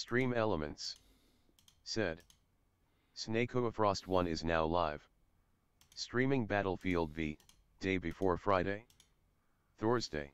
Stream elements. Said. S.W.Frost 1 is now live. Streaming Battlefield V, day before Friday? Thorsday.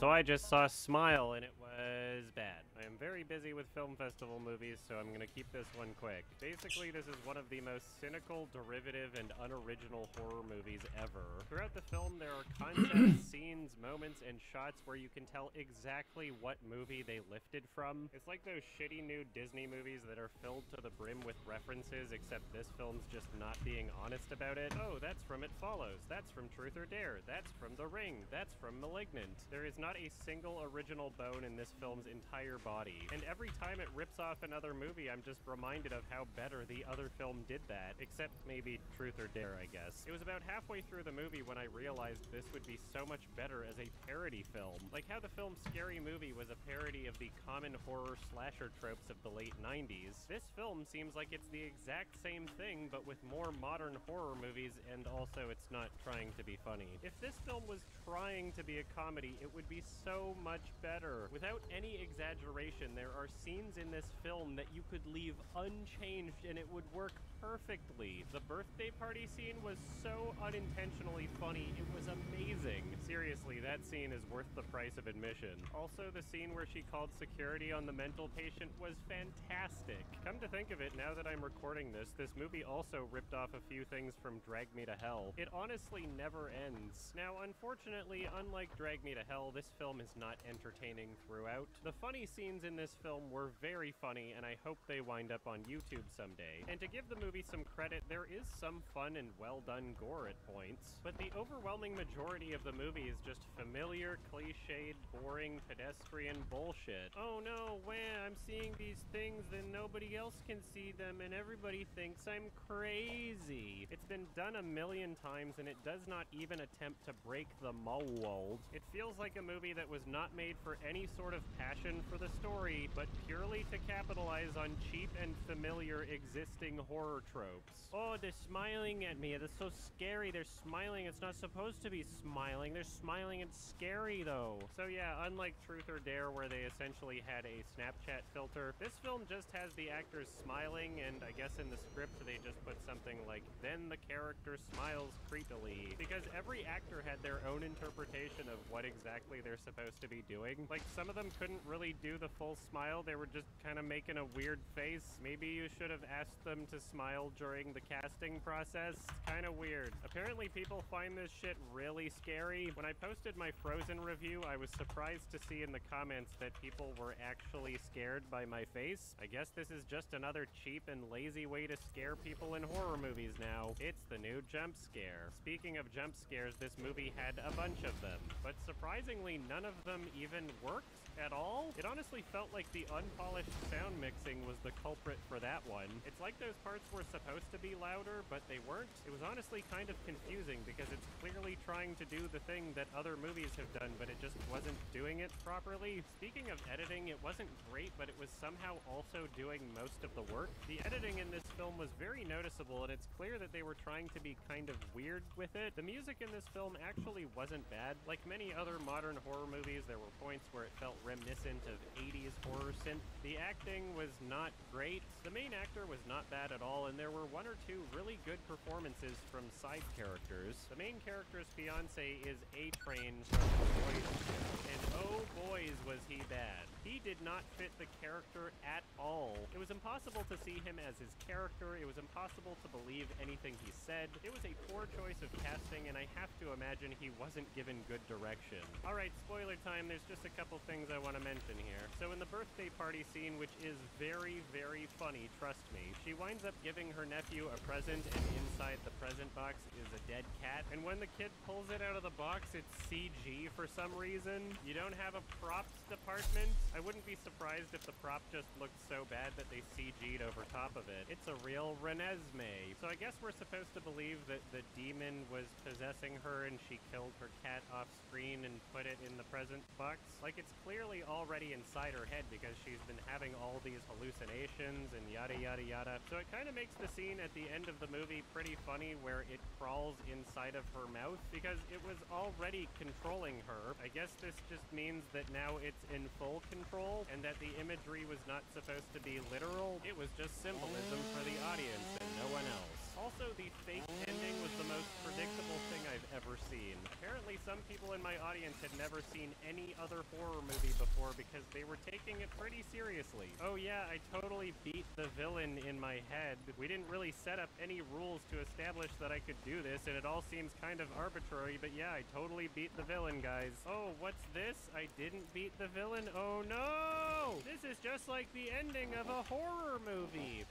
So I just saw Smile and it was bad. I am very busy with film festival movies, so I'm gonna keep this one quick. Basically, this is one of the most cynical, derivative, and unoriginal horror movies ever. Throughout the film, there are concepts, scenes, moments, and shots where you can tell exactly what movie they lifted from. It's like those shitty new Disney movies that are filled to the brim with references, except this film's just not being honest about it. Oh, that's from It Follows. That's from Truth or Dare. That's from The Ring. That's from Malignant. There is not a single original bone in this film's entire body. And every time it rips off another movie, I'm just reminded of how better the other film did that. Except maybe Truth or Dare, I guess. It was about halfway through the movie when I realized this would be so much better as a parody film. Like how the film Scary Movie was a parody of the common horror slasher tropes of the late 90s. This film seems like it's the exact same thing, but with more modern horror movies, and also it's not trying to be funny. If this film was trying to be a comedy, it would be so much better. Without any exaggeration, there are scenes in this film that you could leave unchanged and it would work perfectly. The birthday party scene was so unintentionally funny, it was amazing. Seriously, that scene is worth the price of admission. Also, the scene where she called security on the mental patient was fantastic. Come to think of it, now that I'm recording this movie also ripped off a few things from Drag Me to Hell. It honestly never ends. Now, unfortunately, unlike Drag Me to Hell, this film is not entertaining throughout. The funny scenes in this film were very funny, and I hope they wind up on YouTube someday. And to give the movie some credit, there is some fun and well-done gore at points, but the overwhelming majority of the movie is just familiar, cliched, boring, pedestrian bullshit. Oh no, I'm seeing these things and nobody else can see them and everybody thinks I'm crazy. It's been done a million times and it does not even attempt to break the mold. It feels like a movie that was not made for any sort of passion for the story, but purely to capitalize on cheap and familiar existing horror tropes. Oh, they're smiling at me. That's so scary. They're smiling. It's not supposed to be smiling. They're smiling. It's scary, though. So yeah, unlike Truth or Dare, where they essentially had a Snapchat filter, this film just has the actors smiling, and I guess in the script they just put something like, then the character smiles creepily, because every actor had their own interpretation of what exactly they're supposed to be doing. Like, some of them couldn't really do the full smile. They were just kind of making a weird face. Maybe you should have asked them to smile during the casting process. It's kind of weird. Apparently people find this shit really scary. When I posted my Frozen review, I was surprised to see in the comments that people were actually scared by my face. I guess this is just another cheap and lazy way to scare people in horror movies now. It's the new jump scare. Speaking of jump scares, this movie had a bunch of them, but surprisingly none of them even worked at all. It honestly felt like the unpolished sound mixing was the culprit for that one. It's like those parts were supposed to be louder, but they weren't. It was honestly kind of confusing because it's clearly trying to do the thing that other movies have done, but it just wasn't doing it properly. Speaking of editing, it wasn't great, but it was somehow also doing most of the work. The editing in this film was very noticeable, and it's clear that they were trying to be kind of weird with it. The music in this film actually wasn't bad. Like many other modern horror movies, there were points where it felt reminiscent of 80s horror synth. The acting was not great. The main actor was not bad at all, and there were one or two really good performances from side characters. The main character's fiance is A-Train from The Boys show, and oh boys was he bad. He did not fit the character at all. It was impossible to see him as his character. It was impossible to believe anything he said. It was a poor choice of casting, and I have to imagine he wasn't given good direction. Alright, spoiler time. There's just a couple things I want to mention here. So in the birthday party scene, which is very, very funny, trust me, she winds up giving her nephew a present, and inside the present box is a dead cat. And when the kid pulls it out of the box, it's CG for some reason. You don't have a props department? I wouldn't be surprised if the prop just looked so bad that they CG'd over top of it. It's a real Renesmee. So I guess we're supposed to believe that the demon was possessing her and she killed her cat off screen and put it in the present box. Like, it's clearly already inside her head because she's been having all these hallucinations and yada yada yada. So it kind of makes the scene at the end of the movie pretty funny where it crawls inside of her mouth because it was already controlling her. I guess this just means that now it's in full control and that the imagery was not supposed to be literal. It was just symbolism for the audience and no one else. Also, the fake ending was the most predictable thing I've ever seen. Apparently, some people in my audience had never seen any other horror movie before because they were taking it pretty seriously. Oh yeah, I totally beat the villain in my head. We didn't really set up any rules to establish that I could do this, and it all seems kind of arbitrary, but yeah, I totally beat the villain, guys. Oh, what's this? I didn't beat the villain? Oh no! This is just like the ending of a horror movie.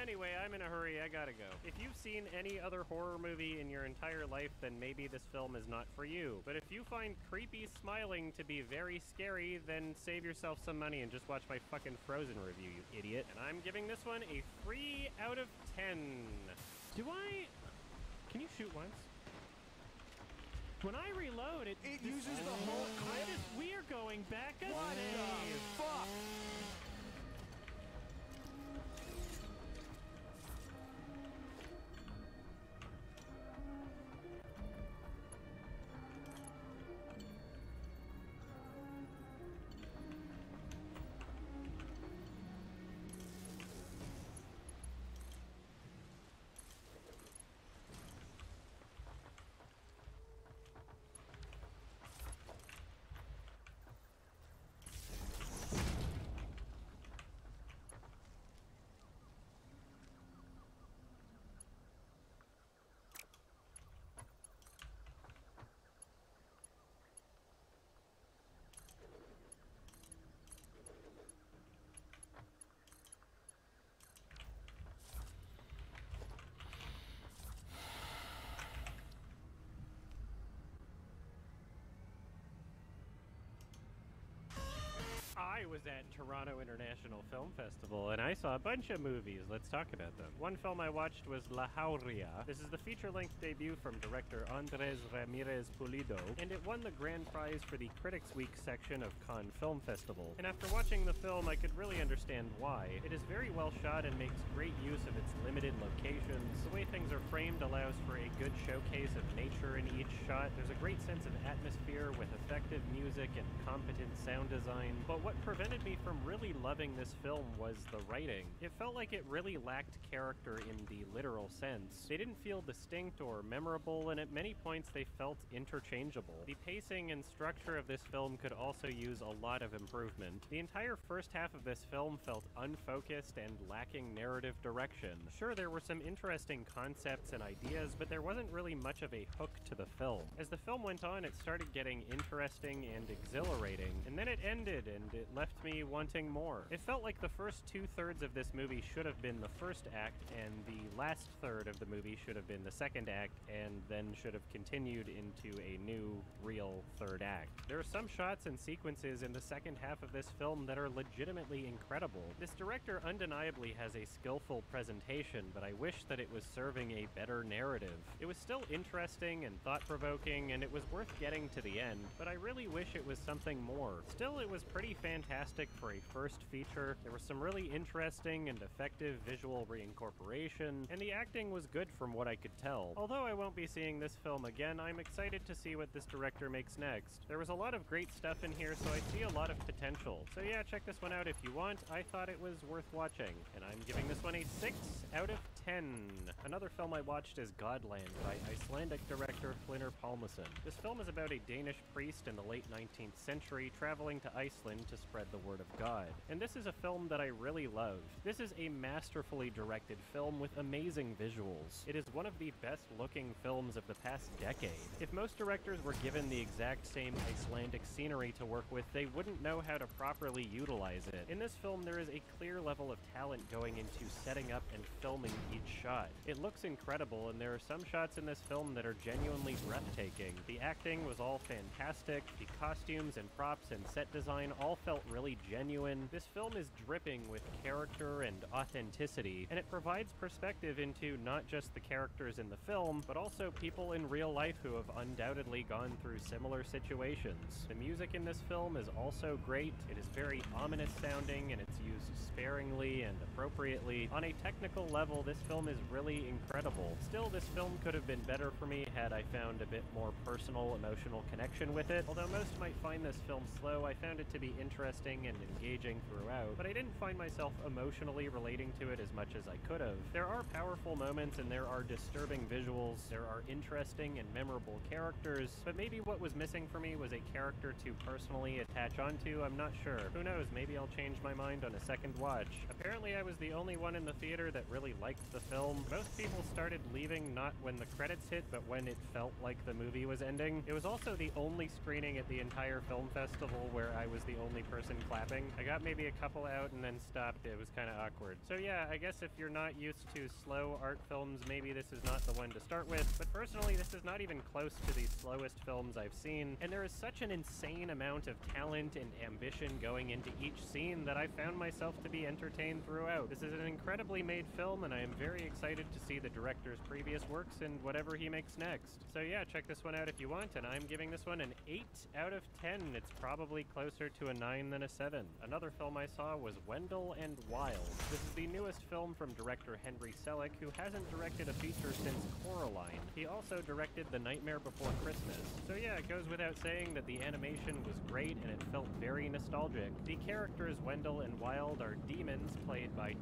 Anyway, I'm in a hurry. I gotta go. If you've seen any other horror movie in your entire life, then maybe this film is not for you. But if you find creepy smiling to be very scary, then save yourself some money and just watch my fucking Frozen review, you idiot. And I'm giving this one a 3 out of 10. Can you shoot once? When I reload, it uses the whole clip. We are going back a save. Fuck! I was at Toronto International Film Festival, and I saw a bunch of movies. Let's talk about them. One film I watched was La Jauría. This is the feature-length debut from director Andres Ramirez Pulido, and it won the grand prize for the Critics Week section of Cannes Film Festival. And after watching the film, I could really understand why. It is very well shot and makes great use of its limited locations. The way things are framed allows for a good showcase of nature in each shot. There's a great sense of atmosphere with effective music and competent sound design. But what prevented me from really loving this film was the writing. It felt like it really lacked character in the literal sense. They didn't feel distinct or memorable, and at many points they felt interchangeable. The pacing and structure of this film could also use a lot of improvement. The entire first half of this film felt unfocused and lacking narrative direction. Sure, there were some interesting concepts and ideas, but there wasn't really much of a hook to the film. As the film went on, it started getting interesting and exhilarating, and then it ended and it left me wanting more. It felt like the first two-thirds of this movie should have been the first act, and the last third of the movie should have been the second act, and then should have continued into a new, real third act. There are some shots and sequences in the second half of this film that are legitimately incredible. This director undeniably has a skillful presentation, but I wish that it was serving a better narrative. It was still interesting and thought-provoking, and it was worth getting to the end, but I really wish it was something more. Still, it was pretty fantastic for a first feature. There was some really interesting and effective visual reincorporation, and the acting was good from what I could tell. Although I won't be seeing this film again, I'm excited to see what this director makes next. There was a lot of great stuff in here, so I see a lot of potential. So yeah, check this one out if you want. I thought it was worth watching, and I'm giving this one a 6 out of 10. Another film I watched is Godland by Icelandic director Hlynur Pálmason. This film is about a Danish priest in the late 19th century traveling to Iceland to spread the word of God. And this is a film that I really love. This is a masterfully directed film with amazing visuals. It is one of the best looking films of the past decade. If most directors were given the exact same Icelandic scenery to work with, they wouldn't know how to properly utilize it. In this film, there is a clear level of talent going into setting up and filming each shot. It looks incredible, and there are some shots in this film that are genuinely breathtaking. The acting was all fantastic. The costumes and props and set design all felt really genuine. This film is dripping with character and authenticity, and it provides perspective into not just the characters in the film, but also people in real life who have undoubtedly gone through similar situations. The music in this film is also great. It is very ominous sounding, and it's used sparingly and appropriately. On a technical level, this film is really incredible. Still, this film could have been better for me had I found a bit more personal, emotional connection with it. Although most might find this film slow, I found it to be interesting and engaging throughout, but I didn't find myself emotionally relating to it as much as I could have. There are powerful moments and there are disturbing visuals. There are interesting and memorable characters, but maybe what was missing for me was a character to personally attach onto. I'm not sure. Who knows, maybe I'll change my mind on a second watch. Apparently I was the only one in the theater that really liked the film. Most people started leaving not when the credits hit, but when it felt like the movie was ending. It was also the only screening at the entire film festival where I was the only person clapping. I got maybe a couple out and then stopped. It was kind of awkward. So yeah, I guess if you're not used to slow art films, maybe this is not the one to start with, but personally this is not even close to the slowest films I've seen, and there is such an insane amount of talent and ambition going into each scene that I found myself to be entertained throughout. This is an incredibly made film, and I am very excited to see the director's previous works and whatever he makes next. So yeah, check this one out if you want, and I'm giving this one an 8 out of 10. It's probably closer to a 9 than a 7. Another film I saw was Wendell and Wild. This is the newest film from director Henry Selick, who hasn't directed a feature since Coraline. He also directed The Nightmare Before Christmas. So yeah, it goes without saying that the animation was great and it felt very nostalgic. The characters Wendell and Wild are demons played by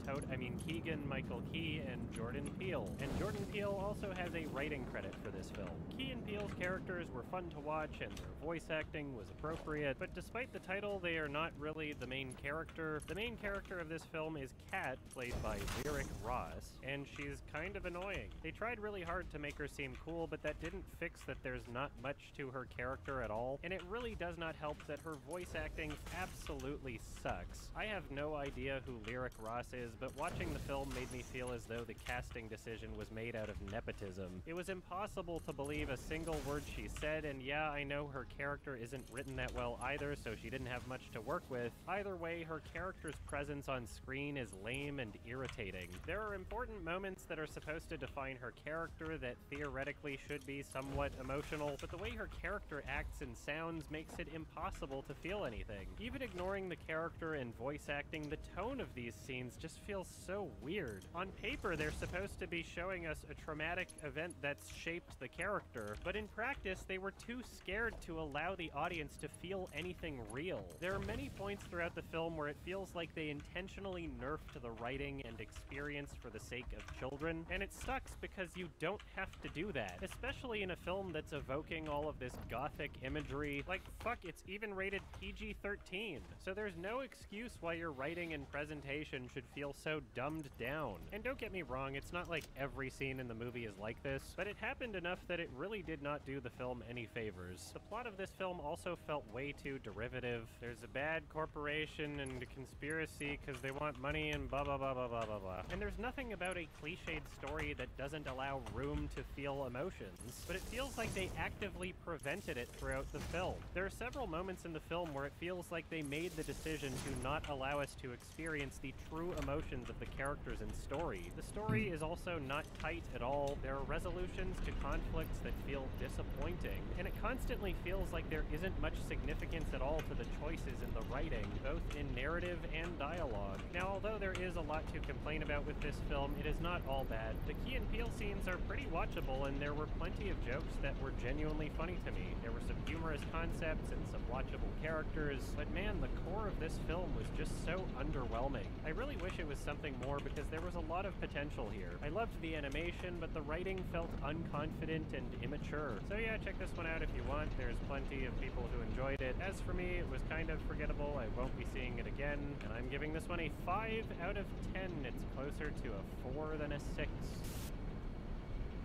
Keegan Michael Key and Jordan Peele. And Jordan Peele also has a writing credit for this film. Key and Peele's characters were fun to watch and their voice acting was appropriate, but despite the title, they are not really the main character. The main character of this film is Kat, played by Lyric Ross, and she's kind of annoying. They tried really hard to make her seem cool, but that didn't fix that there's not much to her character at all, and it really does not help that her voice acting absolutely sucks. I have no idea who Lyric Ross is, but watching the film made me feel as though the casting decision was made out of nepotism. It was impossible to believe a single word she said, and yeah, I know her character isn't written that well either, so she didn't have much to work with. Either way, her character's presence on screen is lame and irritating. There are important moments that are supposed to define her character that theoretically should be somewhat emotional, but the way her character acts and sounds makes it impossible to feel anything. Even ignoring the character and voice acting, the tone of these scenes just feels so weird. On paper, they're supposed to be showing us a traumatic event that's shaped the character, but in practice, they were too scared to allow the audience to feel anything real. There are many points throughout the film where it feels like they intentionally nerfed the writing and experience for the sake of children, and it sucks because you don't have to do that, especially in a film that's evoking all of this gothic imagery. Like, fuck, it's even rated PG-13, so there's no excuse why your writing and presentation should feel so dumbed down. And don't get me wrong, it's not like every scene in the movie is like this, but it happened enough that it really did not do the film any favors. The plot of this film also felt way too derivative. There's a bad corporation and a conspiracy because they want money and blah blah blah blah blah blah blah. And there's nothing about a cliched story that doesn't allow room to feel emotions, but it feels like they actively prevented it throughout the film. There are several moments in the film where it feels like they made the decision to not allow us to experience the true emotions of the characters and story. The story is also not tight at all. There are resolutions to conflicts that feel disappointing, and it constantly feels like there isn't much significance at all to the choices in the writing, both in narrative and dialogue. Now, although there is a lot to complain about with this film, it is not all bad. The Key and Peele scenes are pretty watchable, and there were plenty of jokes that were genuinely funny to me. There were some humorous concepts and some watchable characters, but man, the core of this film was just so underwhelming. I really wish it was something more because there was a lot of potential here. I loved the animation, but the writing felt unconfident and immature. So yeah, check this one out if you want. There's plenty of people who enjoyed it. As for me, it was kind of forgettable. I won't be seeing it again, and I'm giving this one a 5 out of 10. It's closer to a 4 than a 6.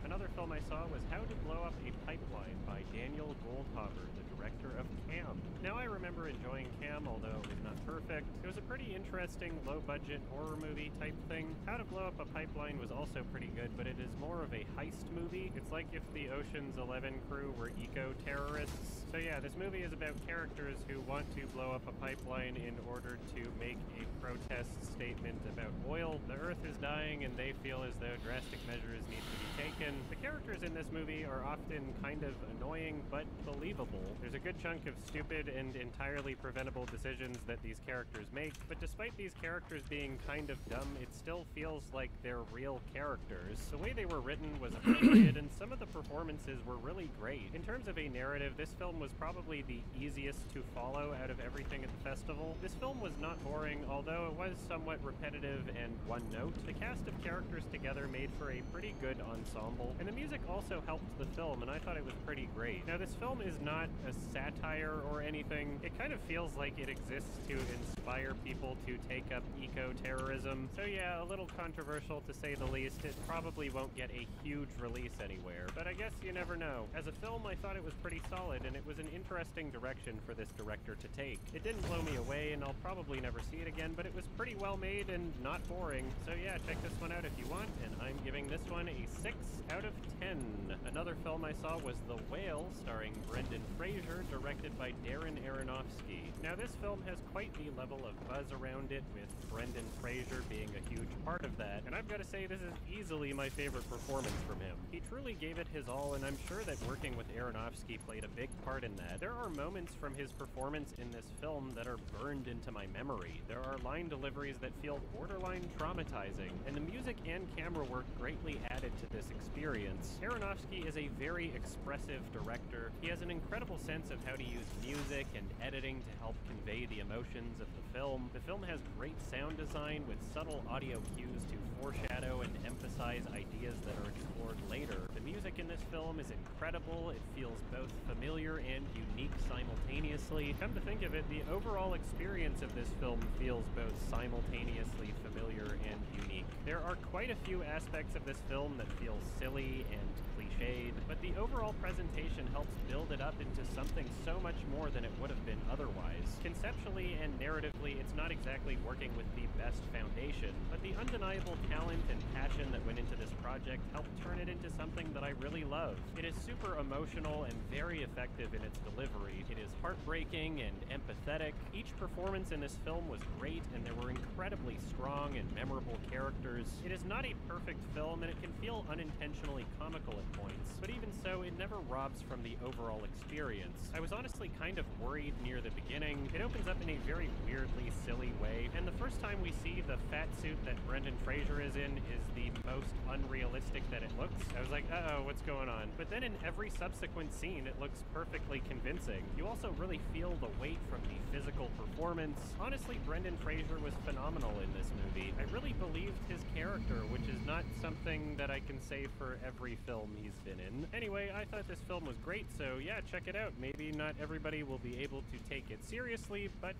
Another film I saw was How to Blow Up a Pipeline by Daniel Goldhaber, the director of Cam. Now, I remember enjoying Cam, although it was not perfect. It was a pretty interesting, low-budget horror movie type thing. How to Blow Up a Pipeline was also pretty good, but it is more of a heist movie. It's like if the Ocean's 11 crew were eco-terrorists. So yeah, this movie is about characters who want to blow up a pipeline in order to make a protest statement about oil. The Earth is dying, and they feel as though drastic measures need to be taken. The characters in this movie are often kind of annoying, but believable. There's a good chunk of stupid and entirely preventable decisions that these characters make, but despite these characters being kind of dumb, it still feels like they're real characters. The way they were written was appropriate, and some of the performances were really great. In terms of a narrative, this film was probably the easiest to follow out of everything at the festival. This film was not boring, although it was somewhat repetitive and one-note. The cast of characters together made for a pretty good ensemble, and the music also helped the film, and I thought it was pretty great. Now, this film is not a satire or anything. It kind of feels like it exists to inspire people to take up eco-terrorism. So yeah, a little controversial to say the least. It probably won't get a huge release anywhere, but I guess you never know. As a film, I thought it was pretty solid, and it was an interesting direction for this director to take. It didn't blow me away, and I'll probably never see it again, but it was pretty well made and not boring. So yeah, check this one out if you want, and I'm giving this one a 6 out of 10. Another film I saw was The Whale, starring Brendan Fraser, directed by Darren Aronofsky. Now, this film has quite the level of buzz around it, with Brendan Fraser being a huge part of that, and I've got to say this is easily my favorite performance from him. He truly gave it his all, and I'm sure that working with Aronofsky played a big part in that. There are moments from his performance in this film that are burned into my memory. There are line deliveries that feel borderline traumatizing, and the music and camera work greatly added to this experience. Aronofsky is a very expressive director. He has an incredible sense of how to use music and editing to help convey the emotions of the film. The film has great sound design with subtle audio cues to foreshadow and emphasize ideas that are explored later. The music in this film is incredible. It feels both familiar and unique simultaneously. Come to think of it, the overall experience of this film feels both simultaneously familiar and unique. There are quite a few aspects of this film that feel silly and cliched, but the overall presentation helps build it up into something so much more than it would have been otherwise. Conceptually and narratively, it's not exactly working with the best foundation, but the undeniable talent and passion that went into this project helped turn it into something that I really love. It is super emotional and very effective in its delivery. It is heartbreaking and empathetic. Each performance in this film was great, and there were incredibly strong and memorable characters. It is not a perfect film, and it can feel unintentionally comical at points, but even so, it never robs from the overall experience. I was honestly kind of worried near the beginning. It opens up in a very weirdly silly way, and the first time we see the fat suit that Brendan Fraser is in is the most unrealistic that it looks. I was like, uh-oh, what's going on? But then in every subsequent scene, it looks perfectly convincing. You also really feel the weight from the physical performance. Honestly, Brendan Fraser was phenomenal in this movie. I really believed his character, which is not something that I can say for every film he's been in. Anyway, I thought this film was great, so yeah, check it out. Maybe not everybody will be able to take it seriously, but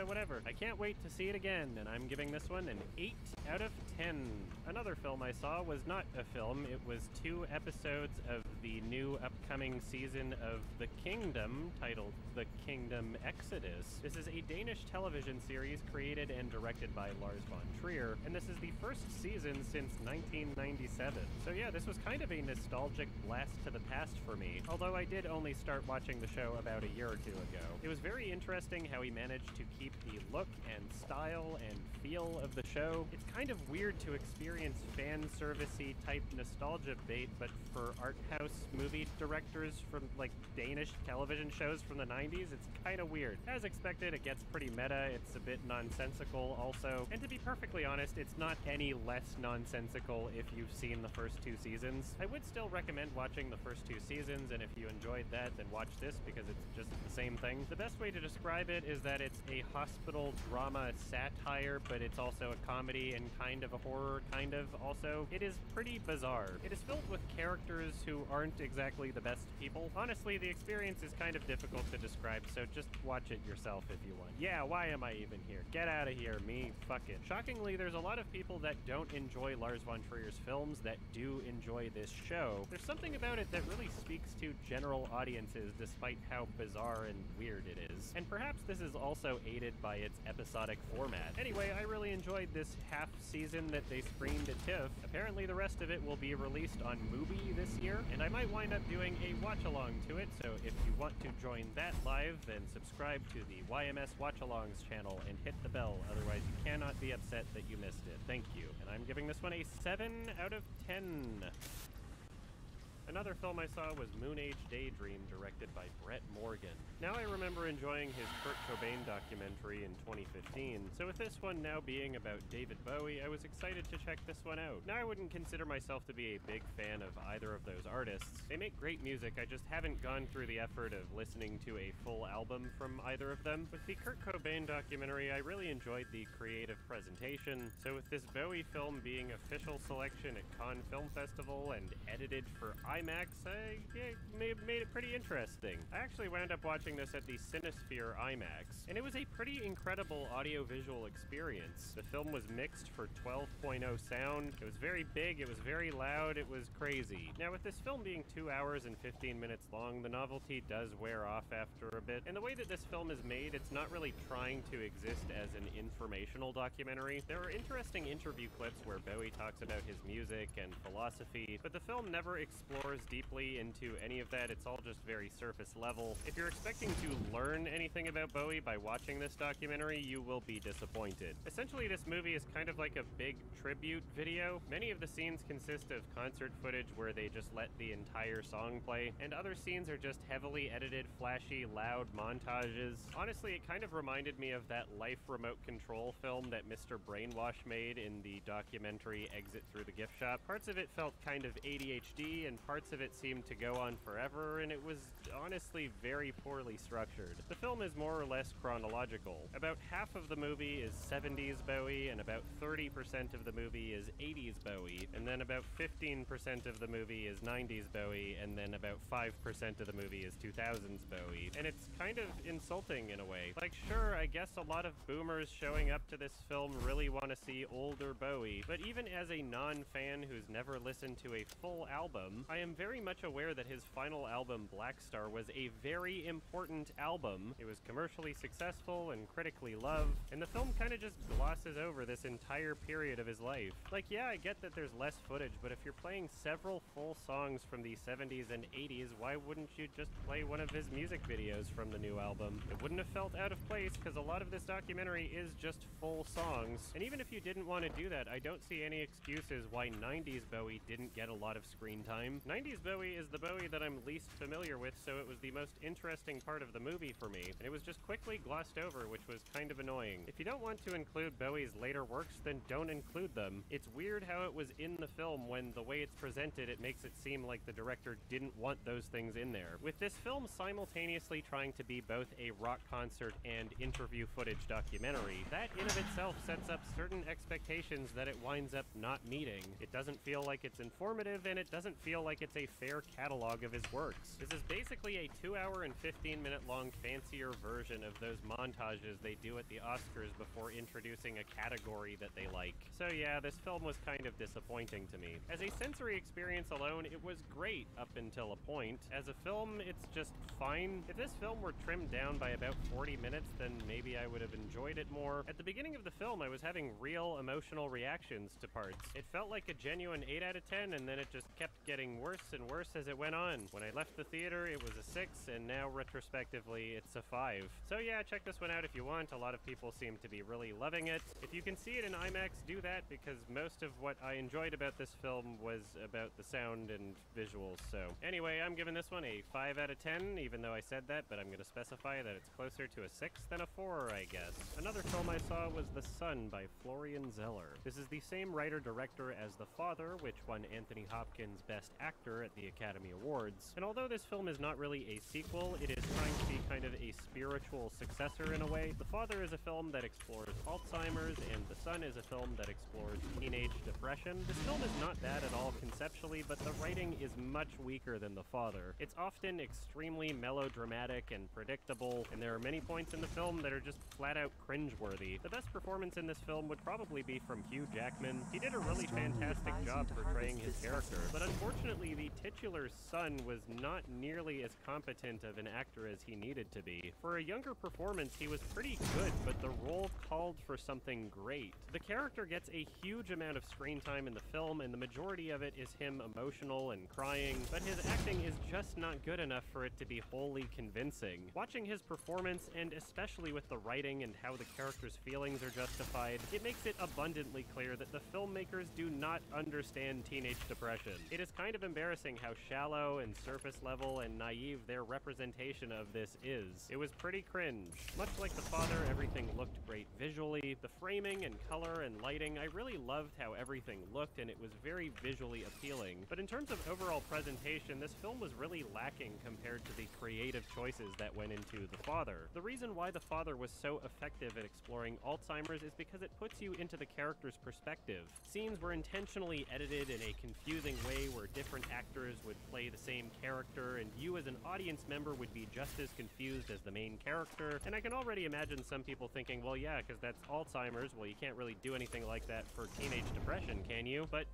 whatever. I can't wait to see it again, and I'm giving this one an 8 out of 10. Another film I saw was not a film, it was 2 episodes of the new upcoming season of The Kingdom, titled The Kingdom Exodus. This is a Danish television series created and directed by Lars von Trier, and this is the first season since 1997. So yeah, this was kind of a nostalgic blast to the past for me, although I did only start watching the show about a year or 2 ago. It was very interesting how he managed to keep the look and style and feel of the show. It's kind of weird to experience fan servicey type nostalgia bait, but for art house movie directors from like Danish television shows from the 90s, it's kind of weird. As expected, it gets pretty meta, it's a bit nonsensical also, and to be perfectly honest, it's not any less nonsensical if you've seen the first 2 seasons. I would still recommend watching the first 2 seasons, and if you enjoyed that, then watch this because it's just the same thing. The best way to describe it is that it's a hospital drama satire, but it's also a comedy and kind of a horror, kind of also. It is pretty bizarre. It is filled with characters who aren't exactly the best people. Honestly, the experience is kind of difficult to describe, so just watch it yourself if you want. Yeah, why am I even here? Get out of here, me. Fuck it. Shockingly, there's a lot of people that don't enjoy Lars von Trier's films that do enjoy this show. There's something about it that really speaks to general audiences despite how bizarre and weird it is. And perhaps this is also aided by its episodic format. Anyway, I really enjoyed this half season that they screened at TIFF. Apparently the rest of it will be released on Mubi this year, and I might wind up doing a watch-along to it, so if you want to join that live, then subscribe to the YMS Watch-Alongs channel and hit the bell, otherwise you cannot be upset that you missed it. Thank you. And I'm giving this one a 7 out of 10. Another film I saw was Moon Age Daydream, directed by Brett Morgan. Now I remember enjoying his Kurt Cobain documentary in 2015, so with this one now being about David Bowie, I was excited to check this one out. Now I wouldn't consider myself to be a big fan of either of those artists. They make great music, I just haven't gone through the effort of listening to a full album from either of them. With the Kurt Cobain documentary, I really enjoyed the creative presentation, so with this Bowie film being official selection at Cannes Film Festival and edited for IMAX, made it pretty interesting. I actually wound up watching this at the Cinesphere IMAX, and it was a pretty incredible audio-visual experience. The film was mixed for 12.0 sound, it was very big, it was very loud, it was crazy. Now with this film being 2 hours and 15 minutes long, the novelty does wear off after a bit. And the way that this film is made, it's not really trying to exist as an informational documentary. There are interesting interview clips where Bowie talks about his music and philosophy, but the film never explores deeply into any of that. It's all just very surface level. If you're expecting to learn anything about Bowie by watching this documentary, you will be disappointed. Essentially, this movie is kind of like a big tribute video. Many of the scenes consist of concert footage where they just let the entire song play, and other scenes are just heavily edited, flashy, loud montages. Honestly, it kind of reminded me of that Life Remote Control film that Mr. Brainwash made in the documentary Exit Through the Gift Shop. Parts of it felt kind of ADHD, and parts of it seemed to go on forever, and it was honestly very poorly structured. The film is more or less chronological. About half of the movie is 70s Bowie, and about 30% of the movie is 80s Bowie, and then about 15% of the movie is 90s Bowie, and then about 5% of the movie is 2000s Bowie. And it's kind of insulting in a way. Like, sure, I guess a lot of boomers showing up to this film really want to see older Bowie, but even as a non-fan who's never listened to a full album, I am very much aware that his final album, Black Star, was a very important album. It was commercially successful and critically loved, and the film kind of just glosses over this entire period of his life. Like, yeah, I get that there's less footage, but if you're playing several full songs from the 70s and 80s, why wouldn't you just play one of his music videos from the new album? It wouldn't have felt out of place, because a lot of this documentary is just full songs. And even if you didn't want to do that, I don't see any excuses why 90s Bowie didn't get a lot of screen time. 90s Bowie is the Bowie that I'm least familiar with, so it was the most interesting part of the movie for me, and it was just quickly glossed over, which was kind of annoying. If you don't want to include Bowie's later works, then don't include them. It's weird how it was in the film when the way it's presented, it makes it seem like the director didn't want those things in there. With this film simultaneously trying to be both a rock concert and interview footage documentary, that in of itself sets up certain expectations that it winds up not meeting. It doesn't feel like it's informative, and it doesn't feel like it's a fair catalog of his works. This is basically a 2-hour and 15-minute long fancier version of those montages they do at the Oscars before introducing a category that they like. So yeah, this film was kind of disappointing to me. As a sensory experience alone, it was great up until a point. As a film, it's just fine. If this film were trimmed down by about 40 minutes, then maybe I would have enjoyed it more. At the beginning of the film, I was having real emotional reactions to parts. It felt like a genuine 8 out of 10, and then it just kept getting worse and worse as it went on. When I left the theater, it was a 6, and now retrospectively, it's a 5. So yeah, check this one out if you want. A lot of people seem to be really loving it. If you can see it in IMAX, do that, because most of what I enjoyed about this film was about the sound and visuals. So anyway, I'm giving this one a 5 out of 10, even though I said that, but I'm going to specify that it's closer to a 6 than a 4, I guess. Another film I saw was The Son by Florian Zeller. This is the same writer-director as The Father, which won Anthony Hopkins Best Actor at the Academy Awards. And although this film is not really a sequel, it is trying to be kind of a spiritual successor in a way. The Father is a film that explores Alzheimer's, and The Son is a film that explores teenage depression. This film is not bad at all conceptually, but the writing is much weaker than The Father. It's often extremely melodramatic and predictable, and there are many points in the film that are just flat-out cringeworthy. The best performance in this film would probably be from Hugh Jackman. He did a really fantastic job portraying his character, but unfortunately the titular son was not nearly as competent of an actor as he needed to be. For a younger performance, he was pretty good, but the role called for something great. The character gets a huge amount of screen time in the film, and the majority of it is him emotional and crying, but his acting is just not good enough for it to be wholly convincing. Watching his performance, and especially with the writing and how the character's feelings are justified, it makes it abundantly clear that the filmmakers do not understand teenage depression. It is kind of embarrassing how shallow and surface level and naive their representation of this is. It was pretty cringe. Much like The Father, everything looked great visually. The framing and color and lighting, I really loved how everything looked, and it was very visually appealing. But in terms of overall presentation, this film was really lacking compared to the creative choices that went into The Father. The reason why The Father was so effective at exploring Alzheimer's is because it puts you into the character's perspective. Scenes were intentionally edited in a confusing way where different actors would play the same character, and you as an audience member would be just as confused as the main character. And I can already imagine some people thinking, well, yeah, because that's Alzheimer's, well, you can't really do anything like that for teenage depression, can you? But,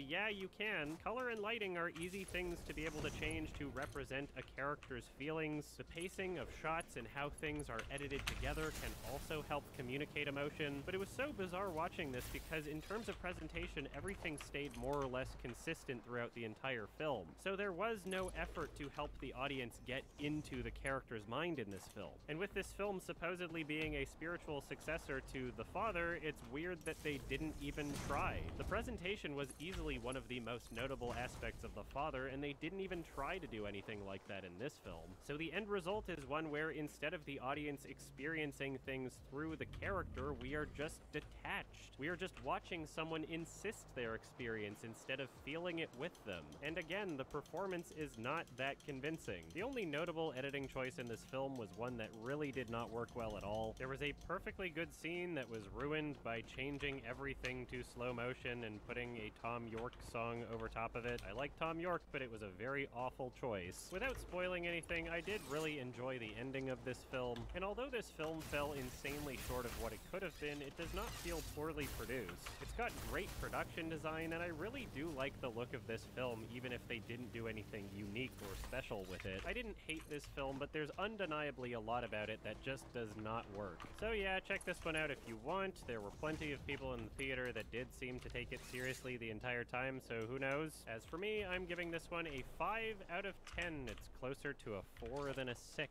yeah, you can. Color and lighting are easy things to be able to change to represent a character's feelings. The pacing of shots and how things are edited together can also help communicate emotion. But it was so bizarre watching this because in terms of presentation, everything stayed more or less consistent throughout the entire film. So there was no effort to help the audience get into the character's mind in this film. And with this film supposedly being a spiritual successor to The Father, it's weird that they didn't even try. The presentation was easily one of the most notable aspects of The Father, and they didn't even try to do anything like that in this film. So the end result is one where instead of the audience experiencing things through the character, we are just detached. We are just watching someone insist their experience instead of feeling it with them. And again, the performance is not that convincing. The only notable editing choice in this film was one that really did not work well at all. There was a perfectly good scene that was ruined by changing everything to slow motion and putting a Tom York song over top of it. I like Tom York, but it was a very awful choice. Without spoiling anything, I did really enjoy the ending of this film, and although this film fell insanely short of what it could have been, it does not feel poorly produced. It's got great production design, and I really do like the look of this film, even even if they didn't do anything unique or special with it. I didn't hate this film, but there's undeniably a lot about it that just does not work. So yeah, check this one out if you want. There were plenty of people in the theater that did seem to take it seriously the entire time, so who knows? As for me, I'm giving this one a 5 out of 10. It's closer to a 4 than a 6.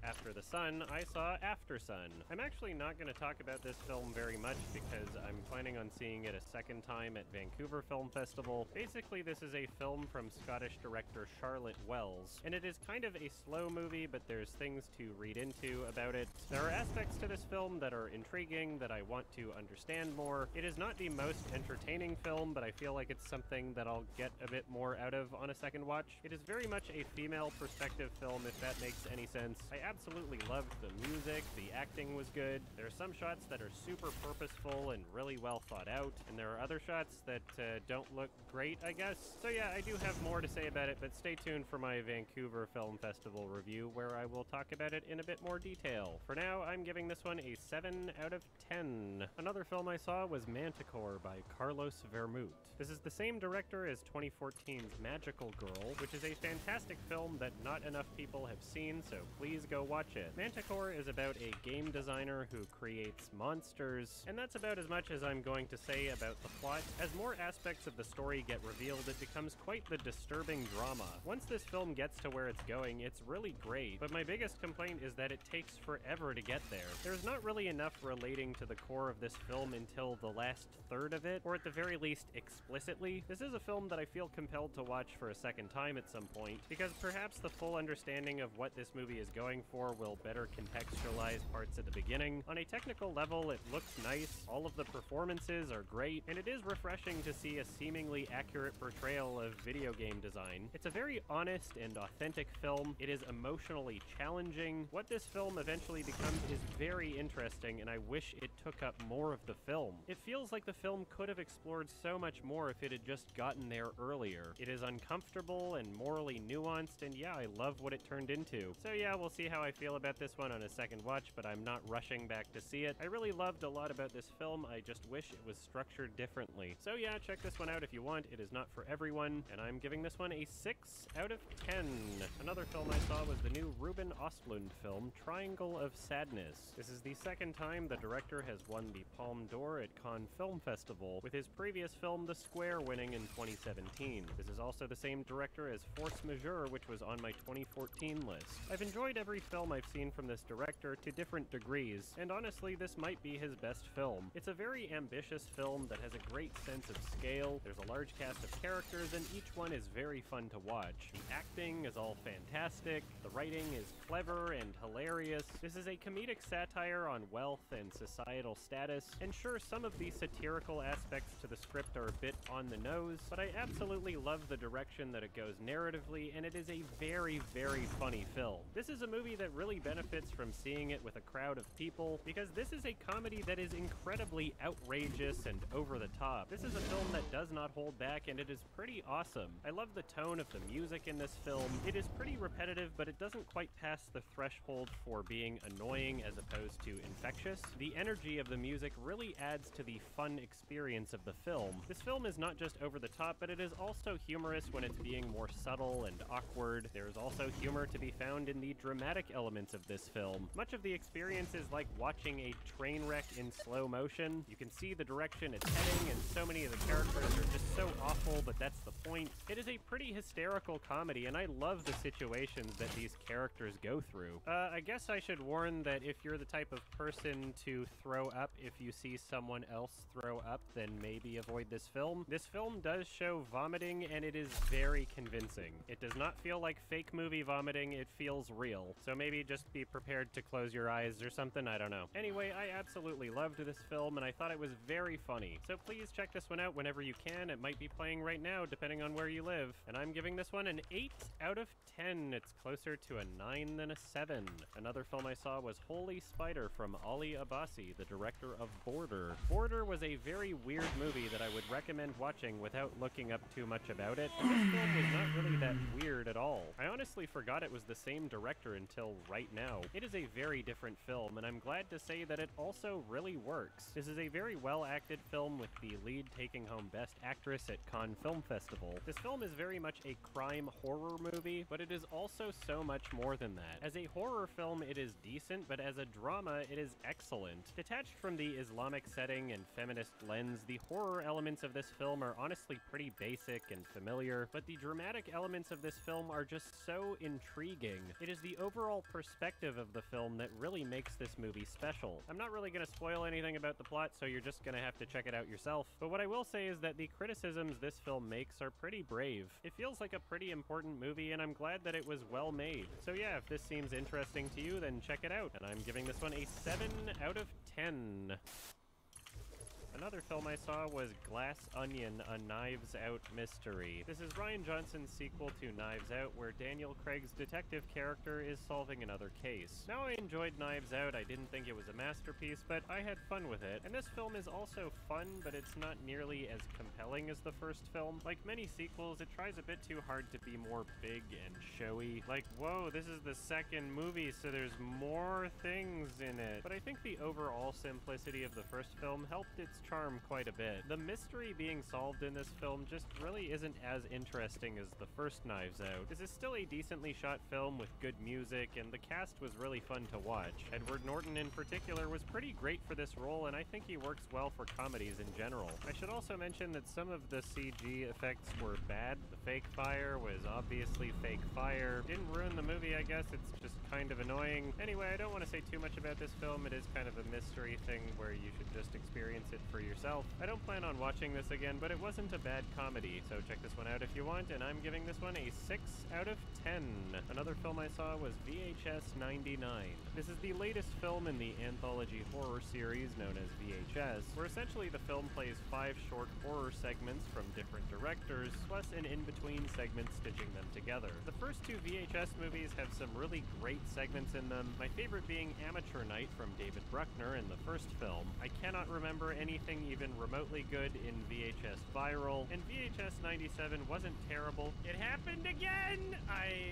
After the Sun, I saw After Sun. I'm actually not going to talk about this film very much because I'm planning on seeing it a second time at Vancouver Film Festival. Basically, this is a film from Scottish director Charlotte Wells, and it is kind of a slow movie, but there's things to read into about it. There are aspects to this film that are intriguing that I want to understand more. It is not the most entertaining film, but I feel like it's something that I'll get a bit more out of on a second watch. It is very much a female perspective film, if that makes any sense. I absolutely loved the music, the acting was good. There are some shots that are super purposeful and really well thought out, and there are other shots that don't look great, I guess. So yeah, I do have more to say about it, but stay tuned for my Vancouver Film Festival review, where I will talk about it in a bit more detail. For now, I'm giving this one a 7 out of 10. Another film I saw was Manticore by Carlos Vermut. This is the same director as 2014's Magical Girl, which is a fantastic film that not enough people have seen, so please go watch it. Manticore is about a game designer who creates monsters, and that's about as much as I'm going to say about the plot. As more aspects of the story get revealed, it becomes quite the disturbing drama. Once this film gets to where it's going, it's really great, but my biggest complaint is that it takes forever to get there. There's not really enough relating to the core of this film until the last third of it, or at the very least explicitly. This is a film that I feel compelled to watch for a second time at some point, because perhaps the full understanding of what this movie is going for will better contextualize parts at the beginning. On a technical level, it looks nice, all of the performances are great, and it is refreshing to see a seemingly accurate portrayal of video game design. It's a very honest and authentic film. It is emotionally challenging. What this film eventually becomes is very interesting, and I wish it took up more of the film. It feels like the film could have explored so much more if it had just gotten there earlier. It is uncomfortable and morally nuanced, and yeah, I love what it turned into. So yeah, we'll see how I feel about this one on a second watch, but I'm not rushing back to see it. I really loved a lot about this film, I just wish it was structured differently. So yeah, check this one out if you want. It is not for everyone, and I'm giving this one a 6 out of 10. Another film I saw was the new Ruben Östlund film, Triangle of Sadness. This is the second time the director has won the Palme d'Or at Cannes Film Festival, with his previous film The Square winning in 2017. This is also the same director as Force Majeure, which was on my 2014 list. I've enjoyed every film I've seen from this director to different degrees, and honestly, this might be his best film. It's a very ambitious film that has a great sense of scale. There's a large cast of characters, and each one is very fun to watch. The acting is all fantastic, the writing is clever and hilarious. This is a comedic satire on wealth and societal status, and sure, some of the satirical aspects to the script are a bit on the nose, but I absolutely love the direction that it goes narratively, and it is a very, very funny film. This is a movie that really benefits from seeing it with a crowd of people, because this is a comedy that is incredibly outrageous and over the top. This is a film that does not hold back, and it is pretty awesome. I love the tone of the music in this film. It is pretty repetitive, but it doesn't quite pass the threshold for being annoying as opposed to infectious. The energy of the music really adds to the fun experience of the film. This film is not just over the top, but it is also humorous when it's being more subtle and awkward. There is also humor to be found in the dramatic elements of this film. Much of the experience is like watching a train wreck in slow motion. You can see the direction it's heading, and so many of the characters are just so awful, but that's the point. It is a pretty hysterical comedy, and I love the situations that these characters go through. I guess I should warn that if you're the type of person to throw up if you see someone else throw up, then maybe avoid this film. This film does show vomiting, and it is very convincing. It does not feel like fake movie vomiting, it feels real. So maybe just be prepared to close your eyes or something, I don't know. Anyway, I absolutely loved this film, and I thought it was very funny. So please check this one out whenever you can. It might be playing right now, depending on where you live. And I'm giving this one an 8 out of 10. It's closer to a 9 than a 7. Another film I saw was Holy Spider from Ali Abbasi, the director of Border. Border was a very weird movie that I would recommend watching without looking up too much about it. This film was not really that weird at all. I honestly forgot it was the same director until until right now. It is a very different film, and I'm glad to say that it also really works. This is a very well-acted film with the lead taking home Best Actress at Cannes Film Festival. This film is very much a crime horror movie, but it is also so much more than that. As a horror film, it is decent, but as a drama, it is excellent. Detached from the Islamic setting and feminist lens, the horror elements of this film are honestly pretty basic and familiar, but the dramatic elements of this film are just so intriguing. It is the overall perspective of the film that really makes this movie special. I'm not really gonna spoil anything about the plot, so you're just gonna have to check it out yourself, but what I will say is that the criticisms this film makes are pretty brave. It feels like a pretty important movie, and I'm glad that it was well made. So yeah, if this seems interesting to you, then check it out, and I'm giving this one a 7 out of 10. Another film I saw was Glass Onion, a Knives Out mystery. This is Rian Johnson's sequel to Knives Out, where Daniel Craig's detective character is solving another case. Now, I enjoyed Knives Out. I didn't think it was a masterpiece, but I had fun with it. And this film is also fun, but it's not nearly as compelling as the first film. Like many sequels, it tries a bit too hard to be more big and showy. Like, whoa, this is the second movie, so there's more things in it. But I think the overall simplicity of the first film helped its charm quite a bit. The mystery being solved in this film just really isn't as interesting as the first Knives Out. This is still a decently shot film with good music, and the cast was really fun to watch. Edward Norton in particular was pretty great for this role, and I think he works well for comedies in general. I should also mention that some of the CG effects were bad. The fake fire was obviously fake fire. Didn't ruin the movie, I guess. It's just kind of annoying. Anyway, I don't want to say too much about this film. It is kind of a mystery thing where you should just experience it for yourself. I don't plan on watching this again, but it wasn't a bad comedy, so check this one out if you want, and I'm giving this one a 6 out of 10. Another film I saw was VHS 99. This is the latest film in the anthology horror series known as VHS, where essentially the film plays 5 short horror segments from different directors, plus an in-between segment stitching them together. The first 2 VHS movies have some really great segments in them, my favorite being Amateur Night from David Bruckner in the first film. I cannot remember anything even remotely good in VHS Viral, and VHS 97 wasn't terrible. It happened again!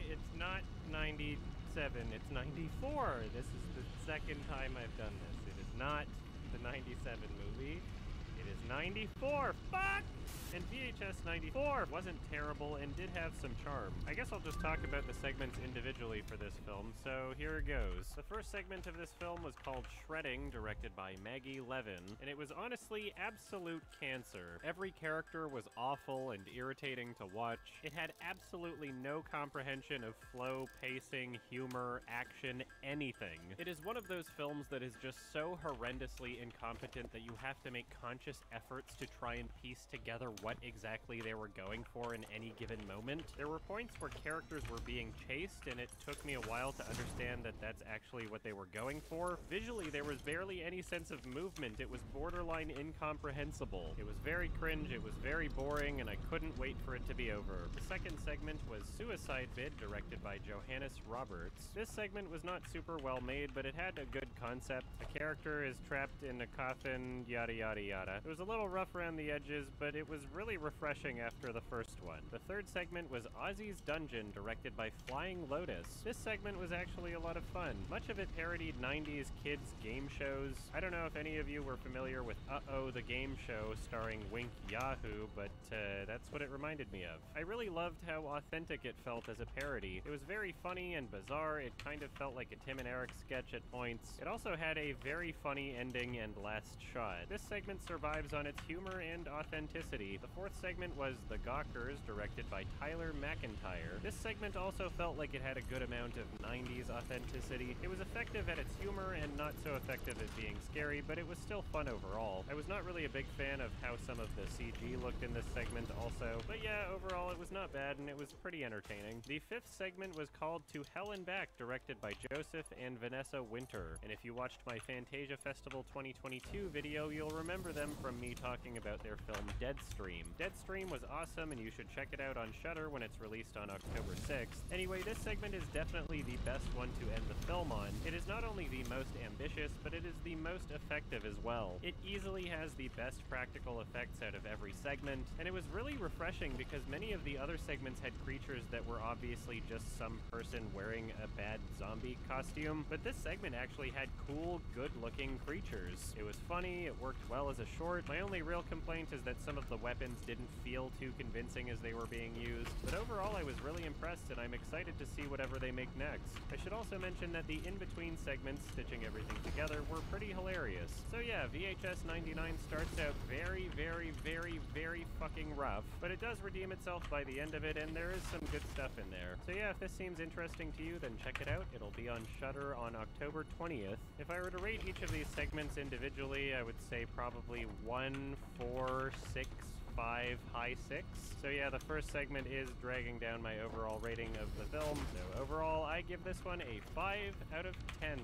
It's not 97, it's 94. This is the second time I've done this. It is not the 97 movie. It is 94. Fuck! And VHS 94 wasn't terrible and did have some charm. I guess I'll just talk about the segments individually for this film, so here it goes. The first segment of this film was called Shredding, directed by Maggie Levin, and it was honestly absolute cancer. Every character was awful and irritating to watch. It had absolutely no comprehension of flow, pacing, humor, action, anything. It is one of those films that is just so horrendously incompetent that you have to make conscious efforts to try and piece together what exactly they were going for in any given moment. There were points where characters were being chased, and it took me a while to understand that that's actually what they were going for. Visually, there was barely any sense of movement. It was borderline incomprehensible. It was very cringe, it was very boring, and I couldn't wait for it to be over. The second segment was Suicide Bid, directed by Johannes Roberts. This segment was not super well made, but it had a good concept. A character is trapped in a coffin, yada yada yada. It was a little rough around the edges, but it was really refreshing after the first one. The third segment was Ozzy's Dungeon, directed by Flying Lotus. This segment was actually a lot of fun. Much of it parodied 90s kids game shows. I don't know if any of you were familiar with Uh-Oh, the Game Show starring Wink Yahoo, but that's what it reminded me of. I really loved how authentic it felt as a parody. It was very funny and bizarre. It kind of felt like a Tim and Eric sketch at points. It also had a very funny ending and last shot. This segment survives on its humor and authenticity. The fourth segment was The Gawkers, directed by Tyler McIntyre. This segment also felt like it had a good amount of 90s authenticity. It was effective at its humor and not so effective at being scary, but it was still fun overall. I was not really a big fan of how some of the CG looked in this segment also, but yeah, overall it was not bad and it was pretty entertaining. The fifth segment was called To Hell and Back, directed by Joseph and Vanessa Winter, and if you watched my Fantasia Festival 2022 video, you'll remember them from me talking about their film Deadstream. Deadstream. Deadstream was awesome, and you should check it out on Shudder when it's released on October 6th. Anyway, this segment is definitely the best one to end the film on. It is not only the most ambitious, but it is the most effective as well. It easily has the best practical effects out of every segment, and it was really refreshing because many of the other segments had creatures that were obviously just some person wearing a bad zombie costume, but this segment actually had cool, good-looking creatures. It was funny, it worked well as a short. My only real complaint is that some of the weapons didn't feel too convincing as they were being used, but overall I was really impressed and I'm excited to see whatever they make next. I should also mention that the in-between segments, stitching everything together, were pretty hilarious. So yeah, VHS 99 starts out very, very, very, very fucking rough, but it does redeem itself by the end of it, and there is some good stuff in there. So yeah, if this seems interesting to you, then check it out. It'll be on Shudder on October 20th. If I were to rate each of these segments individually, I would say probably 1, 4, 6, 5, high 6. So yeah, the first segment is dragging down my overall rating of the film. So overall, I give this one a 5 out of 10.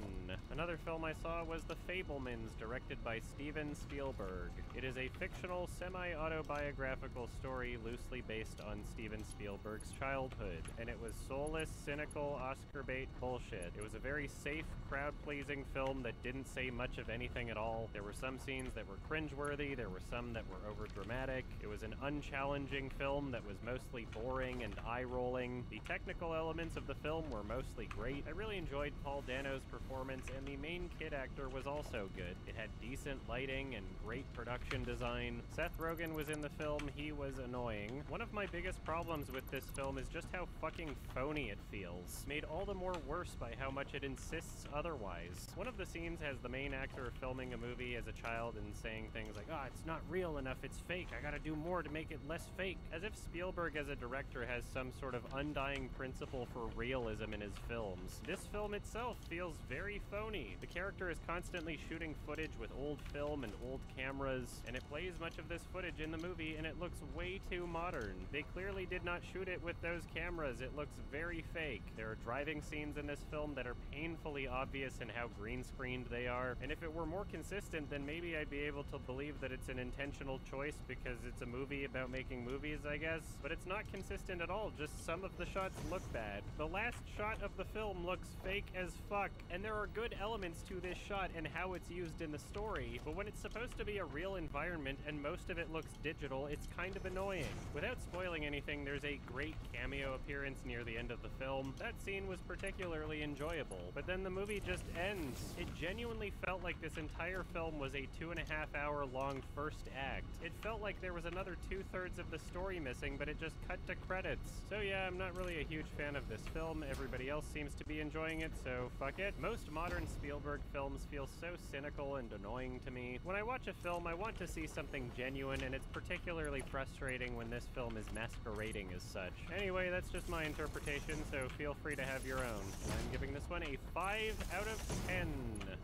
Another film I saw was The Fabelmans, directed by Steven Spielberg. It is a fictional, semi-autobiographical story loosely based on Steven Spielberg's childhood, and it was soulless, cynical, Oscar bait bullshit. It was a very safe, crowd-pleasing film that didn't say much of anything at all. There were some scenes that were cringeworthy, there were some that were over-dramatic. It was an unchallenging film that was mostly boring and eye-rolling. The technical elements of the film were mostly great. I really enjoyed Paul Dano's performance, and the main kid actor was also good. It had decent lighting and great production design. Seth Rogen was in the film. He was annoying. One of my biggest problems with this film is just how fucking phony it feels, made all the more worse by how much it insists otherwise. One of the scenes has the main actor filming a movie as a child and saying things like, "Oh, it's not real enough, it's fake, I gotta do more to make it less fake," as if Spielberg as a director has some sort of undying principle for realism in his films. This film itself feels very phony. The character is constantly shooting footage with old film and old cameras, and it plays much of this footage in the movie, and it looks way too modern. They clearly did not shoot it with those cameras. It looks very fake. There are driving scenes in this film that are painfully obvious in how green screened they are, and if it were more consistent, then maybe I'd be able to believe that it's an intentional choice because it's a movie about making movies, I guess. But it's not consistent at all, just some of the shots look bad. The last shot of the film looks fake as fuck, and there are good elements to this shot and how it's used in the story, but when it's supposed to be a real environment and most of it looks digital, it's kind of annoying. Without spoiling anything, there's a great cameo appearance near the end of the film. That scene was particularly enjoyable, but then the movie just ends. It genuinely felt like this entire film was a 2.5-hour long first act. It felt like there was another 2/3 of the story missing, but it just cut to credits. So yeah, I'm not really a huge fan of this film. Everybody else seems to be enjoying it, so fuck it. Most modern Spielberg films feel so cynical and annoying to me. When I watch a film, I want to see something genuine, and it's particularly frustrating when this film is masquerading as such. Anyway, that's just my interpretation, so feel free to have your own. I'm giving this one a 5 out of 10.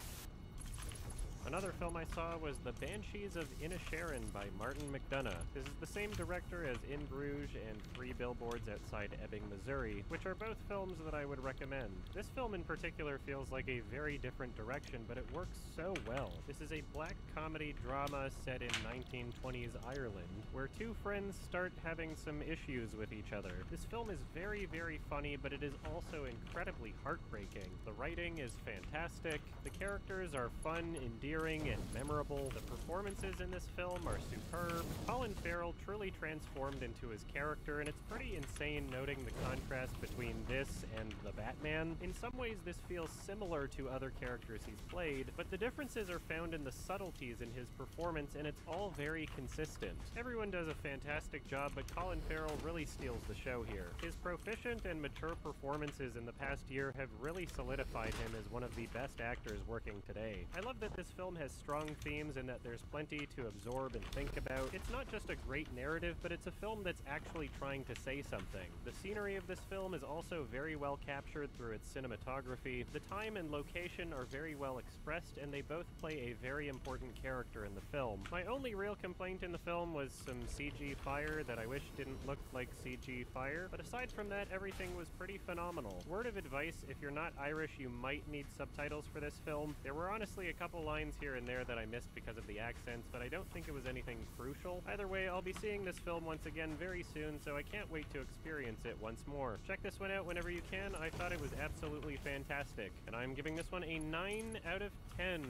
Another film I saw was The Banshees of Inisherin by Martin McDonagh. This is the same director as In Bruges and 3 Billboards Outside Ebbing, Missouri, which are both films that I would recommend. This film in particular feels like a very different direction, but it works so well. This is a black comedy drama set in 1920s Ireland, where two friends start having some issues with each other. This film is very, very funny, but it is also incredibly heartbreaking. The writing is fantastic, the characters are fun, endearing, and memorable. The performances in this film are superb. Colin Farrell truly transformed into his character, and it's pretty insane noting the contrast between this and the Batman. In some ways, this feels similar to other characters he's played, but the differences are found in the subtleties in his performance, and it's all very consistent. Everyone does a fantastic job, but Colin Farrell really steals the show here. His proficient and mature performances in the past year have really solidified him as one of the best actors working today. I love that this film has strong themes and that there's plenty to absorb and think about. It's not just a great narrative, but it's a film that's actually trying to say something. The scenery of this film is also very well captured through its cinematography. The time and location are very well expressed, and they both play a very important character in the film. My only real complaint in the film was some CG fire that I wish didn't look like CG fire, but aside from that, everything was pretty phenomenal. Word of advice, if you're not Irish, you might need subtitles for this film. There were honestly a couple lines lines here and there that I missed because of the accents, but I don't think it was anything crucial. Either way, I'll be seeing this film once again very soon, so I can't wait to experience it once more. Check this one out whenever you can. I thought it was absolutely fantastic, and I'm giving this one a 9 out of 10.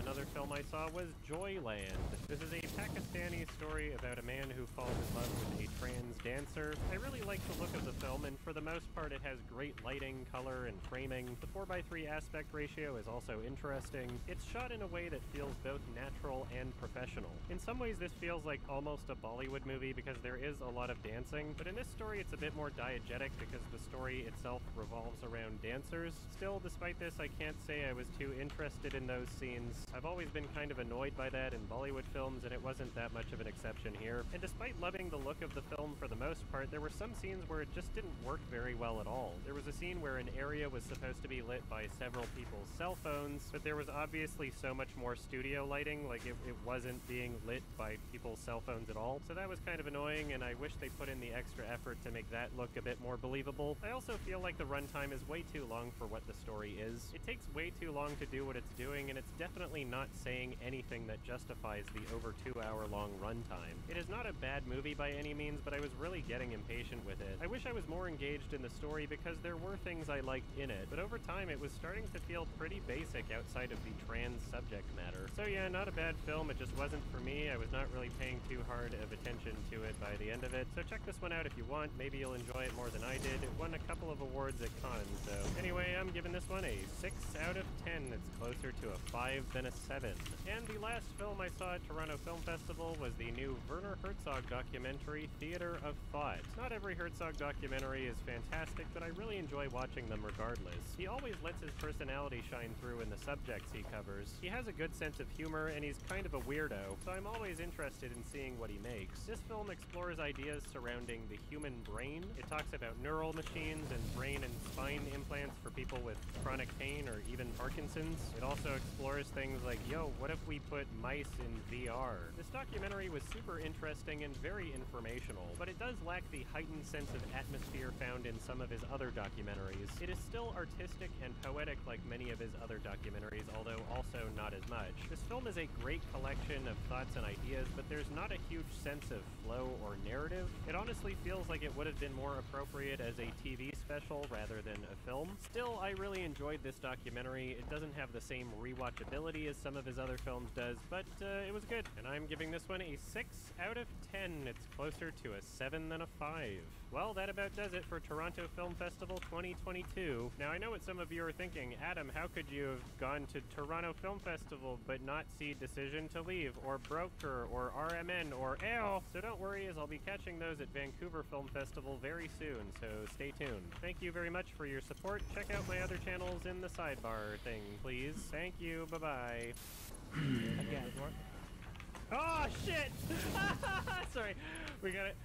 Another film I saw was Joyland. This is a Pakistani story about a man who falls in love with a trans dancer. I really like the look of the film, and for the most part it has great lighting, color, and framing. The 4:3 aspect ratio is also interesting. It's shot in a way that feels both natural and professional. In some ways this feels like almost a Bollywood movie because there is a lot of dancing, but in this story it's a bit more diegetic because the story itself revolves around dancers. Still, despite this, I can't say I was too interested in those scenes. I've always been kind of annoyed by that in Bollywood films, and it wasn't that much of an exception here. And despite loving the look of the film for the most part, there were some scenes where it just didn't work very well at all. There was a scene where an area was supposed to be lit by several people's cell phones, but there was obviously so much more studio lighting, like it wasn't being lit by people's cell phones at all. So that was kind of annoying, and I wish they put in the extra effort to make that look a bit more believable. I also feel like the runtime is way too long for what the story is. It takes way too long to do what it's doing, and it's definitely not saying anything that justifies the over 2-hour-long runtime. It is not a bad movie by any means, but I was really getting impatient with it. I wish I was more engaged in the story because there were things I liked in it, but over time it was starting to feel pretty basic outside of the trans subject matter. So yeah, not a bad film, it just wasn't for me. I was not really paying too hard of attention to it by the end of it, so check this one out if you want. Maybe you'll enjoy it more than I did. It won a couple of awards at Cannes, so anyway, I'm giving this one a 6 out of 10. It's closer to a 5 than a 7. And the last film I saw at Toronto Film Festival was the new Werner Herzog documentary, Theater of Thought. Not every Herzog documentary is fantastic, but I really enjoy watching them regardless. He always lets his personality shine through in the subjects he covers. He has a good sense of humor, and he's kind of a weirdo, so I'm always interested in seeing what he makes. This film explores ideas surrounding the human brain. It talks about neural machines and brain and spine implants for people with chronic pain or even Parkinson's. It also explores things like, yo, what if we put mice in VR? This documentary was super interesting and very informational, but it does lack the heightened sense of atmosphere found in some of his other documentaries. It is still artistic and poetic like many of his other documentaries, although also not as much. This film is a great collection of thoughts and ideas, but there's not a huge sense of flow or narrative. It honestly feels like it would have been more appropriate as a TV special rather than a film. Still, I really enjoyed this documentary. It doesn't have the same rewatchability as some of his other films does, but it was good. And I'm giving this one a 6 out of 10. It's closer to a 7 than a 5. Well, that about does it for Toronto Film Festival 2022. Now, I know what some of you are thinking. Adam, how could you have gone to Toronto Film Festival but not see Decision to Leave, or Broker, or RMN, or AO? So don't worry, as I'll be catching those at Vancouver Film Festival very soon, so stay tuned. Thank you very much for your support. Check out my other channels in the sidebar thing, please. Thank you, bye-bye. Oh, shit! Sorry, we got it.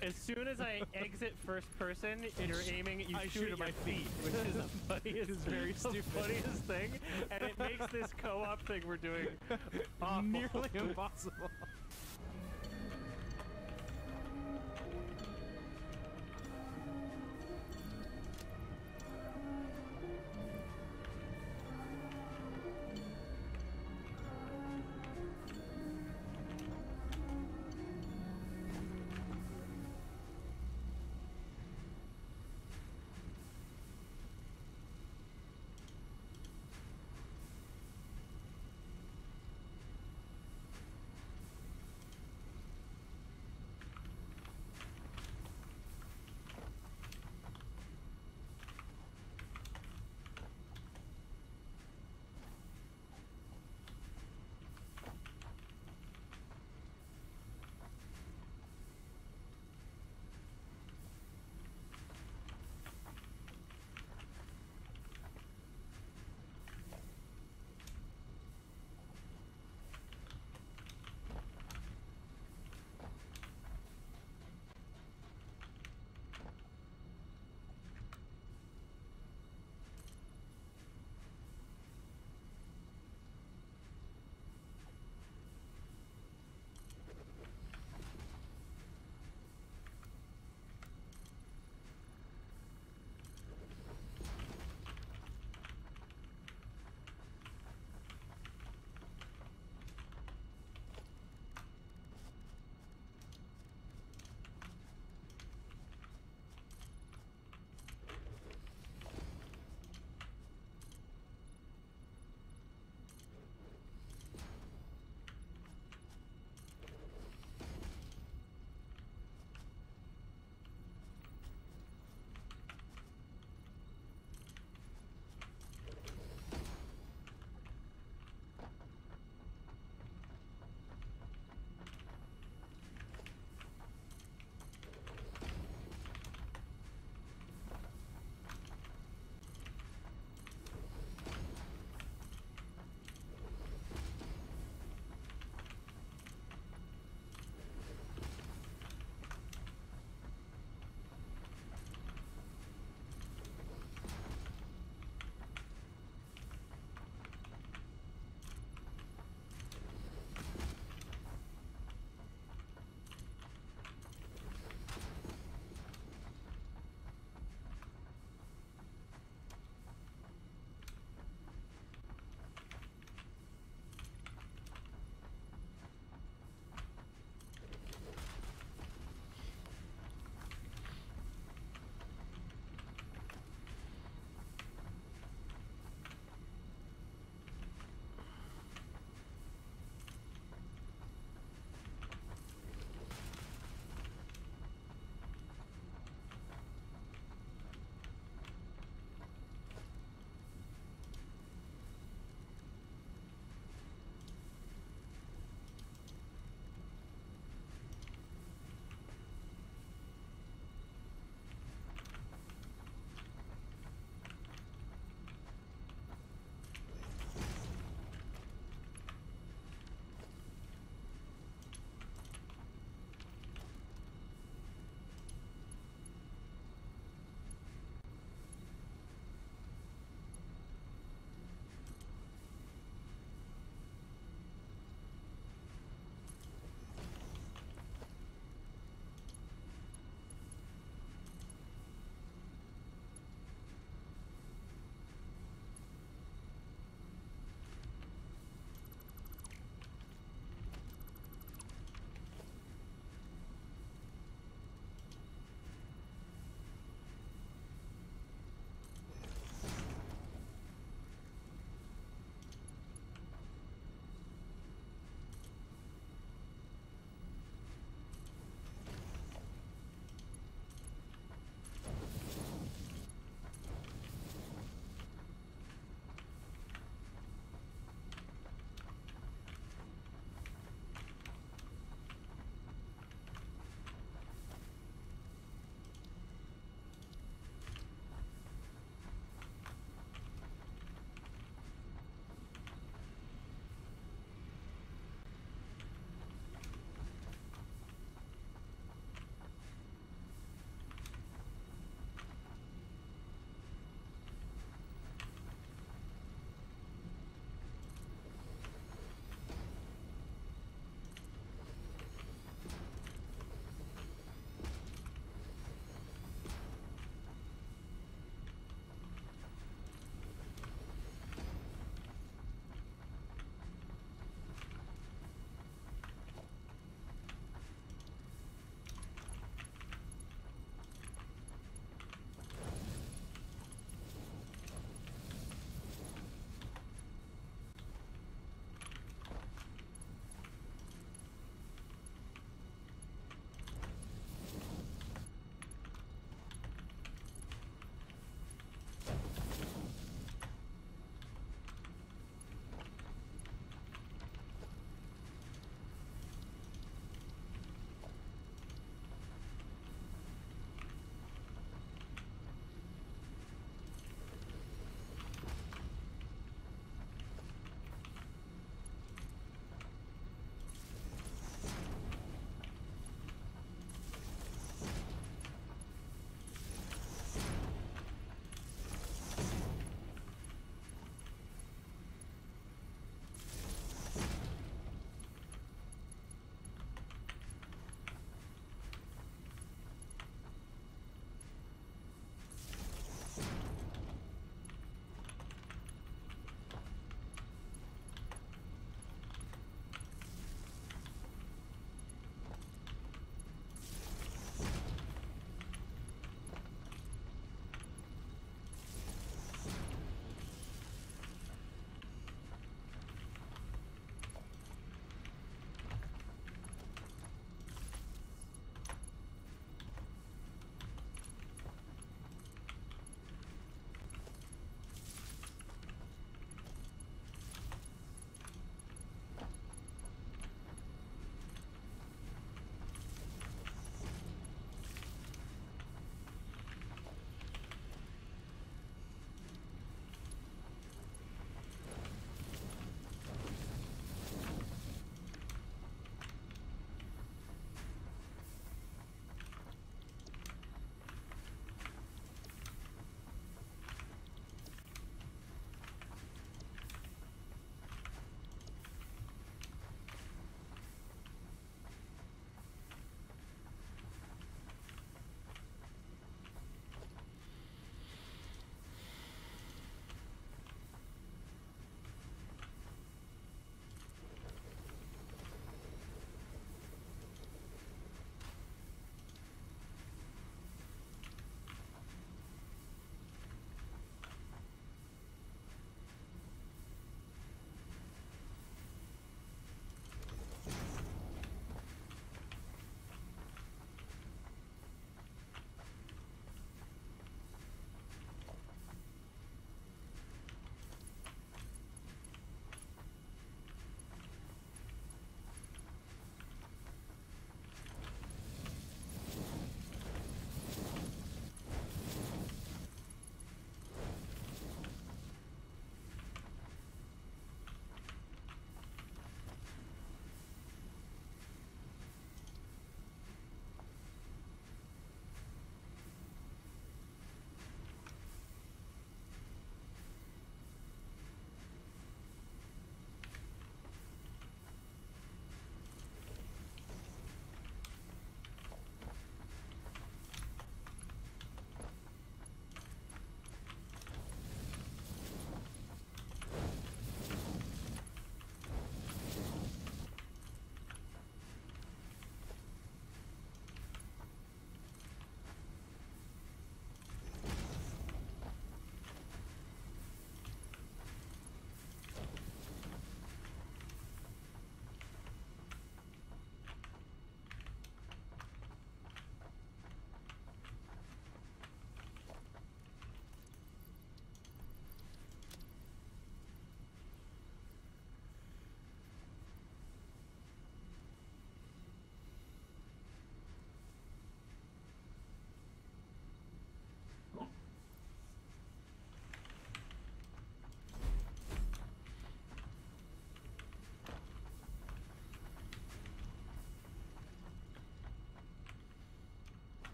As soon as I exit first person, you're aiming, you shoot at my feet, which is the funniest, very stupid. Funniest thing, and it makes this co-op thing we're doing awful. Nearly impossible.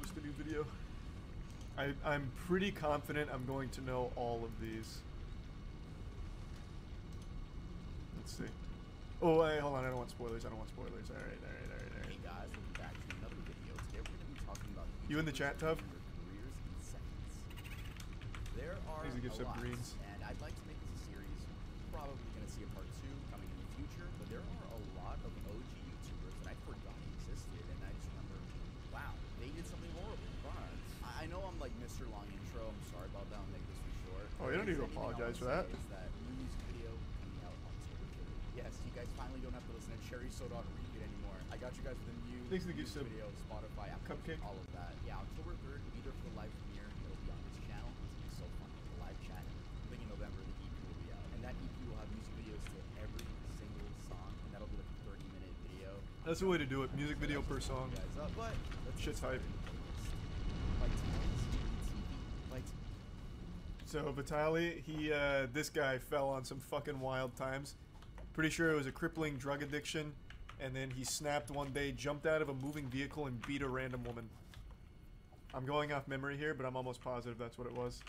post a new video. I'm pretty confident I'm going to know all of these. Let's see. Oh, wait, hold on. I don't want spoilers. Alright. Hey guys, welcome back to another video. Today we're going to be talking about You in the chat, Tub? careers in seconds. There are Easy gives a up lot, greens. and I'd like to make this a series. Probably going to see a part 2 coming in the future, but there are a lot of OG YouTubers that I forgot existed, and I just remember, wow, they did something horrible. I know I'm like Mr. Long Intro. I'm sorry about that. I'll make this one short. Oh, you don't need to apologize for that. Is that new music video coming out October 3rd. Yes, you guys finally don't have to listen to Cherry Soda on repeat anymore. I got you guys with a new Thanks for the gift music sub. video, Spotify, Apple Cupcake. Music, all of that. Yeah, October 3rd, be there for the live premiere. It'll be on this channel. It's gonna be so fun. The live chat. I think in November the EP will be out, and that EP will have music videos to every single song, and that'll be like a 30-minute video. That's the way to do it. Music video per song. Guys, but let's Shit's get hype. started. So Vitaly, this guy fell on some fucking wild times. Pretty sure it was a crippling drug addiction, and then he snapped one day, jumped out of a moving vehicle, and beat a random woman. I'm going off memory here, but I'm almost positive that's what it was.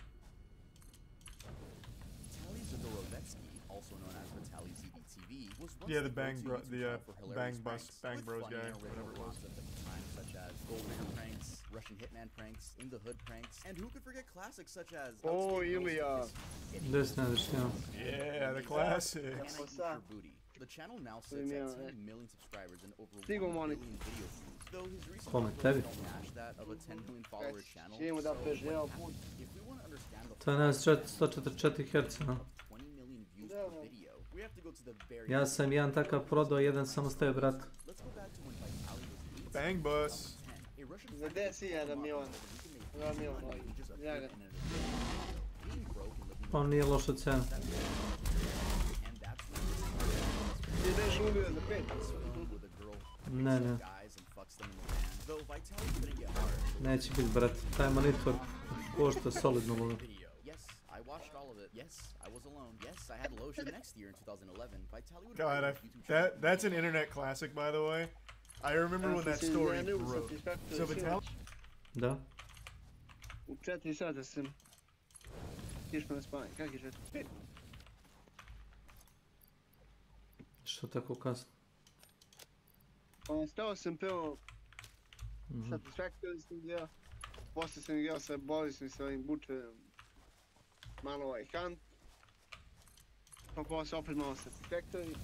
Vitaly Zadorovetsky, also known as Vitaly ZBTV, was once Yeah, the go-to Bang Bro- YouTube the, channel for hilarious Bang pranks Bus- Bang with Bros funny guy, and original whatever it was. concepts at the time, such as Gold Digger pranks, Russian Hitman pranks, In the Hood pranks, and who could forget classics such as Oh, Ilya. This never seen. Yeah, the classics. Can I Eat Your Booty? The channel now sits at 10 million subscribers and over 1 Stigo billion money. video views, though his recent Komentari. uploads don't match that of a 10 million follower channel. Idemo da So preživeo what put. happened? If we want to understand the To je nas 144 Hz, a? 20 million views per video, we have to go to the very Ja sam jedan takav prodao, jedan samo stavio brat. Let's go back to when Vitaly was 18. Bang Bus. A Russian Za 10.000 miliona. Ja milion, ja ga. being broke and living Pa on nije loša cena. and that's when Ti ideš ubio za 5. with a girl Ne, ne, guys and fucks them in the van. Though Vitaly couldn't get hard. neće biti brat. Taj monitor košta solidno love. Video. Yes, I watched all of it. Yes, I was alone. Yes, I had lotion. Next year in 2011, Vitaly would God, that's an internet classic, by the way. I remember when that story broke. So Vitaly, Da? U 4 sata sam išao na spavanje. Kak je 4? 5. Što tako kasno? Stao sam peo Mhm. Satisfactory sam igrao. Posle sam igrao sa Borisom i sa ovim Bučevom. Malo ovaj Hunt. Pa posle opet malo Satisfactory.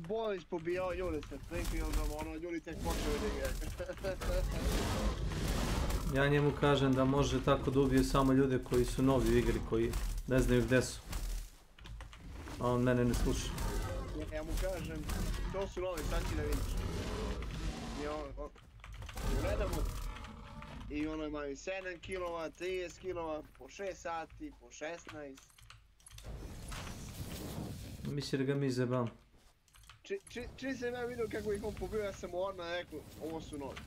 Boris pobijao ljude sa Springfieldom, ono ljudi tek počeli da igraju. Ja njemu kažem da može tako da ubije samo ljude koji su novi u igri, koji ne znaju gde su. A on mene ne sluša. Ja mu kažem, to su novi, sad ti da vidiš. I on, gledamo. I ono imaju 7 kilova, 30 kilova, po 6 sati, po 16. Misli da ga mi zebam. Čim sam ja vidio kako ih on pobio, ja sam mu odmah rekao, ovo su novi.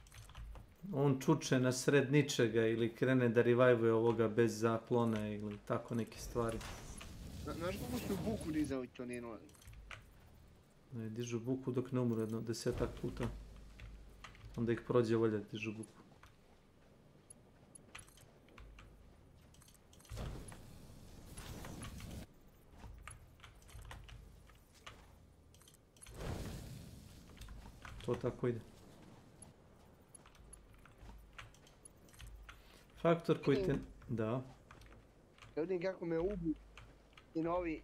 On čuče na sred ničega ili krene da revivuje ovoga bez zaklona ili tako neke stvari. Znaš kako su buku dizao i to nije novi? Ne, dižu buku dok ne umru jedno 10-ak puta. Onda ih prođe volja da dižu buku. To tako ide. Faktor koji te... Da. Ja vidim kako me ubi i novi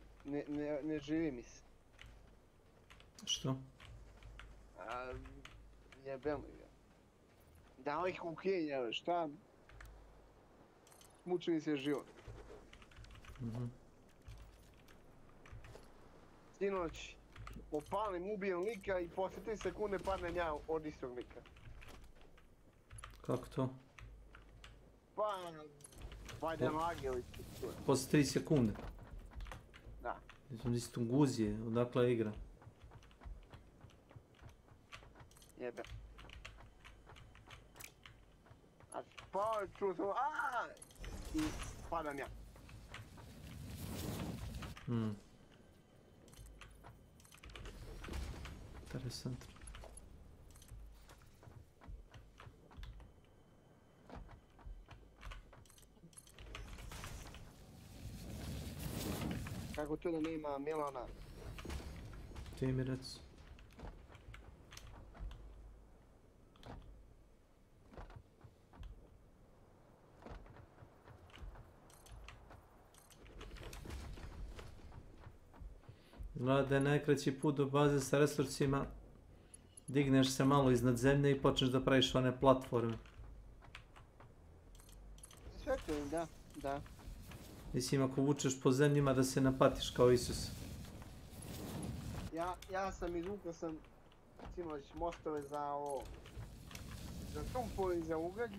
ne živi mi se. Što? Jebem li ga. Dao ih kokain, evo šta? Muči mi se život. Mhm. Sinoć opalim, ubijem lika i posle 3 sekunde padnem ja od istog lika. Kako to? Pa, valjda nage ili to. Posle 3 sekunde. Da. Mislim da si Tunguzije, odakle je igra. Jebem. A pa čuo sam aaa i padam ja. Interesantno. Kako to da nema Milana? Ti mi reci. Gleda da je najkraći put do baze sa resursima. Digneš se malo iznad zemlje i počneš da praviš one platforme. Sve to je, da, da. Mislim, ako vučeš po zemljima da se napatiš kao Isus. Ja sam izvukao sam sinoć mostove za ovo, za sumpor i za ugalj.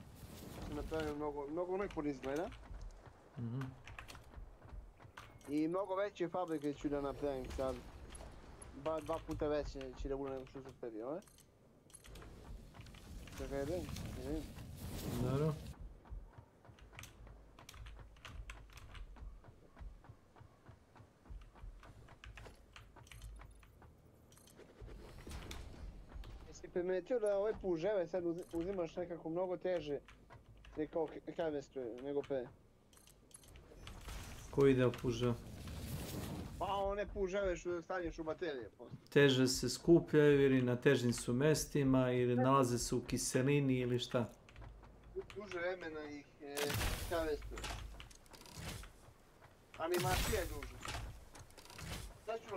Sam napravio mnogo nekor izgleda. I mnogo veće fabrike ću da napravim sad. Bar 2 puta veće će da bude nego što su prvi, ove. Čekaj, idem. Dobro. Jesi primetio da ove puževe sad uzimaš nekako mnogo teže kao harvestuje nego pre? Koji deo puža? Pa one puževe što stavljaš u baterije posle. Teže se skupljaju ili na težim su mestima ili nalaze se u kiselini ili šta? Duže vremena ih harvestuje. Animacija je duže. Sad ću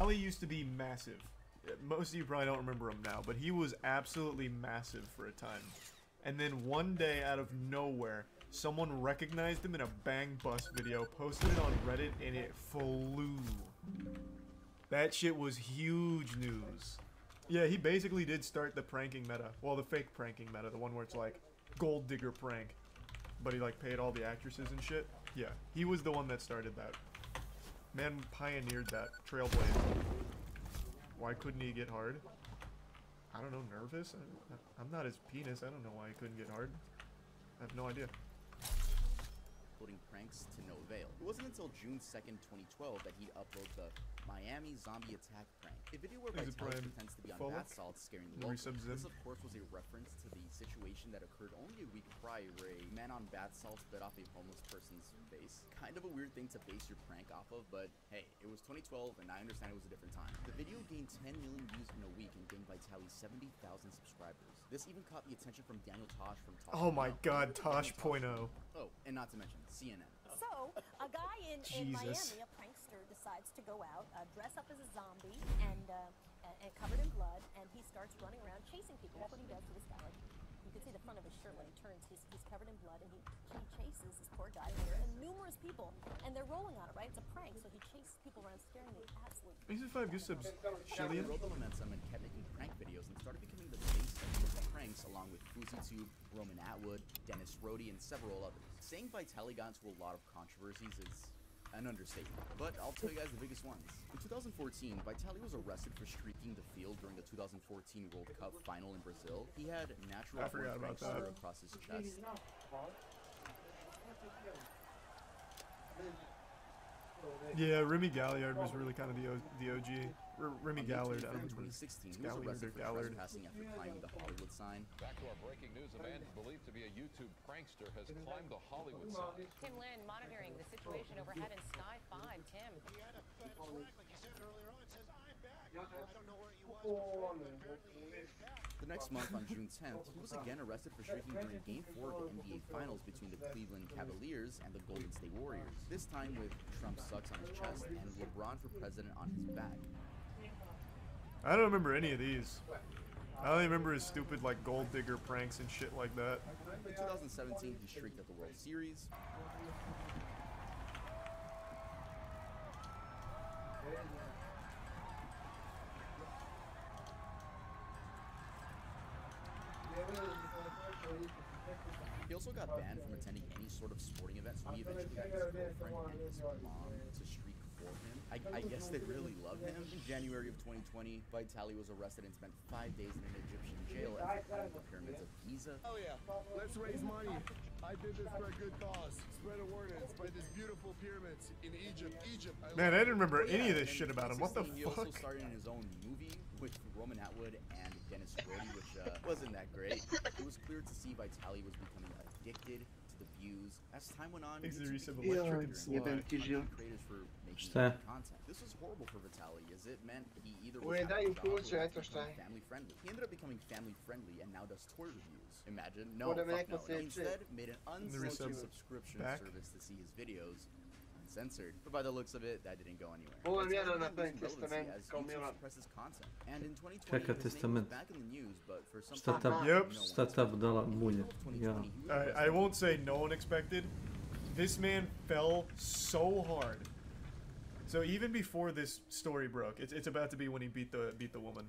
Ali used to be massive. Most of you probably don't remember him now, but he was absolutely massive for a time. And then one day, out of nowhere, someone recognized him in a Bang Bus video, posted it on Reddit, and it flew. That shit was huge news. Yeah, he basically did start the pranking meta. Well, the fake pranking meta, the one where it's like, gold digger prank. But he like paid all the actresses and shit. Yeah, he was the one that started that. Man pioneered that. Trailblazer. Why couldn't he get hard? I don't know, nervous? I'm not his penis. I don't know why he couldn't get hard. I have no idea. Uploading pranks to no avail. It wasn't until June 2nd, 2012 that he'd upload the Miami zombie attack prank. A video where Vitaly pretends to be on bath salts scaring the locals. This, of course, was a reference to the situation that occurred only a week prior where a man on bath salts bit off a homeless person's face. Kind of a weird thing to base your prank off of, but hey, it was 2012 and I understand it was a different time. The video gained 10 million views in a week and gained Vitaly 70,000 subscribers. This even caught the attention from Daniel Tosh from Tosh. Oh my god, Tosh.0. Oh, and not to mention CNN. So, a guy in Miami, a prankster, decides to go out, dress up as a zombie and covered in blood, and he starts running around chasing people. That's what he does to this guy. Like, you can see the front of his shirt when he turns. He's covered in blood, and he chases this poor guy here, and numerous people, and they're rolling on it, right? It's a prank, so he chases people around, scaring the absolute. He's a 5 gift subs. He rode the momentum and kept making prank videos and started becoming the face of pranks along with FuzzyTube, Roman Atwood, Dennis Rhodey, and several others. Saying Vitaly got into a lot of controversies is an understatement, but I'll tell you guys the biggest ones. In 2014, Vitaly was arrested for streaking the field during the 2014 World Cup final in Brazil. He had natural prankster across his chest. Yeah, Remy Galliard was really kind of the OG. Remy Gallard, I don't know. 2016, he was arrested for trespassing after climbing the Hollywood sign. Back to our breaking news. A man believed to be a YouTube prankster has climbed the Hollywood sign. Tim Lynn monitoring the situation overhead in Sky 5. Tim. He had a fed track, like you said earlier on. It says, I'm back. I don't know where he was, but apparently he is back. The next month, on June 10th, he was again arrested for streaking during Game 4 of the NBA Finals between the Cleveland Cavaliers and the Golden State Warriors. This time with Trump sucks on his chest and LeBron for president on his back. I don't remember any of these. I only remember his stupid, like, gold digger pranks and shit like that. In 2017, he streaked at the World Series. He also got banned from attending any sort of sporting event, so he eventually got his girlfriend and his mom to streak for him. I guess they really love him. In January of 2020, Vitaly was arrested and spent 5 days in an Egyptian jail after climbing the pyramids of Giza. Oh yeah, let's raise money. I did this for a good cause. Spread awareness by these beautiful pyramids in Egypt. Man, I didn't remember any of this shit about him. What the He fuck? also starred in his own movie with Roman Atwood and Dennis Rhodey, which wasn't that great. It was clear to see Vitaly was becoming addicted to the views. As time went on, creators for making content. This was horrible for Vitaly, as it meant he either was family friendly. He ended up becoming family friendly and now does toy reviews. Imagine, no, fuck no. He instead made an unsolicited subscription service to see his videos uncensored. But by the looks of it, that didn't go anywhere. And in 2020, he was back in the news, but for some I won't say no one expected. This man fell so hard. So even before this story broke, it's about to be when he beat the woman.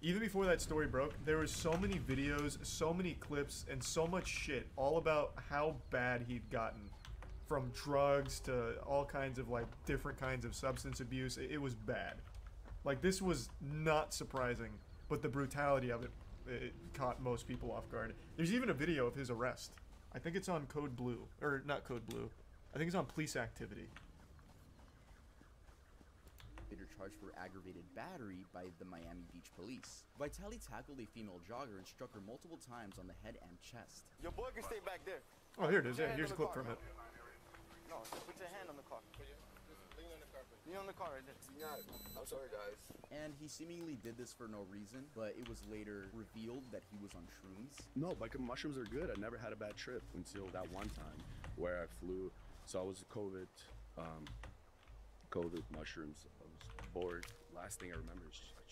Even before that story broke, there was so many videos, so many clips, and so much shit all about how bad he'd gotten. From drugs to all kinds of, like, different kinds of substance abuse. It was bad. Like, this was not surprising, but the brutality of it caught most people off guard. There's even a video of his arrest. I think it's on Code Blue. Or, not Code Blue. I think it's on Police Activity. Later charged for aggravated battery by the Miami Beach police. Vitaly tackled a female jogger and struck her multiple times on the head and chest. Your boy can stay back there. Oh, here it is. Yeah, here's a clip from it. No, put your hand on the car. Lean on the car. Lean on the car right there. Got it. I'm sorry, guys. And he seemingly did this for no reason, but it was later revealed that he was on shrooms. No, like mushrooms are good. I never had a bad trip until that one time where I flew. So I was COVID mushrooms. I was bored, last thing I remember is just like,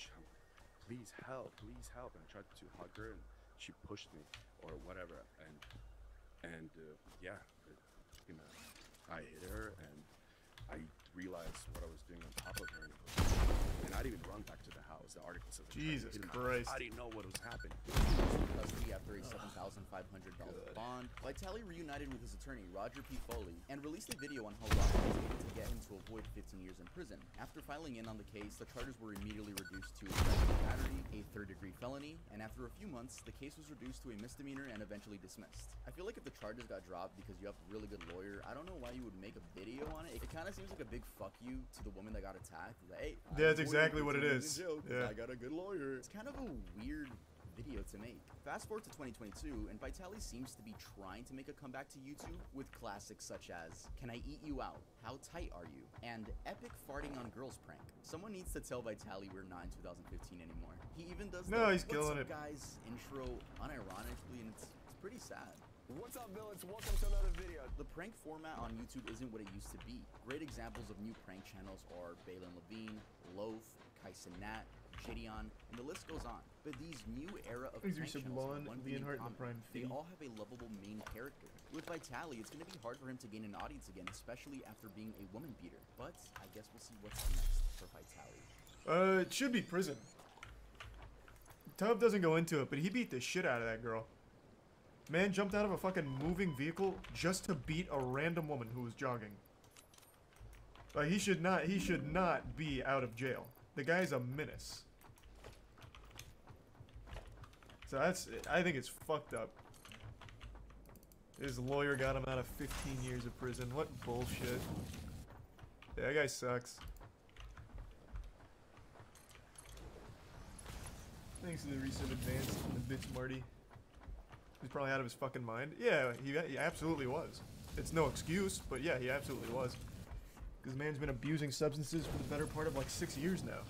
please help, and I tried to hug her, and she pushed me or whatever, and yeah, I hit her, and I realized what I was doing on top of her, and I didn't even run back to the house. The article says Jesus Christ. I didn't know what was happening. Custody after a $7,500 bond. Vitali reunited with his attorney, Roger P. Foley, and released a video on how Roger was able to get him to avoid 15 years in prison. After filing in on the case, the charges were immediately reduced to aggravated battery, a third-degree felony, and after a few months, the case was reduced to a misdemeanor and eventually dismissed. I feel like if the charges got dropped because you have a really good lawyer, I don't know why you would make a video on it. It kind of seems like a big fuck you to the woman that got attacked. Like, hey, yeah, that's exactly what it is. Yeah. I got a good lawyer. It's kind of a weird video to make. Fast forward to 2022, and Vitali seems to be trying to make a comeback to YouTube with classics such as Can I Eat You Out? How Tight Are You? And Epic Farting on Girls prank. Someone needs to tell Vitali we're not in 2015 anymore. He even does he's killing it. Guys intro unironically, and it's pretty sad. What's up, villains? Welcome to another video. The prank format on YouTube isn't what it used to be. Great examples of new prank channels are Balin Levine, Loaf, Kaisen Nat, Gideon, and the list goes on. But these new era of prank channels have one thing in common. They all have a lovable main character. With Vitali, it's going to be hard for him to gain an audience again, especially after being a woman beater. But I guess we'll see what's next for Vitali. It should be prison. Tub doesn't go into it, but he beat the shit out of that girl. Man jumped out of a fucking moving vehicle just to beat a random woman who was jogging. Like, he should not be out of jail. The guy's a menace. So I think it's fucked up. His lawyer got him out of 15 years of prison. What bullshit. Yeah, that guy sucks. Thanks to the recent advance in the bitch Marty. He's probably out of his fucking mind. Yeah, he absolutely was. It's no excuse, but yeah, he absolutely was. Because man's been abusing substances for the better part of like 6 years now.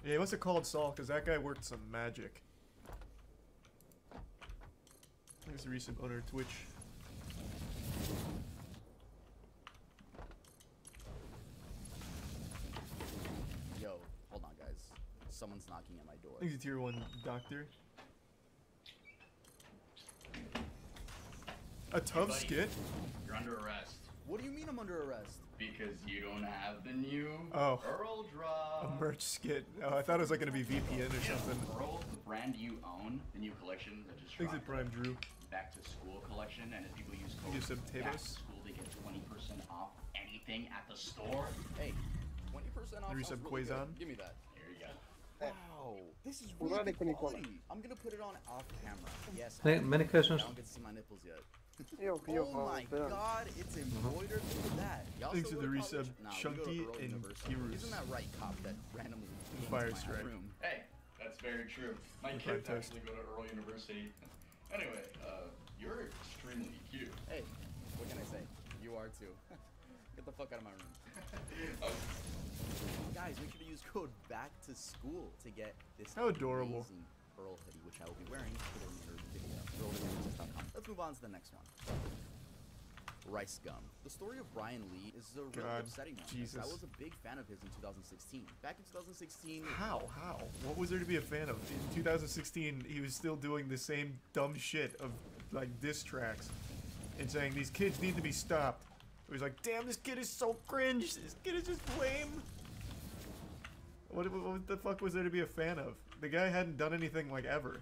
Yeah, he must have called Saul because that guy worked some magic. He's the recent owner of Twitch. Yo, hold on, guys. Someone's knocking at my door. I think he's a tier 1 doctor. A tough skit? You're under arrest. What do you mean I'm under arrest? Because you don't have the new Earl drop. A merch skit. Oh, I thought it was like gonna be VPN or something. Earl, the brand you own, the new collection that just dropped. Thanks to Prime Drew. Back to school collection, and if people use code Give some back to school, they get 20% off anything at the store. Hey, 20% off. Resub Quazon. Give me that. Here you go. Wow, this is really good quality. I'm gonna put it on off camera. Yes. Many questions. I don't get to see my nipples yet. Oh my god, it's embroidered. Look at that. Thanks to the resub Chunky and Kirus. Isn't that right, cop? That randomly Fire Strike. Hey, that's very true. My kids actually go to Earl University. Anyway, you're extremely cute. Hey, what can I say? You are too. Get the fuck out of my room. Guys, make sure to use code back to school to get this adorable amazing Earl hoodie, which I will be wearing for the remainder of the video. Let's move on to the next one. Rice Gum. The story of Brian Lee is a really upsetting one. Jesus. I was a big fan of his in 2016. Back in 2016... How? What was there to be a fan of? In 2016, he was still doing the same dumb shit of, like, diss tracks. And saying, these kids need to be stopped. He was like, damn, this kid is so cringe. This kid is just lame. What the fuck was there to be a fan of? The guy hadn't done anything, like, ever.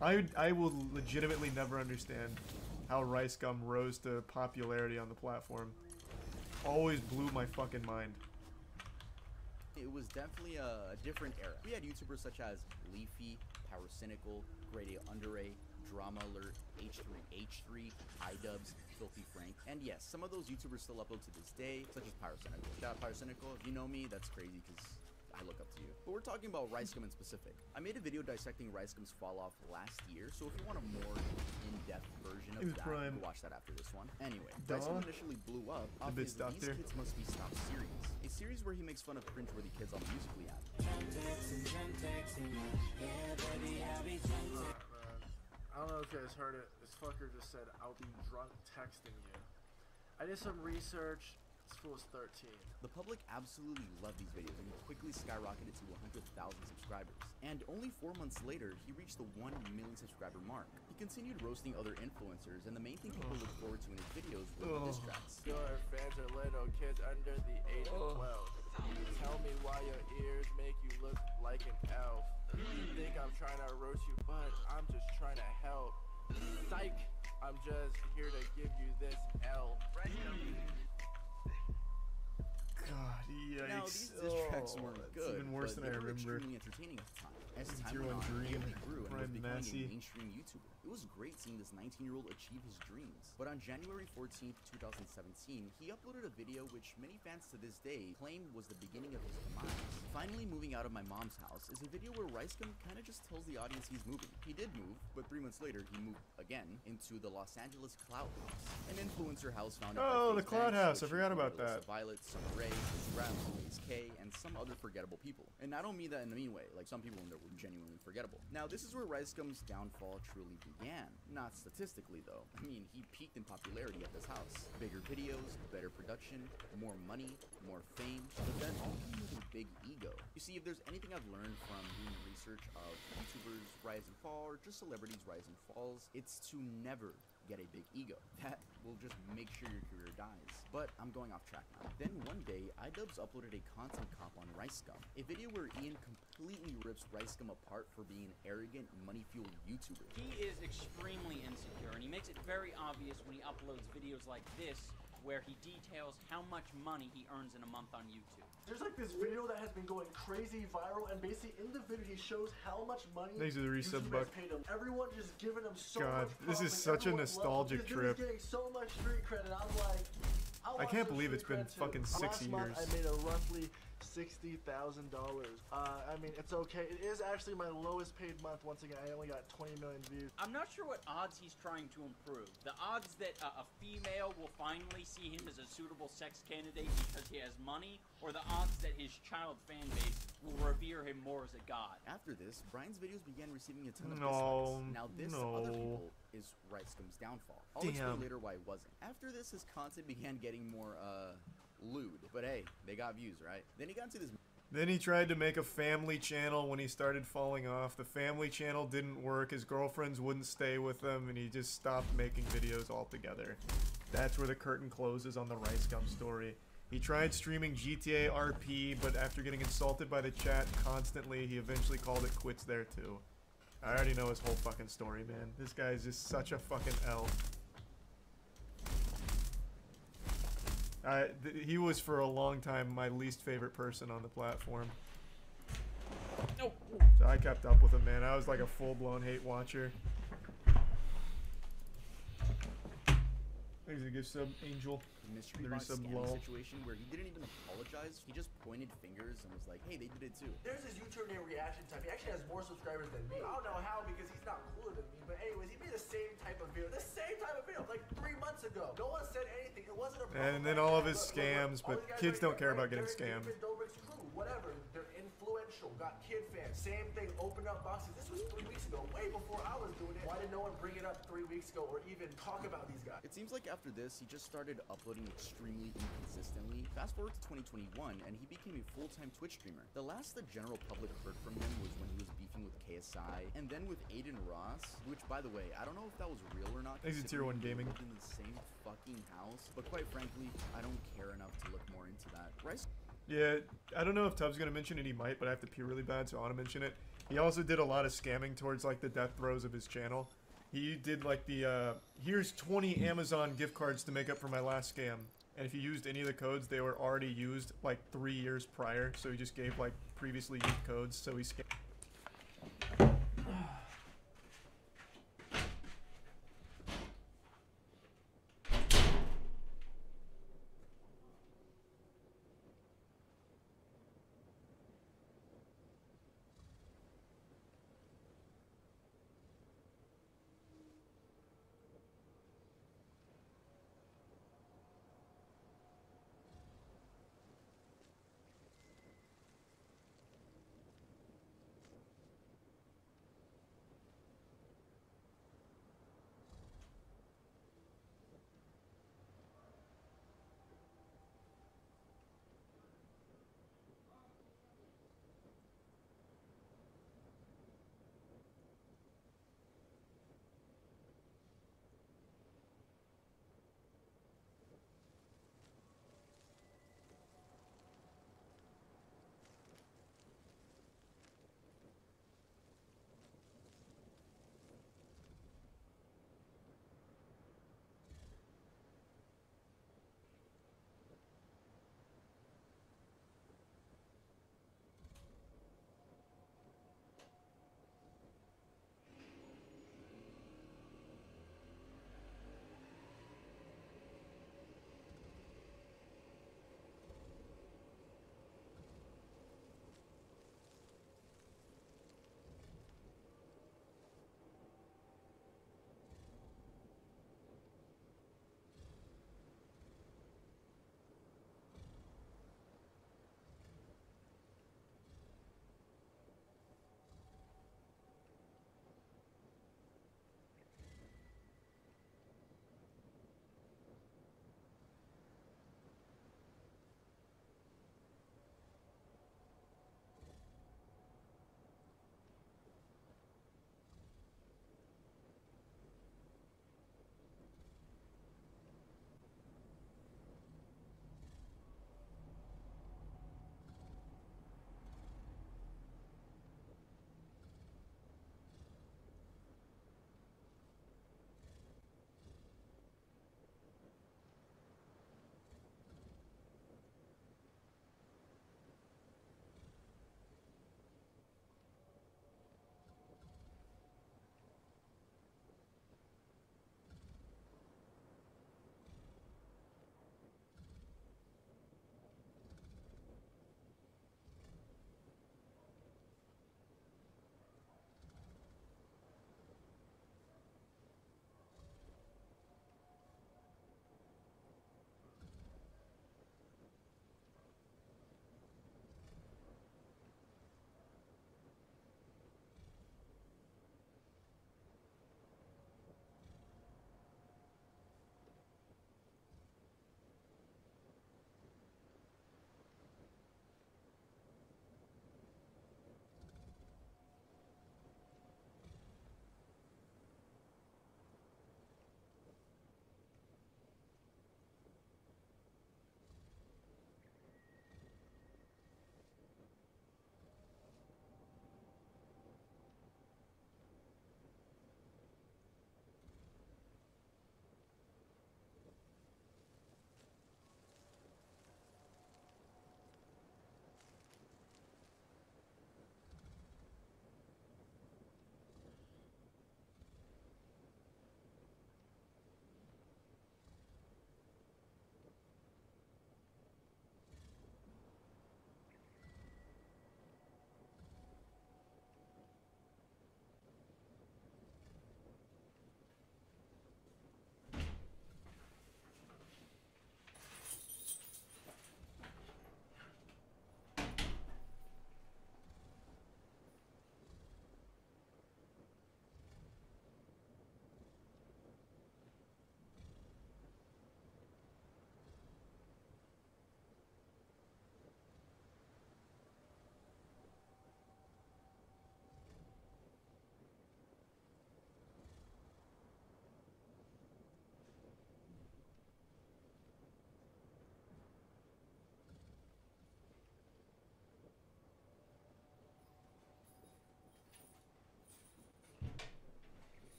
I will legitimately never understand how Rice Gum rose to popularity on the platform. Always blew my fucking mind. It was definitely a different era. We had YouTubers such as Leafy, Power Cynical, Grade A Under A, Drama Alert, H3H3, iDubbbz, Filthy Frank, and yes, some of those YouTubers still upload to this day, such as Power Cynical. Shout out Power Cynical. If you know me, that's crazy because I look up to you. But we're talking about Rice Gum in specific. I made a video dissecting Rice Gum's fall off last year, so if you want a more in-depth version of that, you can watch that after this one. Anyway, Rice Gum initially blew up off his These Kids Must Be Stopped series. A series where he makes fun of cringeworthy kids on the Musical.ly app. I don't know if you guys heard it. This fucker just said, I'll be drunk texting you. I did some research. This fool's 13. The public absolutely loved these videos, and he quickly skyrocketed to 100,000 subscribers. And only 4 months later, he reached the 1 million subscriber mark. He continued roasting other influencers, and the main thing people look forward to in his videos were the diss tracks. Your fans are little kids under the age of 12. Tell me why your ears make you look like an elf. You think I'm trying to roast you, but I'm just trying to help. Psych! I'm just here to give you this L. God, yikes. Now, these diss tracks weren't good, even worse but than they I were remember. extremely entertaining at the time. As time Tier went 1 on, he Dream, only grew and was Prime becoming Massey. a mainstream YouTuber. It was great seeing this 19-year-old achieve his dreams. But on January 14th, 2017, he uploaded a video which many fans to this day claim was the beginning of his demise. Finally Moving Out of My Mom's House is a video where Ricegum kinda just tells the audience he's moving. He did move, but 3 months later he moved again into the Los Angeles Cloud House, an influencer house founded by Oh, the FaZe Cloud Banks, House. I which forgot included about that. Alyssa Violet, Summer Rae, Brown, Louise K, and some other forgettable people. And I don't mean that in a mean way, like some people in there were genuinely forgettable. Now, this is where Ricegum's downfall truly began. Not statistically, though. I mean, he peaked in popularity at this house. Bigger videos, better production, more money, more fame, but then all came with a big ego. You see, if there's anything I've learned from doing research of YouTubers' rise and fall, or just celebrities' rise and falls, it's to never get a big ego. That will just make sure your career dies. But I'm going off track now. Then one day, iDubbbz uploaded a content cop on Ricegum, a video where Ian completely rips Ricegum apart for being an arrogant, money-fueled YouTuber. He is extremely insecure, and he makes it very obvious when he uploads videos like this, where he details how much money he earns in a month on YouTube. There's like this video that has been going crazy viral, and basically in the video he shows how much money Thanks for the resub, YouTube Buck. has paid him. Everyone just giving him so God, much this is props, such a like, everyone nostalgic loves him. trip. He's getting so much street credit. I'm like, I can't believe it's been fucking 6 Last month years. I made a roughly $60,000. I mean, it's okay. It is actually my lowest paid month. Once again, I only got 20 million views. I'm not sure what odds he's trying to improve. The odds that a female will finally see him as a suitable sex candidate because he has money, or the odds that his child fan base will revere him more as a god. After this, Brian's videos began receiving a ton of dislikes. Now this, to other people, is Ricegum's downfall. I'll explain later why it wasn't. After this, his content began getting more, lewd. But hey, they got views, right? Then he got into this... Then he tried to make a family channel when he started falling off. The family channel didn't work. His girlfriends wouldn't stay with him, and he just stopped making videos altogether. That's where the curtain closes on the Ricegum story. He tried streaming GTA RP, but after getting insulted by the chat constantly, he eventually called it quits there too. I already know his whole fucking story, man. This guy is just such a fucking L. He was for a long time my least favorite person on the platform. No. So I kept up with him, man. I was like a full-blown hate watcher. Thanks for the gift sub, Angel. Mystery box scamming situation where he didn't even apologize. He just pointed fingers and was like, hey, they did it too. There's this YouTuber named Reaction Time. He actually has more subscribers than me. I don't know how because he's not cooler than me. But anyways, he made the same type of video. Like 3 months ago. No one said anything. It wasn't a problem. And then all of his scams, but kids don't care about getting scammed. Whatever. They're influential. Got kid fans. Same thing. Open up boxes. This was 3 weeks ago. Way before I was doing it. Why did no one bring it up 3 weeks ago or even talk about these guys? It seems like after this, he just started uploading extremely inconsistently. Fast forward to 2021, and he became a full-time Twitch streamer. The last the general public heard from him was when he was beefing with KSI, and then with Aiden Ross, which, by the way, I don't know if that was real or not. Thanks to Tier 1 Gaming. In the same fucking house, but quite frankly, I don't care enough to look more into that. Yeah, I don't know if Tubbs gonna mention it. He might, but I have to pee really bad, so I want to mention it. He also did a lot of scamming towards like the death throes of his channel. He did like the here's 20 Amazon gift cards to make up for my last scam. And if you used any of the codes, they were already used like 3 years prior. So he just gave like previously used codes. So he scammed.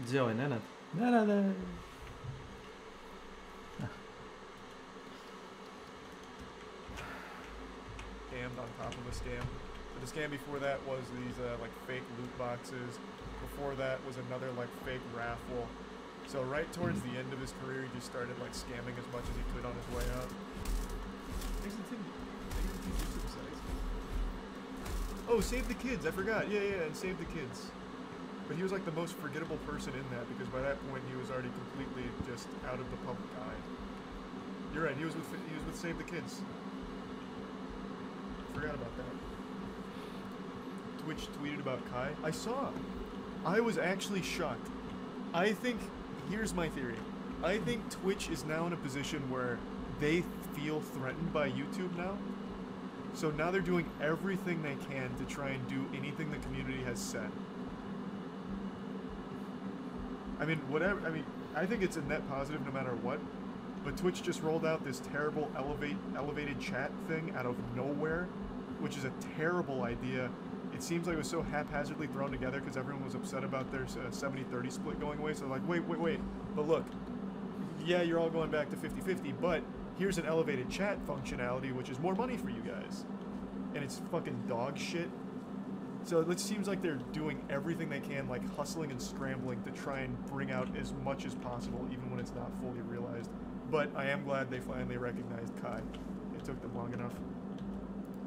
Gdje je ovaj Nenad? Nenade! Scammed on top of a scam. But the scam before that was these like fake loot boxes. Before that was another like fake raffle. So right towards the end of his career, he just started like scamming as much as he could on his way up. Oh, Save the Kids! I forgot. Yeah, and Save the Kids. But he was like the most forgettable person in that because by that point he was already completely just out of the public eye. You're right. He was with Save the Kids. Forgot about that. Twitch tweeted about Kai. I saw. I was actually shocked. I think, here's my theory. I think Twitch is now in a position where they feel threatened by YouTube now. So now they're doing everything they can to try and do anything the community has said. I mean, whatever. I mean, I think it's a net positive no matter what. But Twitch just rolled out this terrible elevated chat thing out of nowhere, which is a terrible idea. It seems like it was so haphazardly thrown together because everyone was upset about their 70-30 split going away. So they're like, wait. But look, yeah, you're all going back to 50-50, but here's an elevated chat functionality, which is more money for you guys. And it's fucking dog shit. So it seems like they're doing everything they can, like hustling and scrambling to try and bring out as much as possible, even when it's not fully realized. But I am glad they finally recognized Kai. It took them long enough.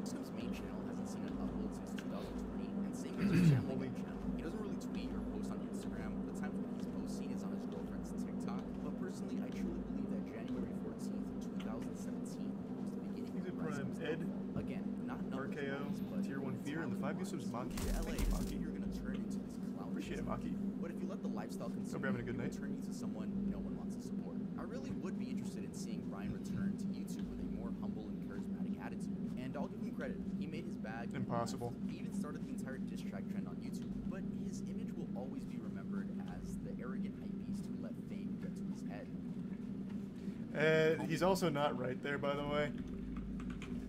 Sim's main channel hasn't seen an upload since 2020, and same with his family channel. He doesn't really tweet or post on Instagram. The time when he's posting is on his girlfriend's TikTok. But personally, I truly believe that January 14th, 2017 was the beginning of the rise of Ed, again, not RKO, Tier 1 Fear, and the 5 subs Maki. Thank you, Maki. You're gonna turn into this clown. Appreciate it, Maki. But if you let the lifestyle consume, Hope you're having a good night. Turn into someone no one wants to support. I really would be interested in seeing Brian return to YouTube with a more humble and charismatic attitude. And I'll give him credit. He made his bag. Impossible. He even started the entire diss track trend on YouTube. But his image will always be remembered as the arrogant hypebeast who let fame get to his head. He's also not right there, by the way.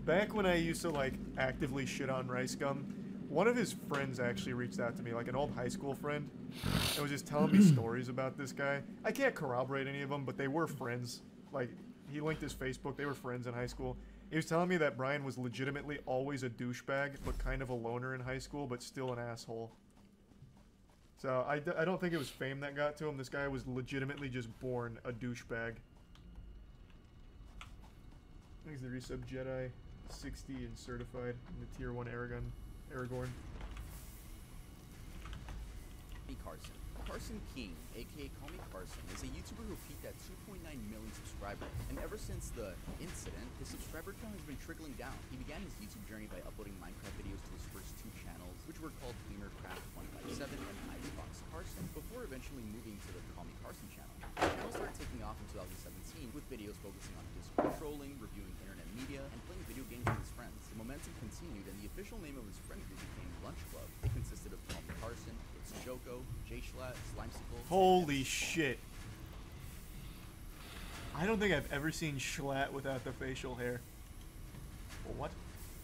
Back when I used to like actively shit on Rice Gum, one of his friends actually reached out to me, like an old high school friend, and was just telling me stories about this guy. I can't corroborate any of them, but they were friends. Like, he linked his Facebook. They were friends in high school. He was telling me that Brian was legitimately always a douchebag, but kind of a loner in high school, but still an asshole. So I don't think it was fame that got to him. This guy was legitimately just born a douchebag. Thanks to the resub Jedi 60 and certified in the Tier 1 Aragorn. Carson. Carson King, aka Call Me Carson, is a YouTuber who peaked at 2.9 million subscribers, and ever since the incident, his subscriber count has been trickling down. He began his YouTube journey by uploading Minecraft videos to his first two channels, which were called GamerCraft157 and Icebox Carson, before eventually moving to the Call Me Carson channel. The channel started taking off in 2017, with videos focusing on Discord trolling, reviewing internet media, and playing video games with his friends. The momentum continued, and the official name of his friend group became Lunch Club. It consisted of Call Me Carson, It's Joko, J-Schlatt, Slimesicle. Holy shit. I don't think I've ever seen Schlatt without the facial hair. What?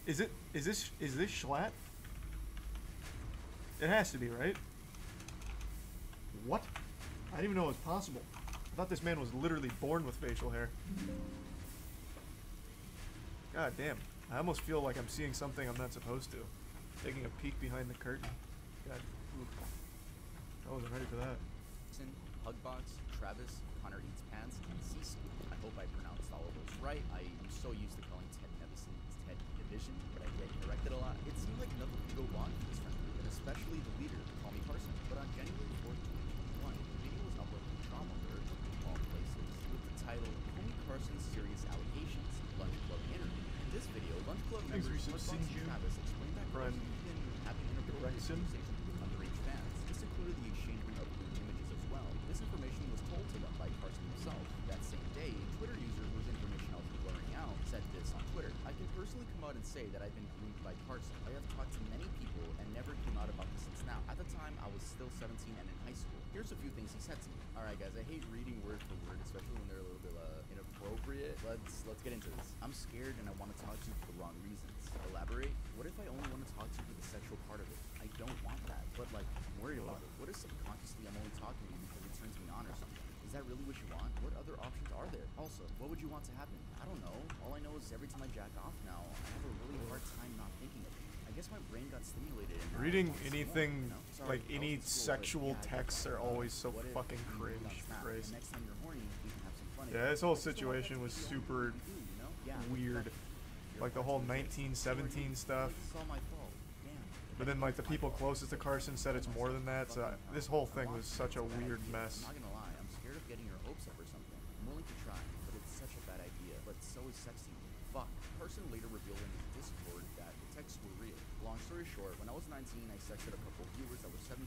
Is this Schlatt? It has to be, right? What? I didn't even know it was possible. I thought this man was literally born with facial hair. God damn. I almost feel like I'm seeing something I'm not supposed to. Taking a peek behind the curtain. God. Oof. I wasn't ready for that. Hugbox, Travis, Connor Eats Pants, and C-Scoop. I hope I pronounced all of those right. I am so used to calling Ted Nevison Ted Division, but I get corrected a lot. It seemed like nothing could go wrong for this friend group, and especially the leader, Call Me Carson. But on January 4th, 2021, the video was uploaded to Trauma Alert, of all places, with the title, Call Me Carson's Serious Allegations, Lunch Club Interview. In this video, Lunch Club members Hugbox and Travis explained that Carson had been having inappropriate conversations with underage fans. This included the exchanging of nude images as well. This information was told to them by Carson himself. That same day, a Twitter user whose information I'll be blurring out said this on Twitter. I can personally come out and say that I've been groomed by Carson. I have talked to many people and never came out about this since now. At the time, I I was still 17 and in high school. Here's a few things he said to me. Alright guys, I hate reading word for word, especially when they're a little bit inappropriate. Let's get into this. I'm scared and I want to talk to you for the wrong reasons. Elaborate? What if I only want to talk to you for the sexual part of it? I don't want that, but like, I'm worried about it. What if subconsciously I'm only talking to you because it turns me on or something? Is that really what you want? What other options are there? Also, what would you want to happen? I don't know. All I know is every time I jack off now, I have a really hard time not thinking of it. I guess my brain got stimulated. And reading anything, like any sexual texts are always so fucking cringe. Christ. Next time you're horny, we can have some fun. Yeah, this whole situation was super weird. Like the whole 1917 stuff. But then like the people closest to Carson said it's more than that, so this whole thing was such a weird mess. I'm not gonna lie, I'm scared of getting your hopes up or something. I'm willing to try, but it's such a bad idea. But so is sexting me. Fuck. Carson later revealed in his Discord that the texts were real. Long story short, when I was 19, I sexted a couple of viewers that were 17.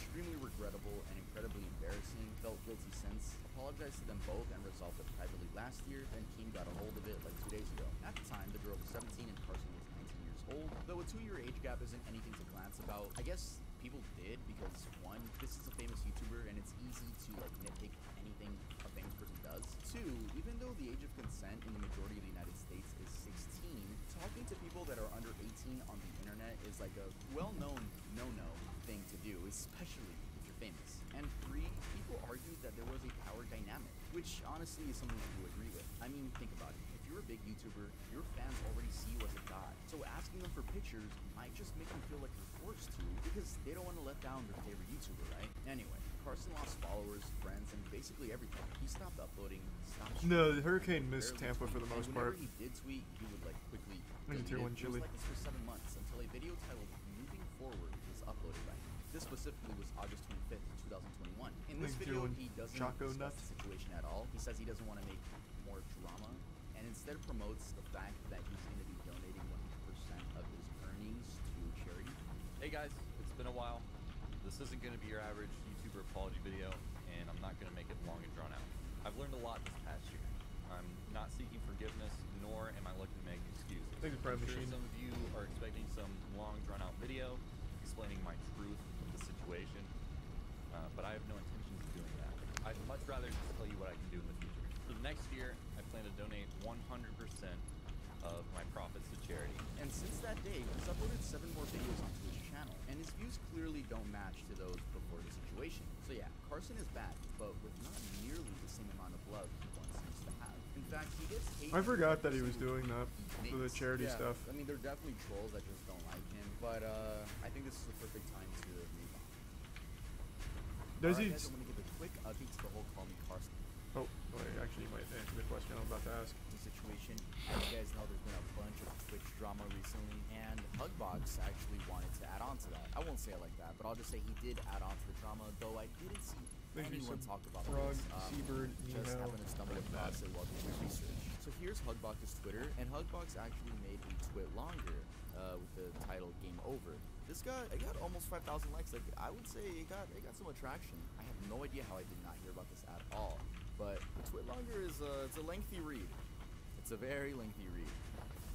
Extremely regrettable and incredibly embarrassing. Felt guilty since. Apologized to them both and resolved it privately last year. Then Keem got a hold of it like 2 days ago. At the time, the girl was 17 and Carson was 19 years old. Though a 2-year age gap isn't anything to glance about, I guess people did because one, this is a famous YouTuber and it's easy to like nitpick anything a famous person does. Two, even though the age of consent in the majority of the United States is 16, talking to people that are under 18 on the internet is like a well-known no-no thing to do, especially if you're famous. And three, people argued that there was a power dynamic, which honestly is something I do agree with. I mean, think about it. If you're a big YouTuber, your fans already see you as a god. So asking them for pictures might just make them feel like you're forced to because they don't want to let down their favorite YouTuber, right? Anyway, Carson lost followers, friends, and basically everything. He stopped uploading, stopped streaming. No, the hurricane missed Tampa for the most part. Whenever he did tweet, he would like quickly Tier 1 chili. It was like this for 7 months until a video titled Moving Forward was uploaded by him. This specifically was August 25th, 2021. In this video, he doesn't discuss the situation at all. He says he doesn't want to make more drama and instead promotes the fact that he's going to be donating 100% of his earnings to charity. Hey guys, it's been a while. This isn't going to be your average YouTuber apology video, and I'm not going to make it long and drawn out. I've learned a lot this past year. I'm not seeking forgiveness, nor am I looking to make excuses. I'm sure some of you are expecting some long, drawn-out video explaining my truth of the situation, but I have no intentions of doing that. I'd much rather just tell you what I can do in the future. For the next year, I plan to donate 100% of my profits to charity. And since that day, he's uploaded 7 more videos onto his channel, and his views clearly don't match to those before the situation. So yeah, Carson is back, but with not nearly the same amount of love he once used to have. In fact, he gets hate. I forgot that he was doing that for the charity stuff. I mean, there are definitely trolls that just don't like him, but I think this is the perfect time to move on. Does he? Guys, I'm gonna give a quick update to the whole Call Me Carson. Oh, wait, actually, you might answer the question I'm about to ask. The situation, as you guys know, there's been a bunch of Twitch drama recently, and Hugbox actually wanted to add on to that. I won't say it like that, but I'll just say he did add on to the drama, though I didn't see anyone talk about Frog, this. Seabird, Just happened to stumble across it while doing my research. So here's Hugbox's Twitter, and Hugbox actually made a tweet longer with the title "Game Over." This got almost 5,000 likes. Like I would say, it got some attraction. I have no idea how I did not hear about this at all. But the tweet longer is it's a lengthy read. It's a very lengthy read.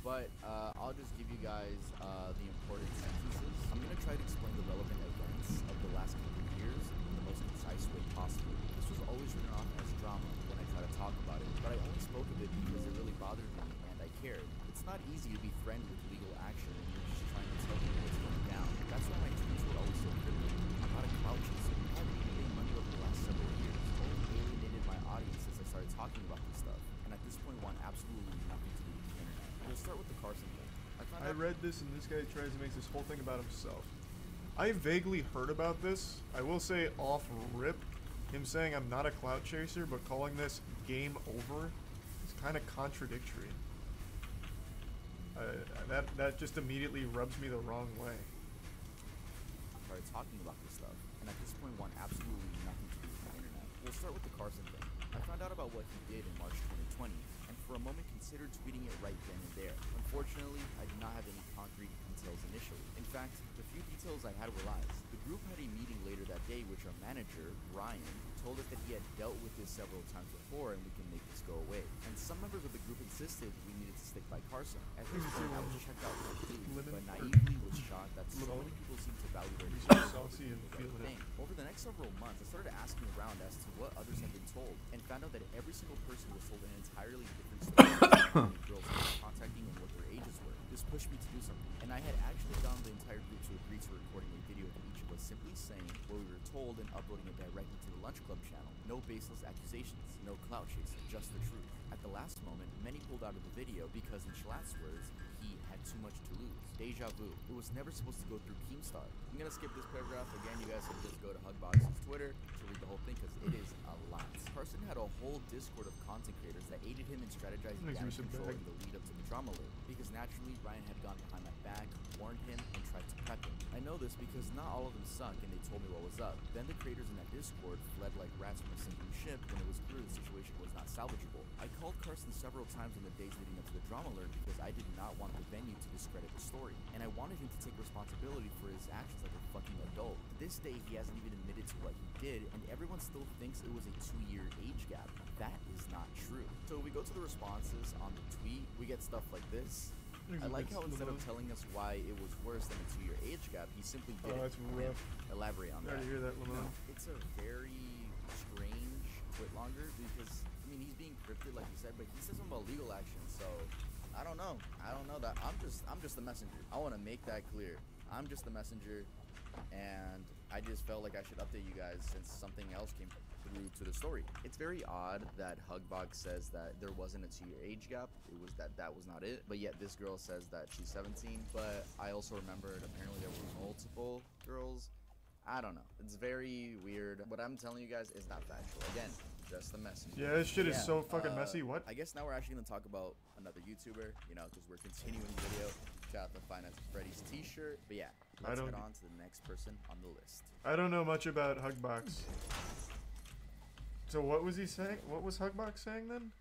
But I'll just give you guys the important sentences. I'm gonna try to explain the relevant events of the last couple of years in the most concise way possible. This was always written off as drama when I try to talk about it, but I only spoke of it because it really bothered me and I cared. It's not easy to be friends with legal action and you're just trying to tell me what's going down. That's why my tweets were always so critical. I'm not a clout chaser. I haven't even made money over the last several years. Only alienated my audience as I started talking about this stuff, and at this point want absolutely nothing to do with the internet. We'll start with the Carson thing. I read this and this guy tries to make this whole thing about himself. I vaguely heard about this. I will say off rip, him saying I'm not a clout chaser but calling this game over is kind of contradictory. That just immediately rubs me the wrong way. Started talking about this stuff, and at this point want absolutely nothing to do with the internet. We'll start with the Carson thing. I found out about what he did in March 2020, and for a moment considered tweeting it right then and there. Unfortunately, I did not have any concrete details initially. In fact, the few details I had were lies. The group had a meeting later that day which our manager, Ryan, told us that he had dealt with this several times before and we can make this go away. And some members of the group insisted we needed to stick by Carson. At this point, I was checked out for food, but naively was shocked that so many people seemed to value their thing. Over the next several months, I started asking around as to what others had been told, and found out that every single person was told an entirely different story about how many girls they were contacting and what their ages were. This pushed me to do something, and I had actually gotten the entire group to agree to recording a video of each of us simply saying what we were told and uploading it directly to the Lunch Club channel. No baseless accusations, no clout chasing, just the truth. At the last moment, many pulled out of the video because, in Shalat's words, he had too much to lose. Deja vu. It was never supposed to go through Keemstar. I'm gonna skip this paragraph. Again, you guys can just go to Hugbox's Twitter to read the whole thing because it is a lot. Carson had a whole Discord of content creators that aided him in strategizing damage control in the lead up to the drama alert, because naturally Ryan had gone behind my back, warned him, and tried to prep him. I know this because not all of them sunk and they told me what was up. Then the creators in that Discord fled like rats from a sinking ship when it was clear the situation was not salvageable. I called Carson several times in the days leading up to the drama alert because I did not want the venue to discredit the story, and I wanted him to take responsibility for his actions like a fucking adult. To this day, he hasn't even admitted to what he did, and everyone still thinks it was a 2-year age gap. That is not true. So we go to the responses on the tweet, we get stuff like this. I like how instead of telling us why it was worse than a 2-year age gap, he simply did that's rough. Elaborate on that. I hear that, Lamont. It's a very strange twit longer because, I mean, he's being cryptic like you said, but he says something about legal action, so I don't know that. I'm just the messenger. I want to make that clear. I'm just the messenger, and I just felt like I should update you guys since something else came through to the story. It's very odd that Hugbox says that there wasn't a 2-year age gap. It was that was not it, but yet this girl says that she's 17. But I also remembered apparently there were multiple girls. I don't know. It's very weird. What I'm telling you guys is not factual. Again, just the messenger. Yeah, this shit is so fucking messy. What? I guess now we're actually gonna talk about another YouTuber, you know, because we're continuing the video. Shout out to Finance Freddy's t-shirt. But yeah, let's head on to the next person on the list. I don't know much about Hugbox. So what was he saying? What was Hugbox saying then?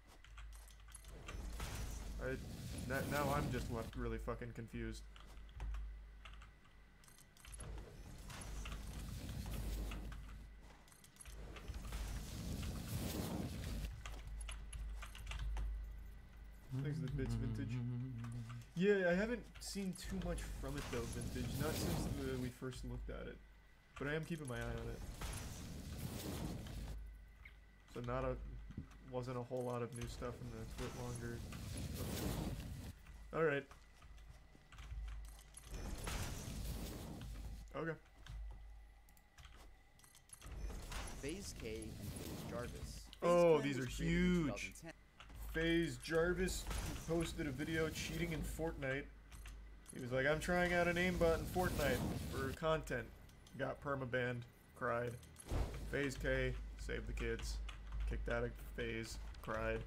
Now I'm just left really fucking confused. Thanks to the bits, Vintage. Yeah, I haven't seen too much from it though, Vintage. Not since we first looked at it, but I am keeping my eye on it. So wasn't a whole lot of new stuff in the twit longer. All right. Okay. FaZe K and FaZe Jarvis. Oh, these are huge. FaZe Jarvis posted a video cheating in Fortnite. He was like, I'm trying out an aimbot in Fortnite for content. Got permabanned. Cried. FaZe K saved the kids. Kicked out of FaZe. Cried.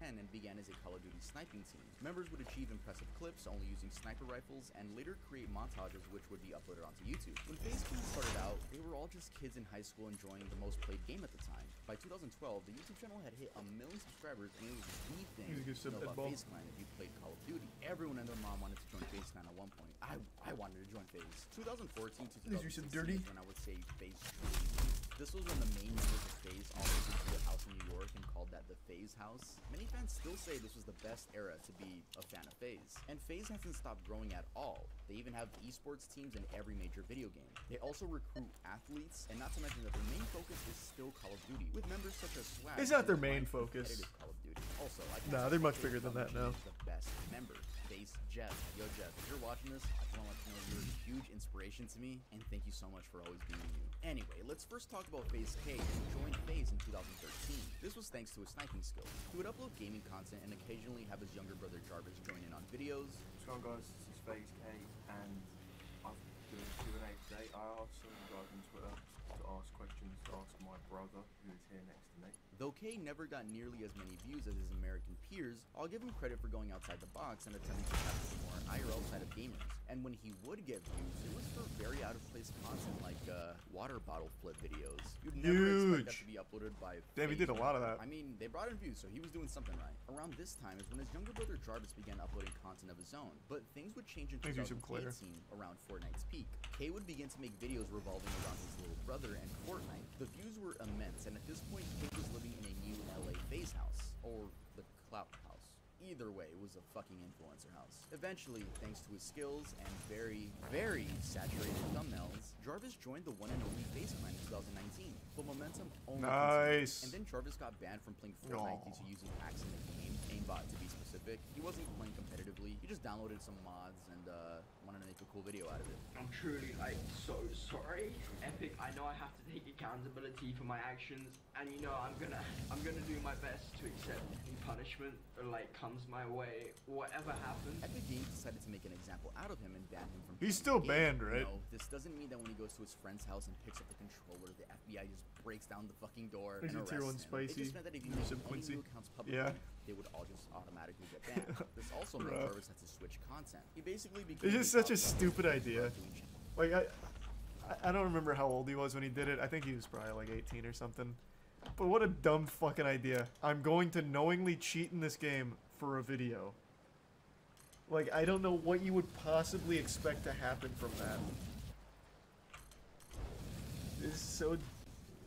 And began as a Call of Duty sniping team. Members would achieve impressive clips only using sniper rifles and later create montages which would be uploaded onto YouTube. When FaZe Clan started out, they were all just kids in high school enjoying the most played game at the time. By 2012, the YouTube channel had hit 1 million subscribers, and it was the thing to know about FaZe Clan if you played Call of Duty. Everyone and their mom wanted to join FaZe Clan at one point. I wanted to join FaZe. 2014 to 2016 is when I would say FaZe truly. This was when the main members of FaZe all moved into a house in New York and called that the FaZe house. Many fans still say this was the best era to be a fan of FaZe. And FaZe hasn't stopped growing at all. They even have esports teams in every major video game. They also recruit athletes, and not to mention that their main focus is still Call of Duty, with members such as Swag. It's not their main focus. Call of Duty. Also, nah, they're much bigger than that now. The best member. FaZe Jeff. Yo Jeff, if you're watching this, I just want to let you know you're a huge inspiration to me, and thank you so much for always being you. Anyway, let's first talk about FaZe K, who joined FaZe in 2013. This was thanks to his sniping skills. He would upload gaming content and occasionally have his younger brother Jarvis join in on videos. What's going on guys, this is FaZe K, and I'm doing a Q&A today. I asked some guys on Twitter to ask questions to ask my brother, who is here next to me. Though K never got nearly as many views as his American peers, I'll give him credit for going outside the box and attempting to capture the more IRL side of gamers. And when he would get views, it was for very out-of-place content like water bottle flip videos. You'd never expect that to be uploaded by Damn, he did a lot of that. I mean, they brought in views, so he was doing something right. Around this time is when his younger brother Jarvis began uploading content of his own. But things would change in 2018 around Fortnite's peak. K would begin to make videos revolving around his little brother and Fortnite. were immense, and at this point, Kid was living in a new LA FaZe house, or the Clout House. Either way, it was a fucking influencer house. Eventually, thanks to his skills and very, very saturated thumbnails, Jarvis joined the one and only FaZe clan in 2019. But momentum only continued. And then Jarvis got banned from playing Fortnite due to using hacks in the game, aimbot to be specific. He wasn't playing competitively, he just downloaded some mods and wanted to make a cool video out of it. I'm truly, like, so sorry. Epic, I know I have to take accountability for my actions, and you know I'm gonna do my best to accept any punishment that, like, comes my way, whatever happens. Epic Games decided to make an example out of him and ban him from He's still banned, right? No, this doesn't mean that when he goes to his friend's house and picks up the controller, the FBI just breaks down the fucking door and arrests tier 1 him. spicy. It just meant that if he made any new accounts publicly, they would all just automatically get banned. This also meant Jarvis had to switch content. He basically became... It's just such a stupid idea. Like, I don't remember how old he was when he did it. I think he was probably like 18 or something. But what a dumb fucking idea. I'm going to knowingly cheat in this game for a video. Like, I don't know what you would possibly expect to happen from that. It's so...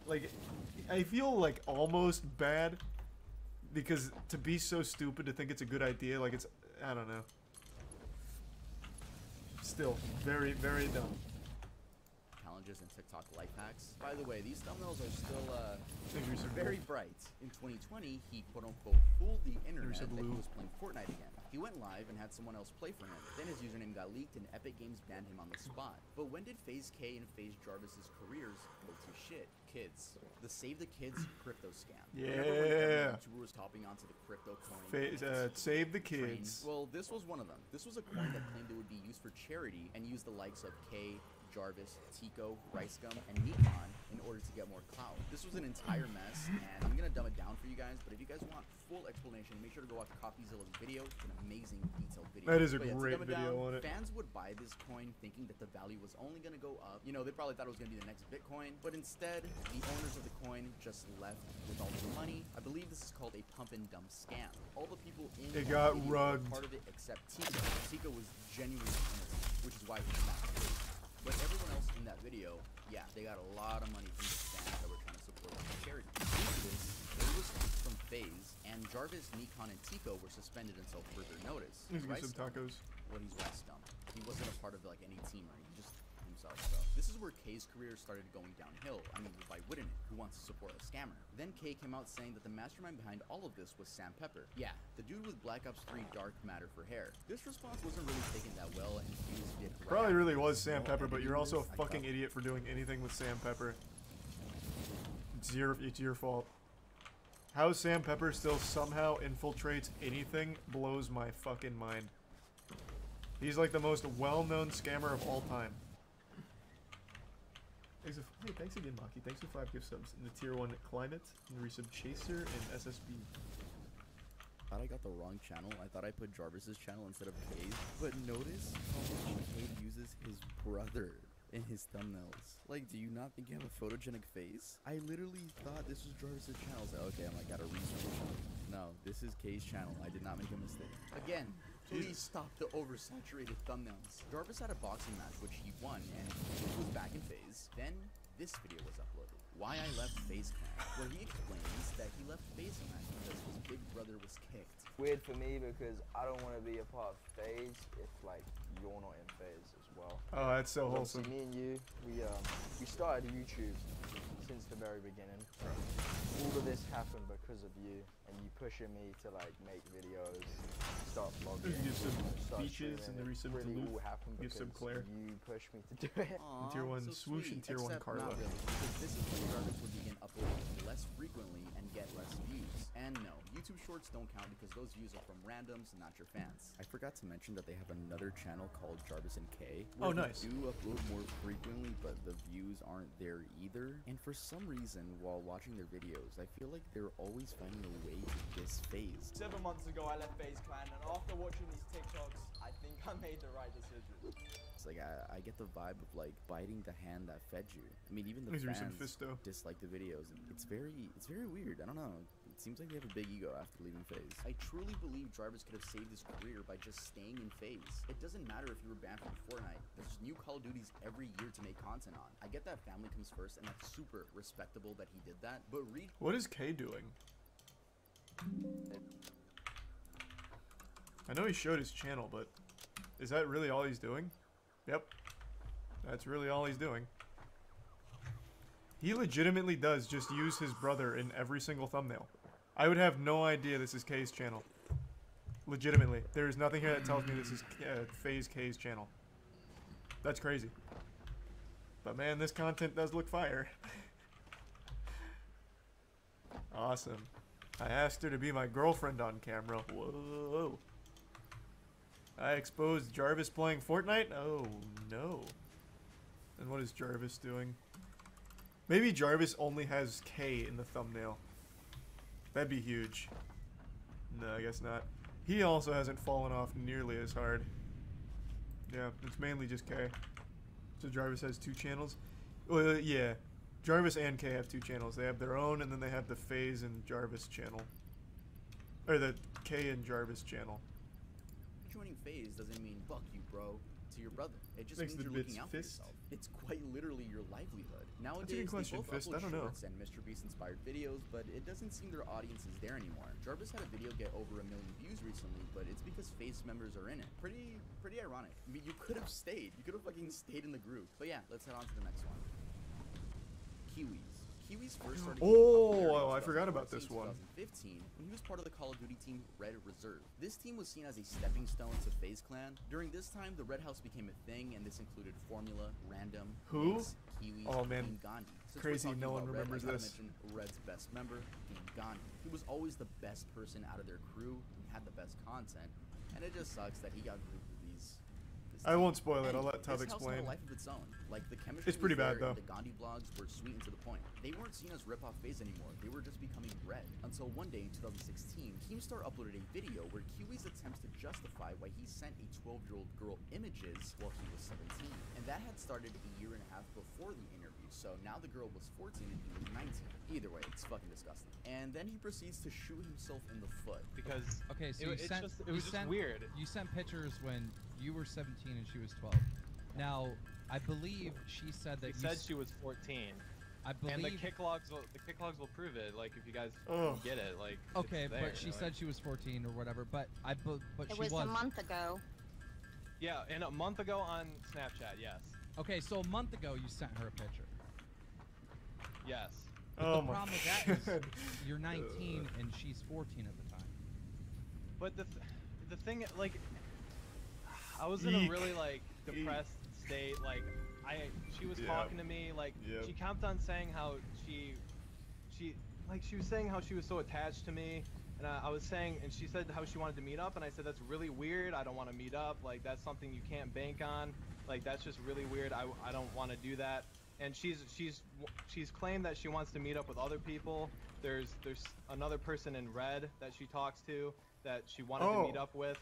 Like, I feel like almost bad. Because to be so stupid to think it's a good idea, like it's... I don't know. Still, very, very dumb. Challenges and TikTok life hacks. By the way, these thumbnails are still very bright. In 2020, he quote-unquote fooled the internet that he was playing Fortnite again. He went live and had someone else play for him. Then his username got leaked and Epic Games banned him on the spot. But when did FaZe K and FaZe Jarvis's careers go to shit? Kids. The Save the Kids crypto scam. Yeah. YouTuber was hopping onto the crypto coin. Save the Kids. Well, this was one of them. This was a coin that claimed it would be used for charity and used the likes of K, Jarvis, Tico, Ricegum, and Nikon in order to get more clout. This was an entire mess, and I'm gonna dumb it down for you guys, but if you guys want full explanation, make sure to go watch CopyZilla's video. It's an amazing detailed video. That is a great video on it. Fans would buy this coin thinking that the value was only gonna go up. You know, they probably thought it was gonna be the next Bitcoin, but instead, the owners of the coin just left with all the money. I believe this is called a pump and dump scam. All the people in it got rugged. Part of it except Tico. Tico was genuinely innocent, which is why he smacked the face. But everyone else in that video, yeah, they got a lot of money from the fans that were trying to support the charity. Due to this, there was tweets from FaZe, and Jarvis, Nikon, and Tico were suspended until further notice. Let's get some tacos. Well, he's Ricegum. He wasn't a part of like any team or anything, just himself. So this is where K's career started going downhill. I mean, why wouldn't it? Who wants to support a scammer? Then K came out saying that the mastermind behind all of this was Sam Pepper. Yeah, the dude with Black Ops 3 Dark Matter for hair. This response wasn't really taken that well, and Fuse did probably really was Sam Pepper, but you're also a fucking idiot for doing anything with Sam Pepper. It's your fault. How Sam Pepper still somehow infiltrates anything blows my fucking mind. He's like the most well-known scammer of all time. Hey, thanks again, Maki. Thanks for 5 gift subs in the tier 1 Climate, and the resub Chaser, and SSB. Thought I got the wrong channel. I thought I put Jarvis's channel instead of K's. But notice how much Cade uses his brother in his thumbnails. Like, do you not think you have a photogenic face? I literally thought this was Jarvis's channel. So, okay, I'm like, gotta research. No, this is K's channel. I did not make a mistake. Again, please stop the oversaturated thumbnails. Jarvis had a boxing match, which he won, and he was back in FaZe. Then, this video was uploaded. Why I left FaZe Clan, where he explains that he left FaZe Clan because his big brother was kicked. Weird for me because I don't want to be a part of FaZe if, like, you're not in FaZe as well. Oh, that's so wholesome. Me and you, we started YouTube since the very beginning. All of this happened because of you and you pushing me to like make videos, start vlogging, start beaches and the resub really all happened because you pushed me to do it. Aww, tier 1 so swoosh and sweet. tier 1 Except Carla. not really, because this is when Jarvis would begin uploading less frequently and get less views. And no, YouTube Shorts don't count because those views are from randoms and not your fans. I forgot to mention that they have another channel called Jarvis and K. Oh, nice. They do upload more frequently, but the views aren't there either. And for some reason, while watching their videos, I feel like they're always finding a way to diss FaZe. 7 months ago, I left FaZe Clan, and after watching these TikToks, I think I made the right decision. It's like I get the vibe of like biting the hand that fed you. I mean, even the fans dislike the videos. And it's very weird. I don't know. seems like they have a big ego after leaving FaZe. I truly believe Jarvis could have saved his career by just staying in FaZe. It doesn't matter if you were banned from Fortnite. There's new Call of Duties every year to make content on. I get that family comes first, and that's super respectable that he did that, but What is K doing? I know he showed his channel, but is that really all he's doing? Yep. That's really all he's doing. He legitimately does just use his brother in every single thumbnail. I would have no idea this is K's channel. Legitimately. There is nothing here that tells me this is FaZe K's channel. That's crazy. But man, this content does look fire. Awesome. I asked her to be my girlfriend on camera. Whoa. I exposed Jarvis playing Fortnite? Oh no. And what is Jarvis doing? Maybe Jarvis only has K in the thumbnail. That'd be huge. No, I guess not. He also hasn't fallen off nearly as hard. Yeah, it's mainly just K. So Jarvis has 2 channels? Well, yeah. Jarvis and K have 2 channels. They have their own, and then they have the FaZe and Jarvis channel. Or the K and Jarvis channel. joining FaZe doesn't mean fuck you, bro, to your brother. It just Makes means the you're looking bits out for fist. yourself. It's quite literally your livelihood. Nowadays, That's a good question, they both Fist. upload I don't know. shorts and Mr. Beast inspired videos, but it doesn't seem their audience is there anymore. Jarvis had a video get over 1 million views recently, but it's because FaZe members are in it. Pretty ironic. I mean, you could have stayed. You could have fucking stayed in the group. But yeah, let's head on to the next one. Kiwis. Kiwis first started getting popularity in I forgot about this one. 2015 when he was part of the Call of Duty team Red Reserve. This team was seen as a stepping stone to FaZe Clan. During this time, the Red House became a thing, and this included Formula, Random, Who? Mix, Kiwis, Oh, man. and Gandhi. Since we're Crazy, talking no one about Red, remembers I gotta this. mention Red's best member, Gandhi. He was always the best person out of their crew and had the best content, and it just sucks that he got grouped with these. I won't spoil it. I'll let Tub This house explain. had a life of its own. Like the chemistry It's pretty was bad, there, and though. The Gandhi vlogs were sweet and to the point. They weren't seen as rip-off FaZe anymore. They were just becoming Red. Until one day in 2016, Keemstar uploaded a video where Kiwis attempts to justify why he sent a 12-year-old girl images while he was 17. And that had started a year and a half before the interview. So now the girl was 14 and he was 19. Either way, it's fucking disgusting. And then he proceeds to shoot himself in the foot. Because okay, so it was just weird. You sent pictures when you were 17 and she was 12. Now, I believe she said that She said she was 14. I believe. And the kick logs will prove it. Like if you guys Ugh. get it, like Okay, it's there, but she said she was 14 or whatever. But It she was a month ago. Yeah, and a month ago on Snapchat, yes. Okay, so a month ago you sent her a picture. Yes. But the problem with that is you're 19 and she's 14 at the time. But the thing, like, I was in a Eek. really like depressed state. Like, she was talking to me. Like, she kept on saying how she was saying how she was so attached to me. And I was saying, and she said how she wanted to meet up, and I said that's really weird. I don't want to meet up. Like that's something you can't bank on. Like that's just really weird. I don't want to do that. And she's claimed that she wants to meet up with other people. There's another person in Red that she talks to that she wanted to meet up with.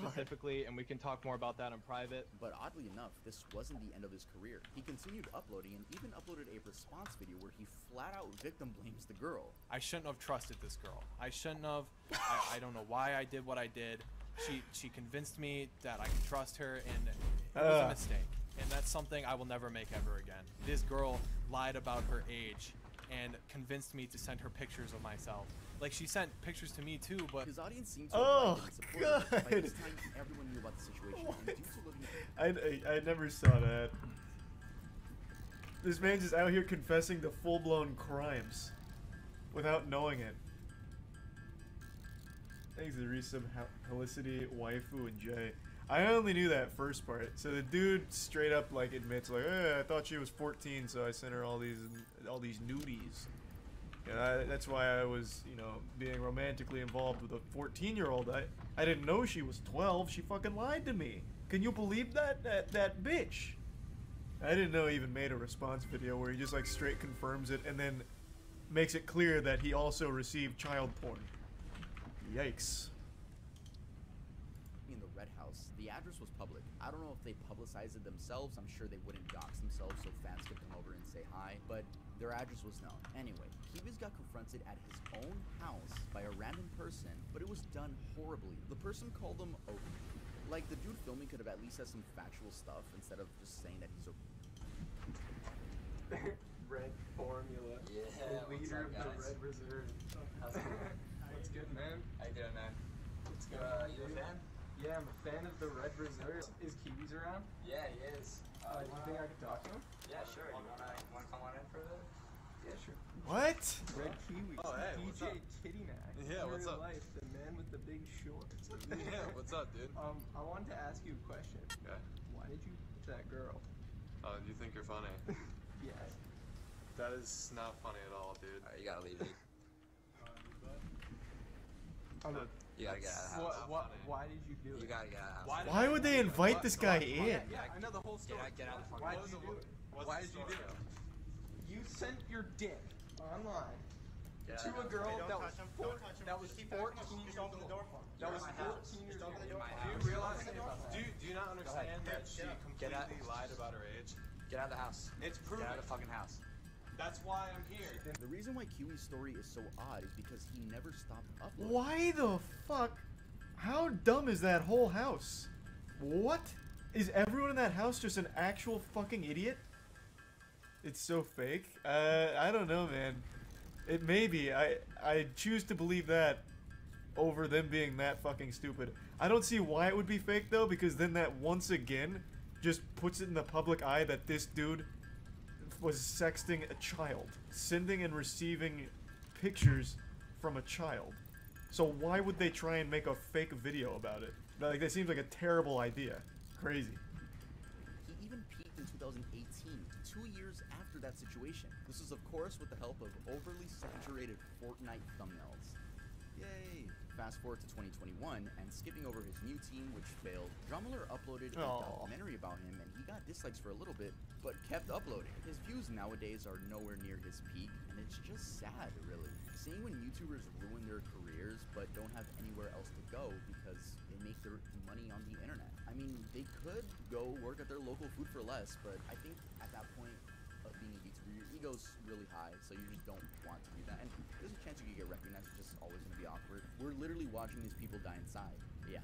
Specifically, and we can talk more about that in private. But oddly enough, this wasn't the end of his career. He continued uploading and even uploaded a response video where he flat out victim blames the girl. I shouldn't have trusted this girl. I shouldn't have. I don't know why I did what I did. She convinced me that I could trust her, and it was a mistake. And that's something I will never make ever again. This girl lied about her age and convinced me to send her pictures of myself. Like she sent pictures to me too, but his audience seems to have liked and supported him. By this time, everyone knew about the situation. And due to living I never saw that. This man's just out here confessing to full-blown crimes without knowing it. Thanks to the resub Helicity, Waifu, and Jay. I only knew that first part. So the dude straight up like admits like, hey, I thought she was 14, so I sent her all these nudies. And that's why I was, being romantically involved with a 14-year-old. I didn't know she was 12. She fucking lied to me. Can you believe that? That bitch. I didn't know he even made a response video where he just like straight confirms it and then makes it clear that he also received child porn. Yikes. in the Red House, the address was public. I don't know if they publicized it themselves. I'm sure they wouldn't dox themselves so fans could come over and say hi. But Their address was known. Anyway, Kiwi's got confronted at his own house by a random person, but it was done horribly. The person called him a... Like, the dude filming could have at least said some factual stuff instead of just saying that he's a... Red Formula. Yeah, the leader of the Red Reserve. How's it going? What's good, man? How you doing, man? What's good? You a fan? Yeah, I'm a fan of the Red Reserve. Is Kiwi's around? Yeah, he is. Do you think I could talk to him? Yeah, sure. You wanna come on in for a bit? Yeah, sure. What? Red Kiwi. Oh, hey, what's DJ up? Titty Mac. Yeah, In what's real up? Life, the man with the big shorts. Yeah, what's up, dude? I wanted to ask you a question. Yeah. Why did you touch that girl? Oh, you think you're funny? Yes. That is not funny at all, dude. Alright, you gotta leave, dude. You gotta get out of the house. Why did you do it? You gotta get out of the house. Why would they invite this guy in? Yeah, I know the whole story. Get out of the fucking Why house. did you do it? Why did you do it? You sent your dick online Get to out a of girl the house. that was 14 years old. That was 14 years old. Do you realize? Do you not understand that she completely lied about her age? Get out of the house. It's proven. Get out of the fucking house. That's why I'm here. The reason why Kiwi's story is so odd is because he never stopped uploading. Why the fuck? How dumb is that whole house? What? Is everyone in that house just an actual fucking idiot? It's so fake. I don't know, man. It may be. I choose to believe that over them being that fucking stupid. I don't see why it would be fake though, because then that once again just puts it in the public eye that this dude was sexting a child, sending and receiving pictures from a child. So why would they try and make a fake video about it? Like, that seems like a terrible idea. Crazy. He even peaked in 2018, 2 years after that situation. This is, of course, with the help of overly saturated Fortnite thumbnails. Yay! Fast forward to 2021, and skipping over his new team, which failed, Drummler uploaded a documentary about him, and he got dislikes for a little bit, but kept uploading. His views nowadays are nowhere near his peak, and it's just sad, really. Seeing when YouTubers ruin their careers, but don't have anywhere else to go because they make their money on the internet. I mean, they could go work at their local Food for Less, but I think at that point of being a YouTuber, your ego's really high, so you just don't want to do that. And there's a chance you could get recognized, it's just always gonna be awkward. We're literally watching these people die inside. Yeah.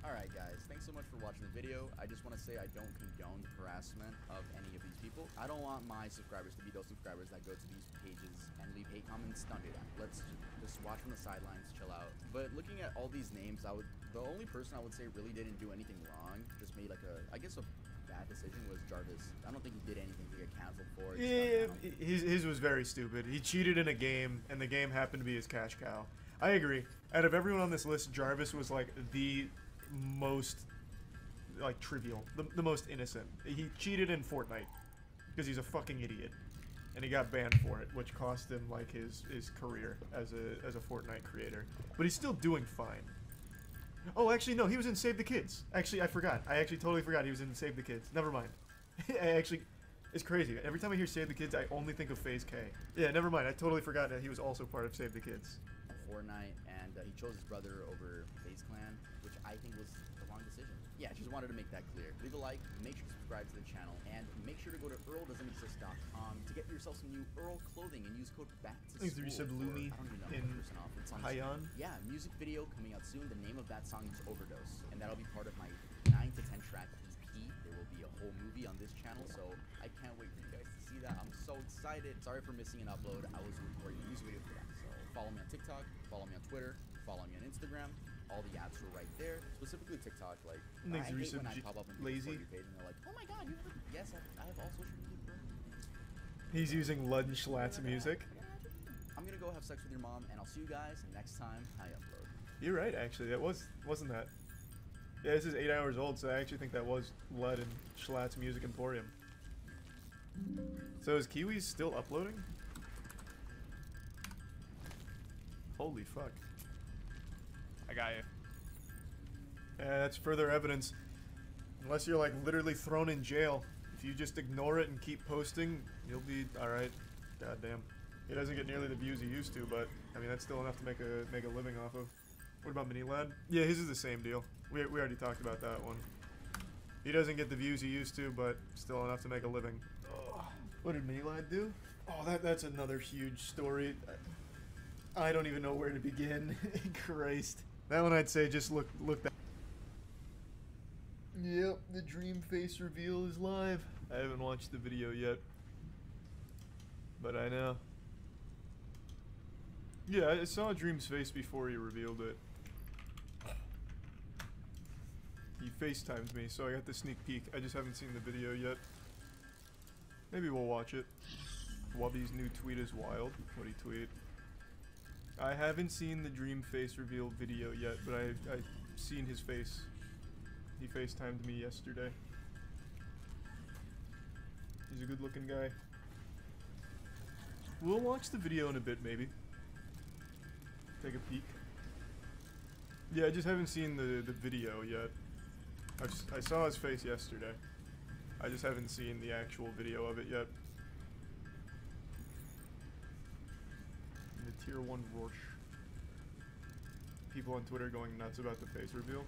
Alright guys, thanks so much for watching the video. I just want to say I don't condone the harassment of any of these people. I don't want my subscribers to be those subscribers that go to these pages and leave hate comments. Don't do that. Let's just watch from the sidelines, chill out. But looking at all these names, the only person I would say really didn't do anything wrong, just made like a bad decision, was Jarvis. I don't think he did anything to get canceled for. Yeah, his was very stupid. He cheated in a game, and the game happened to be his cash cow. I agree. Out of everyone on this list, Jarvis was like the most trivial, the most innocent. He cheated in Fortnite because he's a fucking idiot, and he got banned for it, which cost him like his career as a Fortnite creator. But he's still doing fine. Oh, actually no, he was in Save the Kids. Actually, I forgot. I actually totally forgot he was in Save the Kids. Never mind. It's crazy. Every time I hear Save the Kids, I only think of FaZe K. Yeah, never mind. I totally forgot that he was also part of Save the Kids. Fortnite, and he chose his brother over FaZe Clan, which I think was the wrong decision. Yeah, just wanted to make that clear. Leave a like, make sure to subscribe to the channel, and make sure to go to earldoesn'texist.com to get yourself some new Earl clothing and use code BACKTOSCHOOL. You said Lumi in Hyon? Yeah, music video coming out soon. The name of that song is Overdose, and that'll be part of my 9 to 10 track EP. There will be a whole movie on this channel, so I can't wait for you guys to see that. I'm so excited. Sorry for missing an upload. I was recording a music video for that. So follow me on TikTok, follow me on Twitter, follow me on Instagram. All the apps are right there. Specifically TikTok, like I hate when I pop up on lazy. your page and they're like, "Oh my God, you have a..." Yes, I have all social media. Bro. He's using Lud and Schlatt's music. I'm gonna go have sex with your mom, and I'll see you guys next time I upload. You're right, actually. That wasn't that. Yeah, this is 8 hours old, so I actually think that was Lud and Schlatt's Music Emporium. So is Kiwi still uploading? Holy fuck. I got you. Yeah, that's further evidence. Unless you're like literally thrown in jail. If you just ignore it and keep posting, you'll be alright. Goddamn. He doesn't get nearly the views he used to, but I mean that's still enough to make a living off of. What about Mini Lad? Yeah, his is the same deal. We already talked about that one. He doesn't get the views he used to, but still enough to make a living. Ugh. What did Mini-Lad do? Oh, that's another huge story. I don't even know where to begin. Christ. That one I'd say just look that. Yep, the dream face reveal is live. I haven't watched the video yet. But I know. Yeah, I saw Dream's face before he revealed it. He FaceTimed me, so I got the sneak peek. I just haven't seen the video yet. Maybe we'll watch it. Wubby's new tweet is wild. What'd he tweet? I haven't seen the Dream face reveal video yet, but I've seen his face. He FaceTimed me yesterday. He's a good looking guy. We'll watch the video in a bit, maybe. Take a peek. Yeah, I just haven't seen the video yet. I saw his face yesterday. I just haven't seen the actual video of it yet. And the tier 1 Rorsch. People on Twitter going nuts about the face reveal.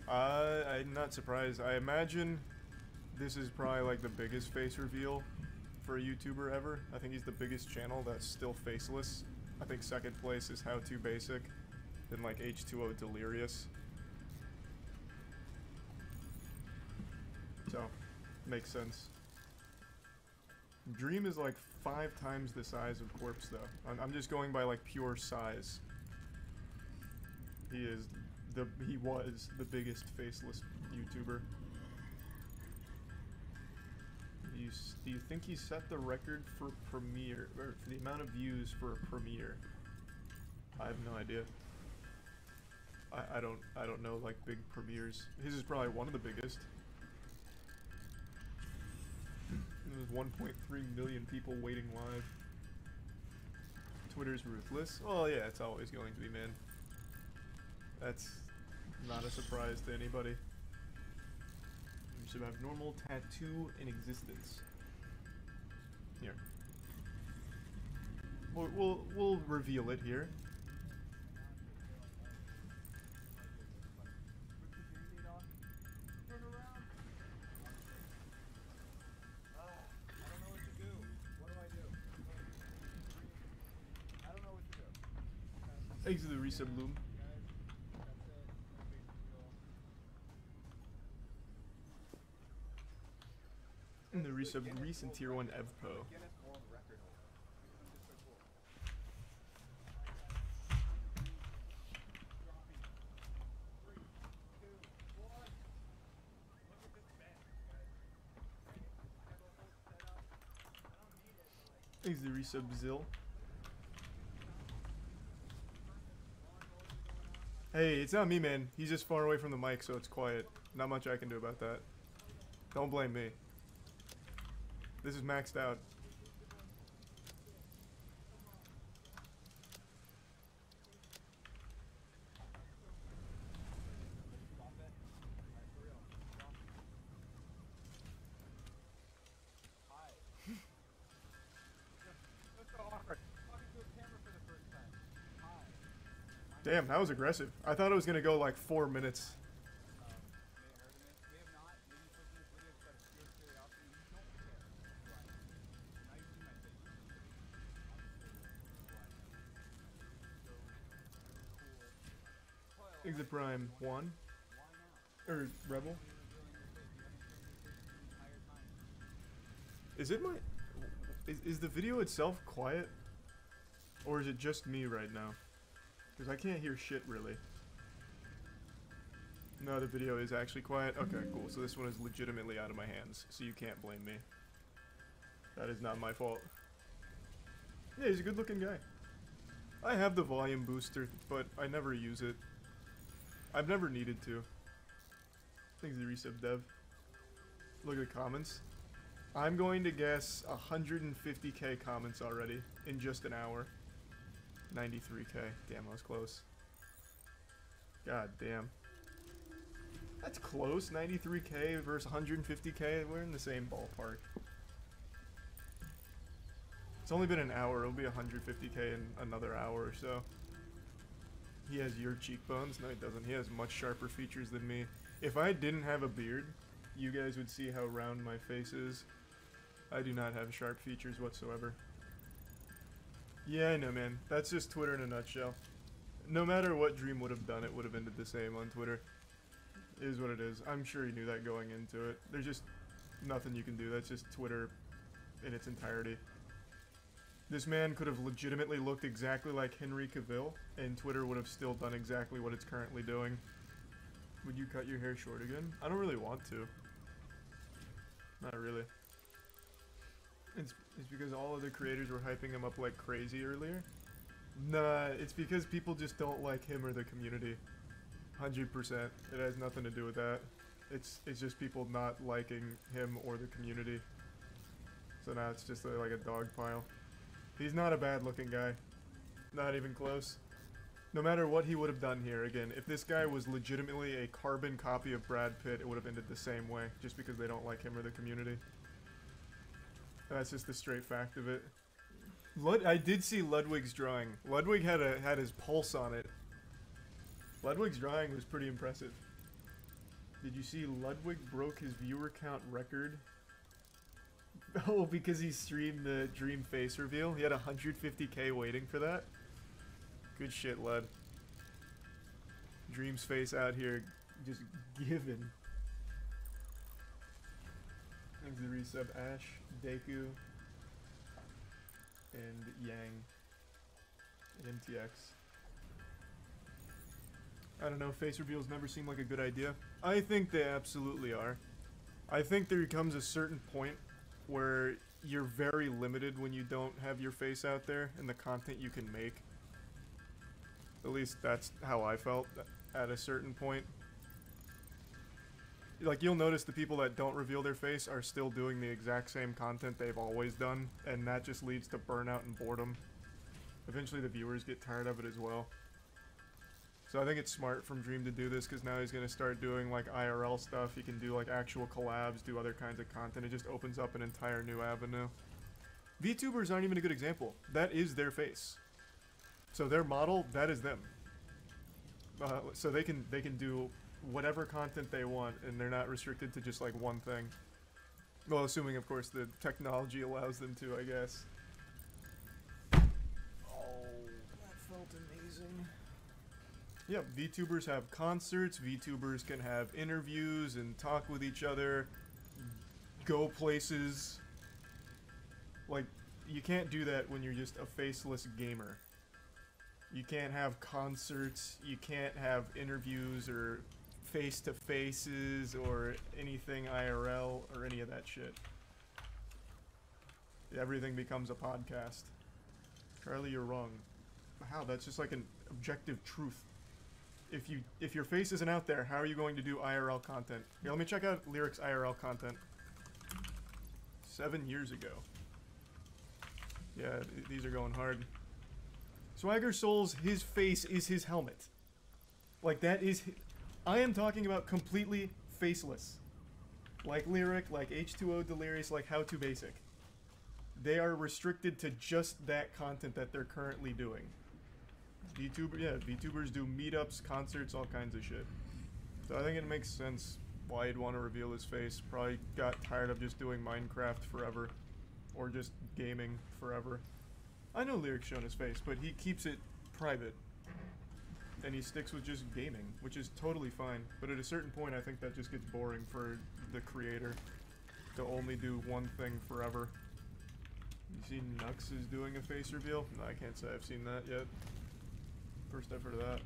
I'm not surprised. I imagine this is probably like the biggest face reveal for a YouTuber ever. I think he's the biggest channel that's still faceless. I think second place is How To Basic, then like H2O Delirious. So, makes sense. Dream is like 5 times the size of Corpse though. I'm just going by like pure size. He was the biggest faceless YouTuber. Do you think he set the record for premiere, or for the amount of views for a premiere? I have no idea. I don't know like big premieres. His is probably one of the biggest. There's 1.3 million people waiting live. Twitter's ruthless. Oh yeah, it's always going to be, man. That's not a surprise to anybody. You should have normal tattoo in existence. Here. We'll reveal it here. Exit the resub loom. And the resub recent tier 1 Evpo. Exit the resub Zill. Hey, it's not me, man. He's just far away from the mic, so it's quiet. Not much I can do about that. Don't blame me. This is maxed out. Damn, that was aggressive. I thought it was gonna go like 4 minutes. Exit Prime 1 or Rebel. Is it my is the video itself quiet, or is it just me right now? Because I can't hear shit really. No, the video is actually quiet. Okay, cool. So this one is legitimately out of my hands, so you can't blame me. That is not my fault. Yeah, he's a good-looking guy. I have the volume booster, but I never use it. I've never needed to. Thanks to resub dev. Look at the comments. I'm going to guess 150k comments already in just an hour. 93k. Damn, I was close. God damn. That's close. 93k versus 150k. We're in the same ballpark. It's only been an hour. It'll be 150k in another hour or so. He has your cheekbones. No, he doesn't. He has much sharper features than me. If I didn't have a beard, you guys would see how round my face is. I do not have sharp features whatsoever. Yeah, I know, man. That's just Twitter in a nutshell. No matter what Dream would have done, it would have ended the same on Twitter. It is what it is. I'm sure he knew that going into it. There's just nothing you can do. That's just Twitter in its entirety. This man could have legitimately looked exactly like Henry Cavill, and Twitter would have still done exactly what it's currently doing. Would you cut your hair short again? I don't really want to. Not really. It's because all other creators were hyping him up like crazy earlier. Nah, it's because people just don't like him or the community. 100%. It has nothing to do with that. It's just people not liking him or the community. So now it's just like a dog pile. He's not a bad looking guy. Not even close. No matter what he would have done here, again, if this guy was legitimately a carbon copy of Brad Pitt, it would have ended the same way, just because they don't like him or the community. That's just the straight fact of it. I did see Ludwig's drawing. Ludwig had his pulse on it. Ludwig's drawing was pretty impressive. Did you see Ludwig broke his viewer count record? Oh, because he streamed the Dream face reveal? He had 150k waiting for that? Good shit, Lud. Dream's face out here just given. Thanks to the resub Ash, Deku, and Yang, and MTX. I don't know, face reveals never seem like a good idea. I think they absolutely are. I think there comes a certain point where you're very limited when you don't have your face out there and the content you can make. At least that's how I felt at a certain point. Like, you'll notice the people that don't reveal their face are still doing the exact same content they've always done, and that just leads to burnout and boredom. Eventually the viewers get tired of it as well. So I think it's smart from Dream to do this, because now he's going to start doing like IRL stuff. He can do like actual collabs, do other kinds of content. It just opens up an entire new avenue. VTubers aren't even a good example. That is their face. So their model, that is them. So they can do whatever content they want, and they're not restricted to just like one thing. Well, assuming of course the technology allows them to, I guess. Oh, that felt amazing. Yeah, VTubers have concerts, VTubers can have interviews and talk with each other, go places. Like, you can't do that when you're just a faceless gamer. You can't have concerts, you can't have interviews or face-to-faces or anything IRL or any of that shit. Everything becomes a podcast. Charlie, you're wrong. How? That's just like an objective truth. If your face isn't out there, how are you going to do IRL content? Here, let me check out Lyric's IRL content. 7 years ago. Yeah, these are going hard. Swagger Souls, his face is his helmet. Like, that is... I am talking about completely faceless. Like Lyric, like H2O Delirious, like How To Basic. They are restricted to just that content that they're currently doing. VTubers do meetups, concerts, all kinds of shit. So I think it makes sense why he'd want to reveal his face. Probably got tired of just doing Minecraft forever. Or just gaming forever. I know Lyric's shown his face, but he keeps it private. And he sticks with just gaming, which is totally fine. But at a certain point, I think that just gets boring for the creator to only do one thing forever. You see Nux is doing a face reveal? No, I can't say I've seen that yet. First I've heard of that.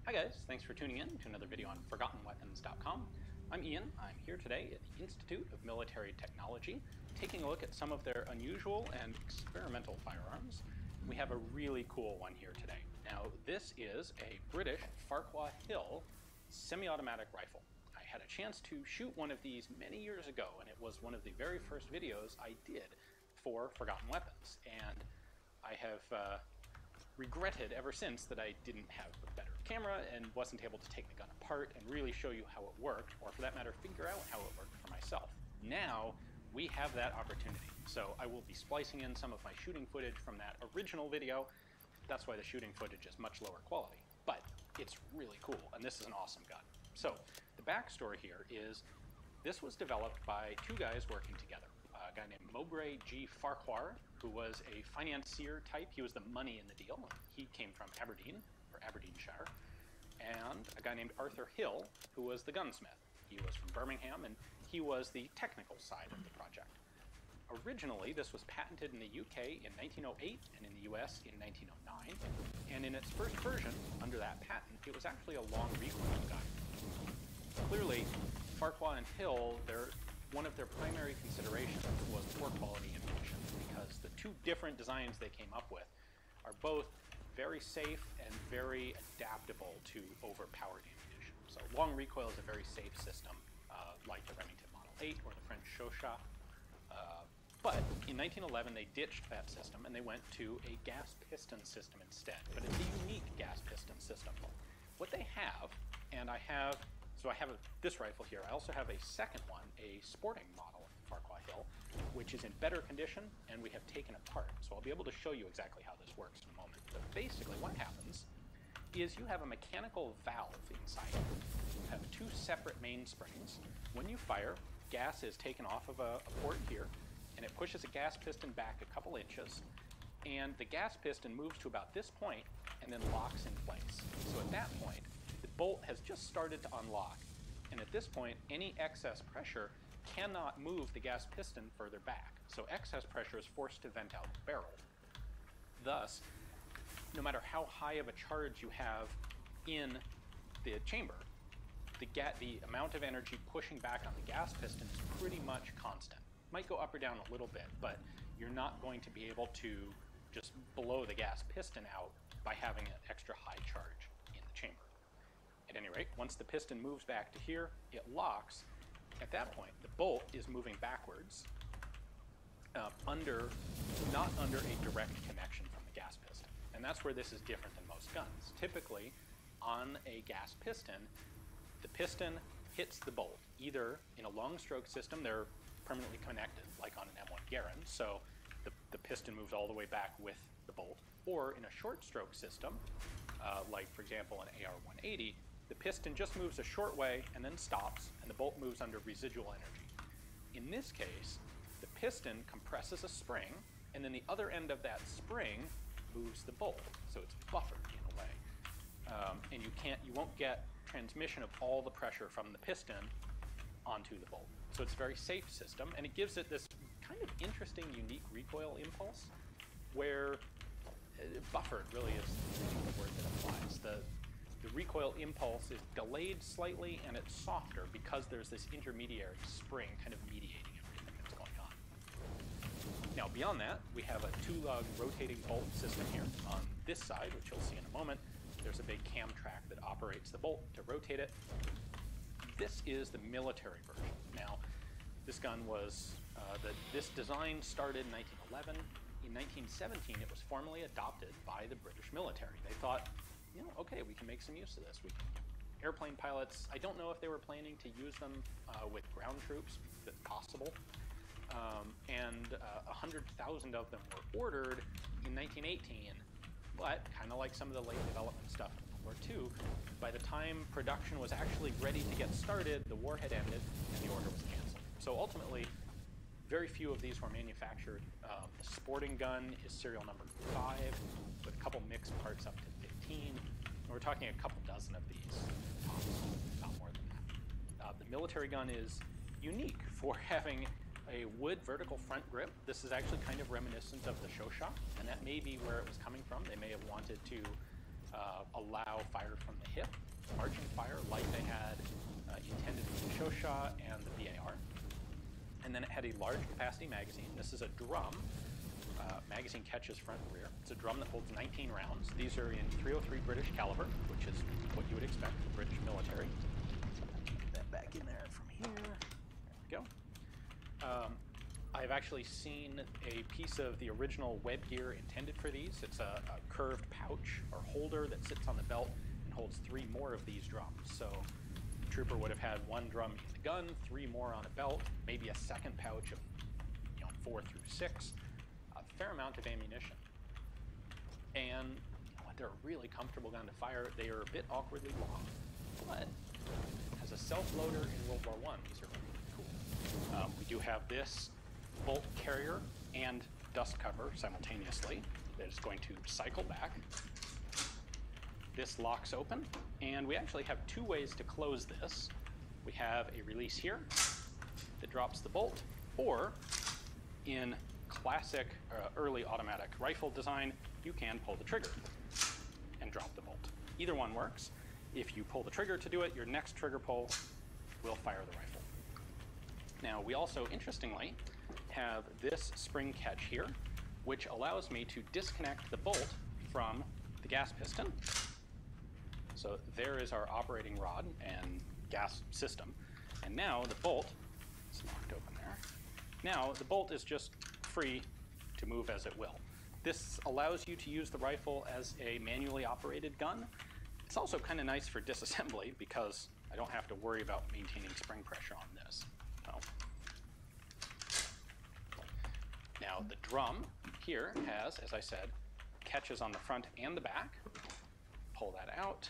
Hi guys, thanks for tuning in to another video on ForgottenWeapons.com. I'm Ian. I'm here today at the Institute of Military Technology, taking a look at some of their unusual and experimental firearms. We have a really cool one here today. Now, this is a British Farquhar Hill semi-automatic rifle. I had a chance to shoot one of these many years ago, and it was one of the very first videos I did for Forgotten Weapons, and I have regretted ever since that I didn't have a better camera and wasn't able to take the gun apart and really show you how it worked, or for that matter, figure out how it worked for myself. Now, we have that opportunity. So I will be splicing in some of my shooting footage from that original video. That's why the shooting footage is much lower quality, but it's really cool, and this is an awesome gun. So the backstory here is this was developed by two guys working together. A guy named Mowbray G. Farquhar, who was a financier type. He was the money in the deal. He came from Aberdeen, or Aberdeenshire. And a guy named Arthur Hill, who was the gunsmith. He was from Birmingham, and he was the technical side of the project. Originally, this was patented in the UK in 1908 and in the US in 1909. And in its first version, under that patent, it was actually a long recoil gun. Clearly, Farquhar and Hill, one of their primary considerations was poor quality ammunition, because the two different designs they came up with are both very safe and very adaptable to overpowered ammunition. So long recoil is a very safe system, like the Remington Model 8 or the French Chauchat. But in 1911, they ditched that system and they went to a gas piston system instead. But it's a unique gas piston system. What they have, and I have this rifle here. I also have a second one, a sporting model of the Farquhar Hill, which is in better condition, and we have taken apart. So I'll be able to show you exactly how this works in a moment. But basically what happens is you have a mechanical valve inside it. You have two separate mainsprings. When you fire, gas is taken off of a port here, and it pushes a gas piston back a couple inches, and the gas piston moves to about this point and then locks in place. So at that point, the bolt has just started to unlock, and at this point, any excess pressure cannot move the gas piston further back. So excess pressure is forced to vent out the barrel. Thus, no matter how high of a charge you have in the chamber, the amount of energy pushing back on the gas piston is pretty much constant. Might go up or down a little bit, but you're not going to be able to just blow the gas piston out by having an extra high charge in the chamber. At any rate, once the piston moves back to here, it locks. At that point, the bolt is moving backwards, not under a direct connection from the gas piston. And that's where this is different than most guns. Typically, on a gas piston, the piston hits the bolt. Either in a long stroke system, they're permanently connected, like on an M1 Garand, so the piston moves all the way back with the bolt. Or in a short stroke system, like for example an AR-180, the piston just moves a short way and then stops, and the bolt moves under residual energy. In this case, the piston compresses a spring, and then the other end of that spring moves the bolt, so it's buffered in a way. And you won't get transmission of all the pressure from the piston onto the bolt. So it's a very safe system, and it gives it this kind of interesting, unique recoil impulse, where buffered really is the word that applies. The recoil impulse is delayed slightly, and it's softer because there's this intermediary spring kind of mediating everything that's going on. Now, beyond that, we have a two-lug rotating bolt system here on this side, which you'll see in a moment. There's a big cam track that operates the bolt to rotate it. This is the military version. Now, this gun was, this design started in 1911. In 1917, it was formally adopted by the British military. They thought, okay, we can make some use of this. Airplane pilots, I don't know if they were planning to use them with ground troops, that's possible. And 100,000 of them were ordered in 1918, but kind of like some of the late development stuff in World War II, by the time production was actually ready to get started, the war had ended and the order was canceled. So ultimately, very few of these were manufactured. The sporting gun is serial number 5, with a couple mixed parts up to 15. And we're talking a couple dozen of these, tops, not more than that. The military gun is unique for having a wood vertical front grip. This is actually kind of reminiscent of the Chauchat, and that may be where it was coming from. They may have wanted to allow fire from the hip, marching fire, like they had intended for the Chauchat and the BAR. And then it had a large capacity magazine. This is a drum. Magazine catches front and rear. It's a drum that holds 19 rounds. These are in .303 British caliber, which is what you would expect from the British military. Put that back back in there from here. There we go. I've actually seen a piece of the original web gear intended for these. It's a curved pouch or holder that sits on the belt and holds 3 more of these drums. So the trooper would have had 1 drum in the gun, 3 more on a belt, maybe a second pouch of 4 through 6, a fair amount of ammunition. And they're a really comfortable gun to fire. They are a bit awkwardly long, but as a self-loader in World War I, these are really cool. We do have this bolt carrier and dust cover simultaneously that is going to cycle back. This locks open, and we actually have 2 ways to close this. We have a release here that drops the bolt, or in classic early automatic rifle design, you can pull the trigger and drop the bolt. Either one works. If you pull the trigger to do it, your next trigger pull will fire the rifle. Now, we also, interestingly, have this spring catch here, which allows me to disconnect the bolt from the gas piston. So there is our operating rod and gas system. And now the bolt, it's locked open there. Now the bolt is just free to move as it will. This allows you to use the rifle as a manually operated gun. It's also kind of nice for disassembly because I don't have to worry about maintaining spring pressure on this. So. Now the drum here has, as I said, catches on the front and the back. Pull that out.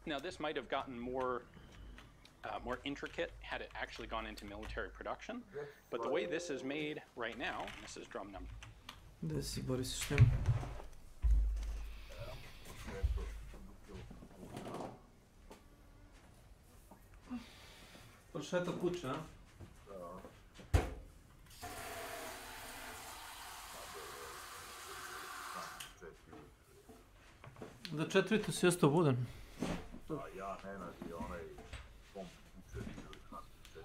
Now this might have gotten more intricate had it actually gone into military production, but the way this is made right now, and this is drum number. Da si Boris s njim. Prošeta kuća, a? Do 4 si ostao budan. Ja ne nadi onaj pomp kuće ili četiri.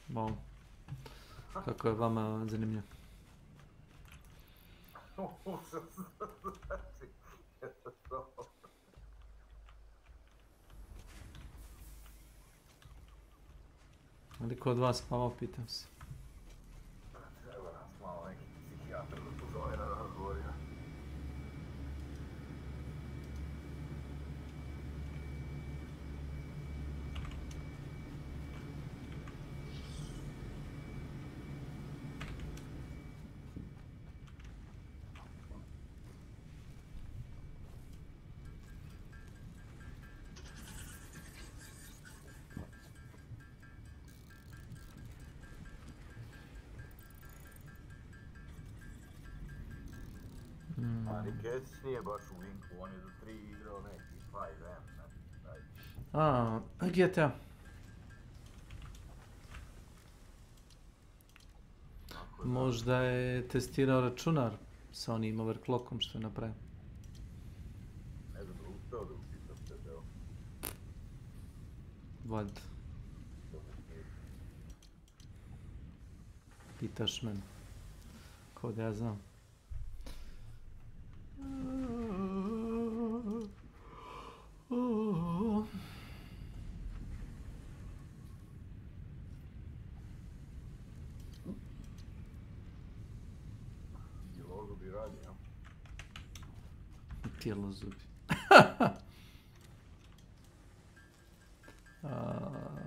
Wow. Kako je vama zanimljivo? Ali ko od vas spavao, pitam se. Treba nas malo neki psihijatar da pozove na razgovorima. Ali Kesić nije baš u Linku, on je do 3 igrao neki 5M, ne? GTA. Možda je testirao računar sa onim overclockom što je napravio. Ne znam, uspeo da upitam se deo. Valjda. Pitaš mene. Kao da ja znam. Tjelozubi radi, ja? Tjelozubi.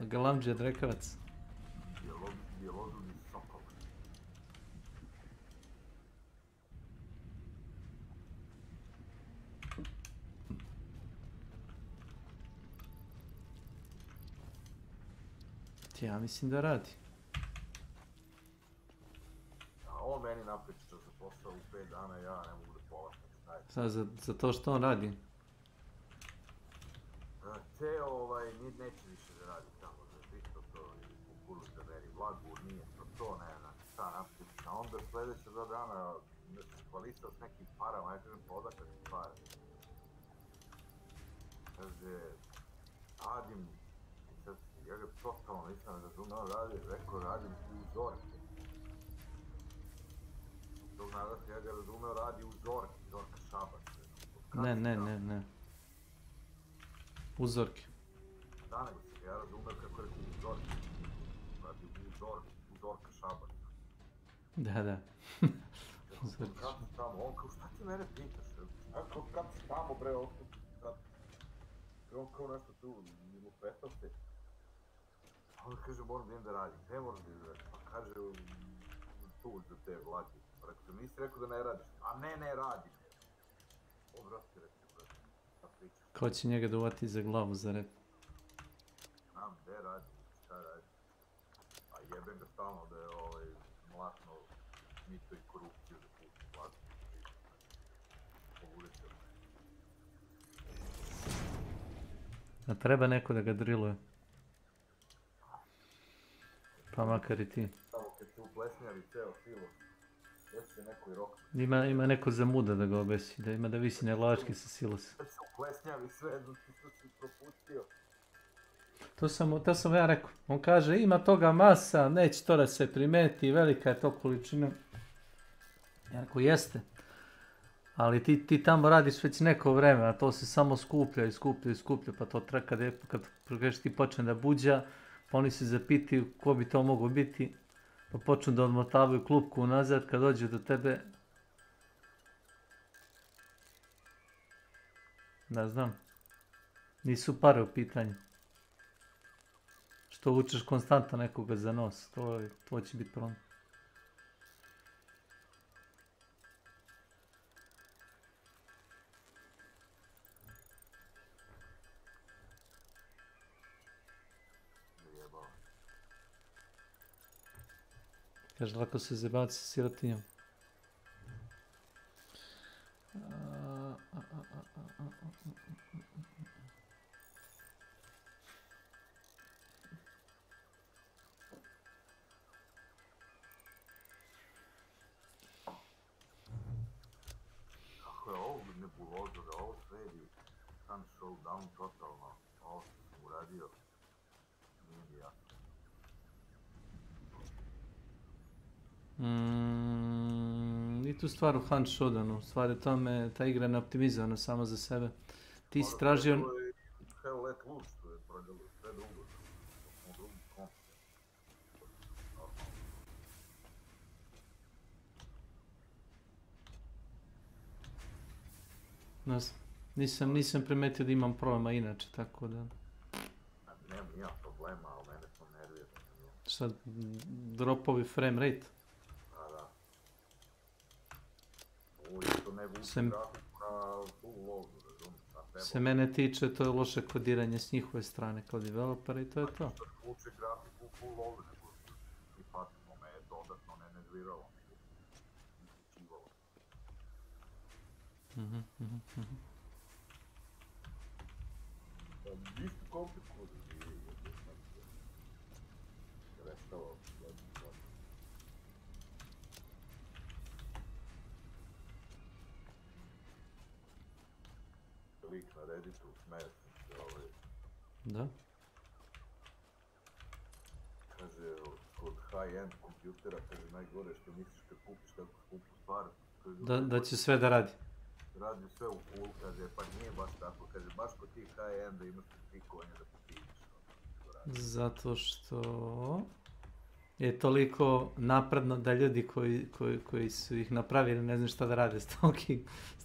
Galamđija Drekavac. Tjelozubi sokol. Ja mislim da radi. A on meni napriča za posao u 5 dana, ja ne mogu da povlačim. Sad, za to što on radi? Neće više da radi tamo, za isto to, kukuruz da meri vlagu, nije to, ne znam šta napriča. A onda sljedeća 2 dana se hvalisao s nekim parama, ja kažem, pa odakle ti pare? Kaže, radim, ja ga totalno nisam razumio, rekao radim u Zorki. Tog naglaska ja ga razumio, radi u Zorki, Zorka Šabac. Ne. U Zorki. Da, nego se ja razumio radi uzorka Šabac. Da. Kad si tamo, on kao šta ti mene pitaš, kad si tamo bre, on kao nešto tu, lupetao se. A onda kaže, moram da idem da radim, ne moram da idem da radim, pa kaže, tu za te vladi. Pa rekao, nisi rekao da ne radiš, a ne radim. O, brate, rekao, brate, šta pričaš? Ko će njega da uvati za glavu za rep? Znam, gde radi, šta radi. A jebem ga stalno da je mlatno mito i korupciju da pusti vladu. Povurećeo. A treba neko da ga driluje. Pa makar i ti. Samo kad se uplesnjavi ceo silo, već će neko i rok. Ima neko za muda da ga obesi, da ima da visi na lački sa silosa. Kad se uplesnjavi sve, što si propustio. To sam ja rekao. On kaže, ima toga masa, neće to da se primeti, velika je to količina. Ja rekao, jeste. Ali ti tamo radiš već neko vreme, a to se samo skuplja, pa to treba kad ti počne da buđa, pa oni se zapitaju ko bi to moglo biti, pa počnu da odmotavaju klupku unazad, kad dođe do tebe. Da znam. Nisu pare u pitanju. Što vučeš konstantno nekoga za nos, to će biti problem. Kaže, lako se zebati sa sirotinjom. Kako je ovo nebuloza, da ovo sredi Sun Showdown totalno, ovo što sam uradio, nije mi jasno. Nije tu stvar u Hunt Showdownu, stvar je tome, ta igra je neoptimizovana samo za sebe. Ti si tražio... Hell Let Loose, što je prodjelo sve drugo, to smo drugi komp. Nisam primetio da imam problema inače, tako da... Nemam problema, ali mene to nervira. Šta, dropovi frame rate? Da. Ovo isto ne vuči grafiku na full loadu, razumiješ? Se mene tiče, to je loše kodiranje s njihove strane kao developera i to je to. Što vuče grafiku full loadu, nego i patimo me dodatno ne nerviralo, nego izvučivalo. Isto komplikovano je restalo lik na Redditu, smeje se Da? Kaže, kod high-end kompjutera, kaže, najgore što misliš kad kupiš tako skupu stvar. Da će sve da radi. Radi sve u full, kaže, pa nije baš tako, kaže, baš kod tih high-enda imaš spikovanje da potiviš. Zato što je toliko napredno da ljudi koji su ih napravili ne znaju šta da rade s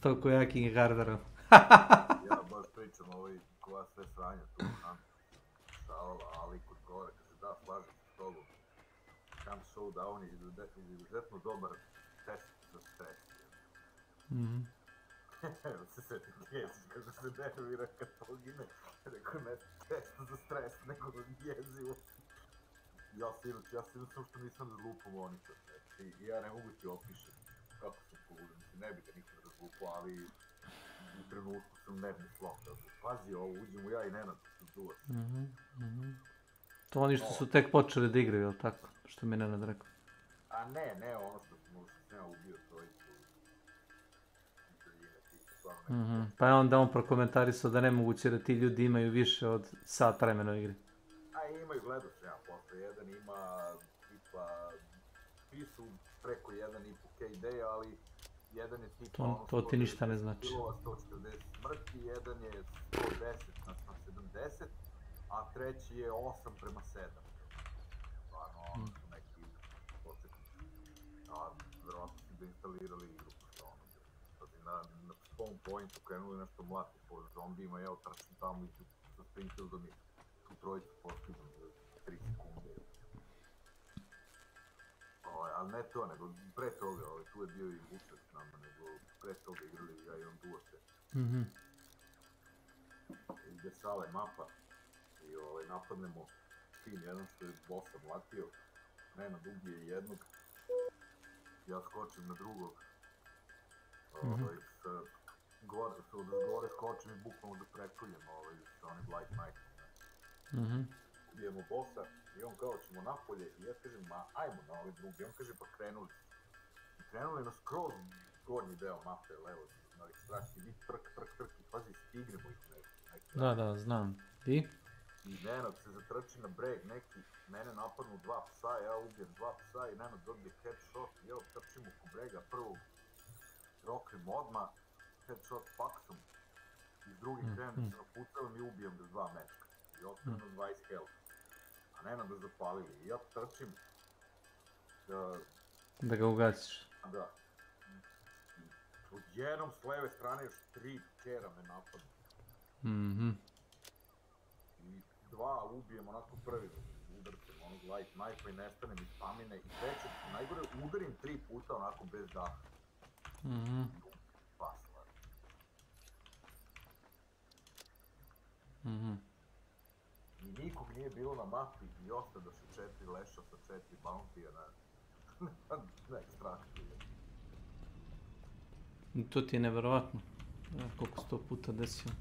toliko jakim harderom. Ja baš pričam koja sve sranja tu šalala, ali kod gore, kaže, da, slažem se s tobom. Camp Showdown je izuzetno dobar test za stres. Evo se svetim jeziš kako se nervira kad pogine. Rekao ne test za stres, nego jezivo. Ja sinoć što nisam razlupao monitor. I ja ne mogu ti opišem kako sam povudan. Ne bi ga nikad razlupao, ali u trenutku sam nervni slom. Pazi ovo, uđemo ja i Nenad u duvac. To oni što su tek počeli da igraju, jel tako? Što mi je Nenad rekao. A ne, ono što sam ja ubio, to isto. Pa je onda on prokomentarisao da nemoguće da ti ljudi imaju više od sat vremena u igri. A imaju, gledao sam ja posle, jedan ima tipa, svi su preko 1,5 KD, ali jedan je tipa to ti ništa ne znači. 140 smrti, jedan je 110 na 70, a treći je 8:7. ono su neki početnici. A verovatno su da instalirali igru, pošto ono, sad i na spawn pointu krenuli nešto mlati po zombijima, ja otrčim tamo i sa Springfieldom i tu trojicu postigam za 3 sekunde. Ali ne to, nego pre toga, tu je bio i Vučak s nama, nego pre toga igrali ja i on duo se. Ide sale mapa i napadnemo tim jedan što je bossa mlatio, Nenad ubije jednog, ja skočim na drugog, od gore skočim i bukvalno ga prekuljem sa onim Light Knightom. Ubijemo bossa i on kao ćemo napolje i ja kažem ma ajmo na ovaj drugi, on kaže pa krenuli. I krenuli na skroz gornji deo mape, levo, na ovih strašni vid, trk i pazi stignemo ih neki. Da, znam. I? I Nenad se zatrči na breg neki, mene napadnu 2 psa, ja ubijem 2 psa i Nenad dobije headshot i evo trčim oko brega prvog, roknem odmah, headshot faksom, iz drugih krenem da se napucavam i ubijem da 2 mečka i ostavim 20 health, a Nenada zapalili i ja trčim da ga ugasiš. Da. Odjednom s leve strane još 3 kera me napadnu. I 2 ubijem onako prvi udarcem onog Light Knife i nestanem iz stamine i trećeg, najgore udarim 3 puta onako bez daha. Pasla. I nikog nije bilo na mapi i ostadoše 4 leša sa 4 bounty-a na ekstrakciju. To ti je neverovatno. Koliko 100 puta desio.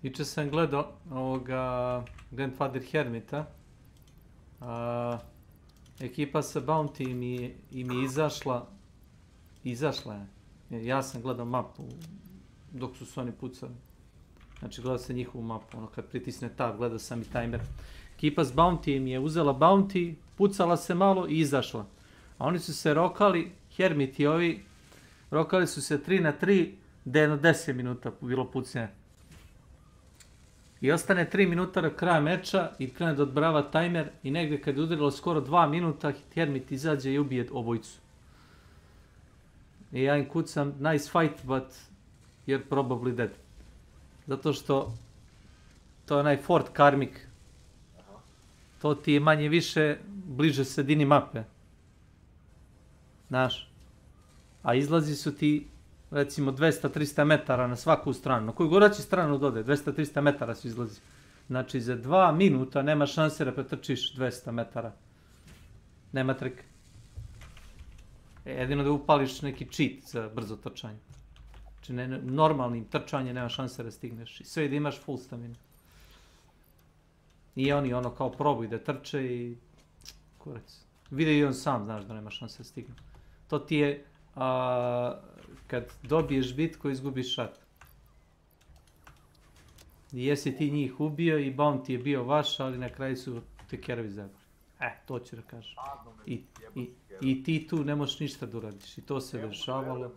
Juče sam gledao ovoga Grandfather Hermita. Ekipa sa Bounty im je izašla je. Ja sam gledao mapu dok su oni pucali. Znači gledao sam njihovu mapu, ono kad pritisne tab, gledao sam i timer. Ekipa s Bounty im je uzela Bounty, pucala se malo i izašla. A oni su se rokali, Hermiti ovi, rokali su se 3-3, da je jedno 10 minuta bilo pucanje. I ostane 3 minuta do kraja meča i krene da odbrava tajmer i negdje kad je udarilo skoro 2 minuta, Hermit izađe i ubije obojicu. I ja im kucam, nice fight, but you're probably dead. Zato što to je onaj Fort Karmic. To ti je manje više bliže sredini mape. Znaš. A izlazi su ti recimo 200-300 metara na svaku stranu. Na koju goraći stranu dode, 200-300 metara su izlazi. Znači za 2 minuta nema šanse da pretrčiš 200 metara. Nema trika. Jedino da upališ neki cheat za brzo trčanje. Znači normalnim trčanjem nema šanse da stigneš. I sve da imaš full stamina. I oni ono kao probuj da trče i kurac. Vide i on sam, znaš da nema šanse da stigne. To ti je kad dobiješ bitku izgubiš rat. I jesi ti njih ubio i bounty je bio vaš, ali na kraju su te kerovi zabili. To ću da kažem. I ti tu ne možeš ništa da uradiš. I to se dešavalo.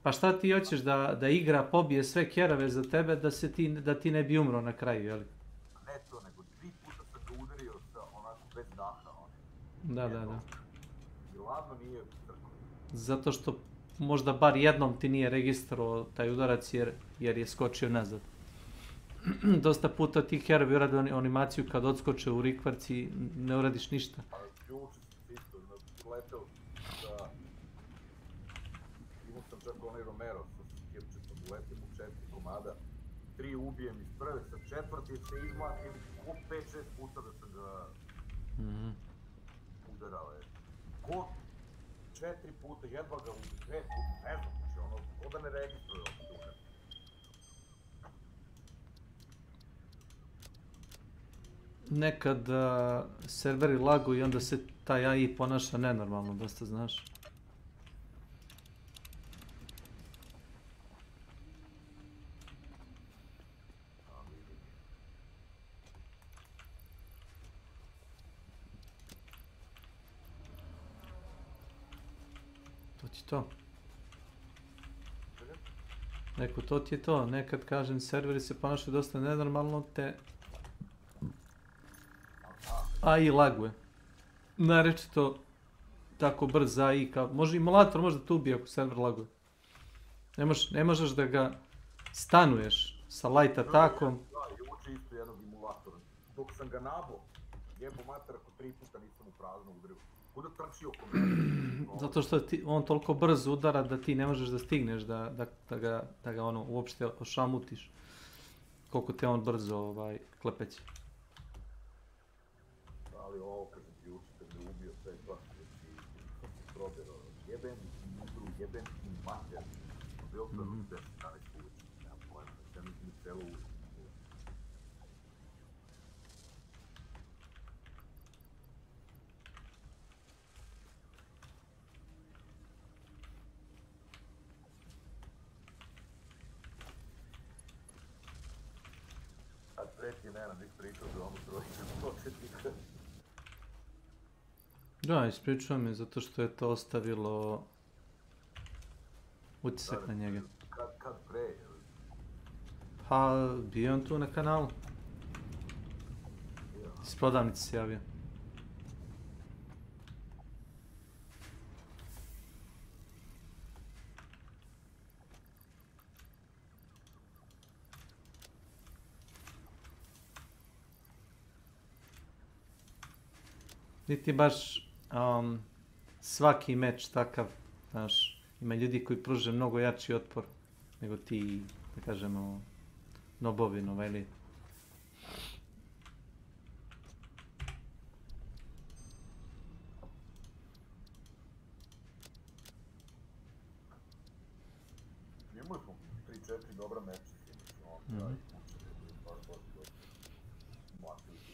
Pa šta ti hoćeš da igra pobije sve kerove za tebe da ti ne bi umro na kraju, jel? Ne to, nego 3 puta sam ga udario onako bez daha. Da. I ladno nije trko. Zato što možda bar jednom ti nije registrovao taj udarac jer je skočio nazad. Dosta puta ti herovi urade animaciju kad odskoče u rikvarci ne uradiš ništa. Juče sam isto leteo da... Imao sam čak onaj Romero sa skirčetom, letim u 4 komada. 3 ubijem iz prve, sa 4. se izmlatim 5-6 puta da sam ga udarao. Ko 4 puta, jedva ga ubi, 5 puta, ne znam, znači ono, ko da ne registruje ovdje udar. Nekad serveri laguju i onda se taj AI ponaša nenormalno, dosta znaš. To ti to. Neko, to ti je to. Nekad kažem serveri se ponašaju dosta nenormalno te AI laguje. Narečito tako brz AI kao... Može emulator možda te ubije ako server laguje. Ne možeš da ga stanuješ sa light atakom. Da, i uči isto jednog emulatora. Dok sam ga nabo, jebo mater ako 3 puta nisam u prazno udario. Kuda trči oko mene? Zato što on toliko brzo udara da ti ne možeš da stigneš da ga ono uopšte ošamutiš. Koliko te on brzo klepeće. Ali ovo kad sam ti učitelj me ubio sve dva, što se probjerao, jebem mudru, jebem ti mater. Bilo sam u 10-11 ulici, nema pojma, sve mi celo ulici. Kad preti nema bih pričao za onu trojicu početnika. Da, ispričao mi zato što je to ostavilo utisak na njega. Kad pre? Pa, bio on tu na kanalu. Iz prodavnice se javio. Niti baš svaki meč takav, znaš, ima ljudi koji pruže mnogo jači otpor nego ti, da kažemo, nobovi, noveli. Imali smo 3-4 dobra meča, ja i kuće, baš dobro. Mlatili su.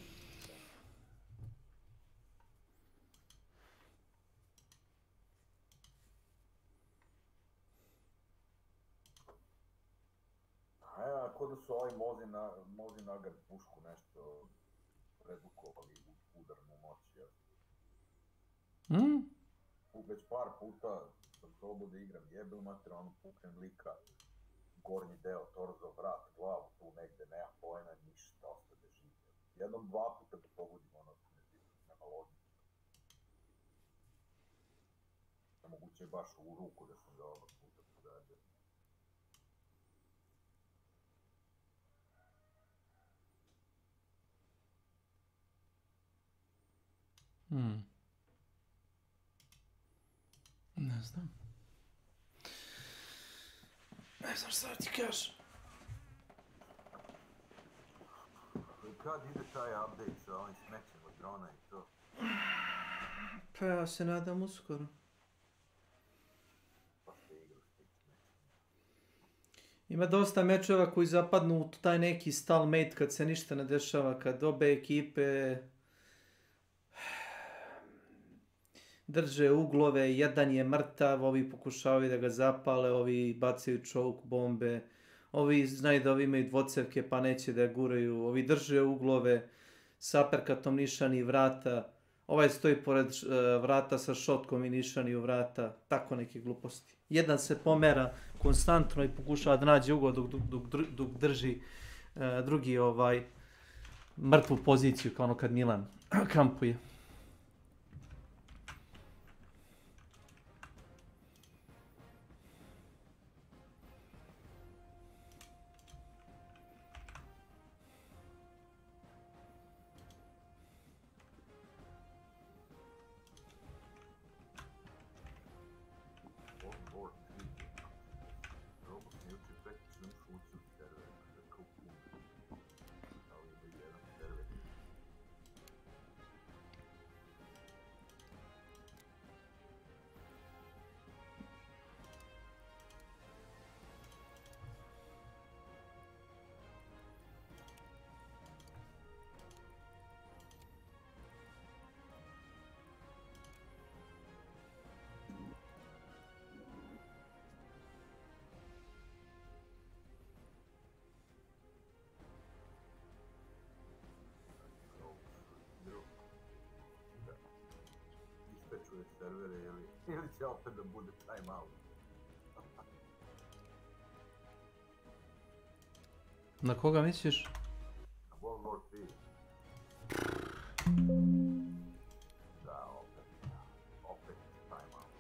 Ko da su ovaj Mozi Nagar pušku nešto redukovali u udarnu moć, ja. Već par puta sam probao da igram jebel mater, ono puknem lika, gornji deo, torzo, vrat, glavu, tu negde, nema pojma, ništa, ostane živio. Jednom, 2 puta ga pogodim, ono, nema logike. Nemoguće je baš u ruku da sam ga ovog puta pogađao. Ne znam. Ne znam šta ti kažeš. Kad ide taj update sa ovim smećem od drona i to? Pa ja se nadam uskoro. Pa se igra s tim smećem. Ima dosta mečeva koji zapadnu u taj neki stalemate kad se ništa ne dešava, kad obe ekipe drže uglove, jedan je mrtav, ovi pokušavaju da ga zapale, ovi bacaju choke bombe, ovi znaju da ovi imaju dvocevke pa neće da guraju, ovi drže uglove, saperkatom nišani vrata, ovaj stoji pored vrata sa šotkom i nišani u vrata, tako neke gluposti. Jedan se pomera konstantno i pokušava da nađe ugao dok drži drugi mrtvu poziciju kao ono kad Milan kampuje. Ispečuje servere ili će opet da bude timeout. Na koga misliš? Na World War 3. Da, opet time out.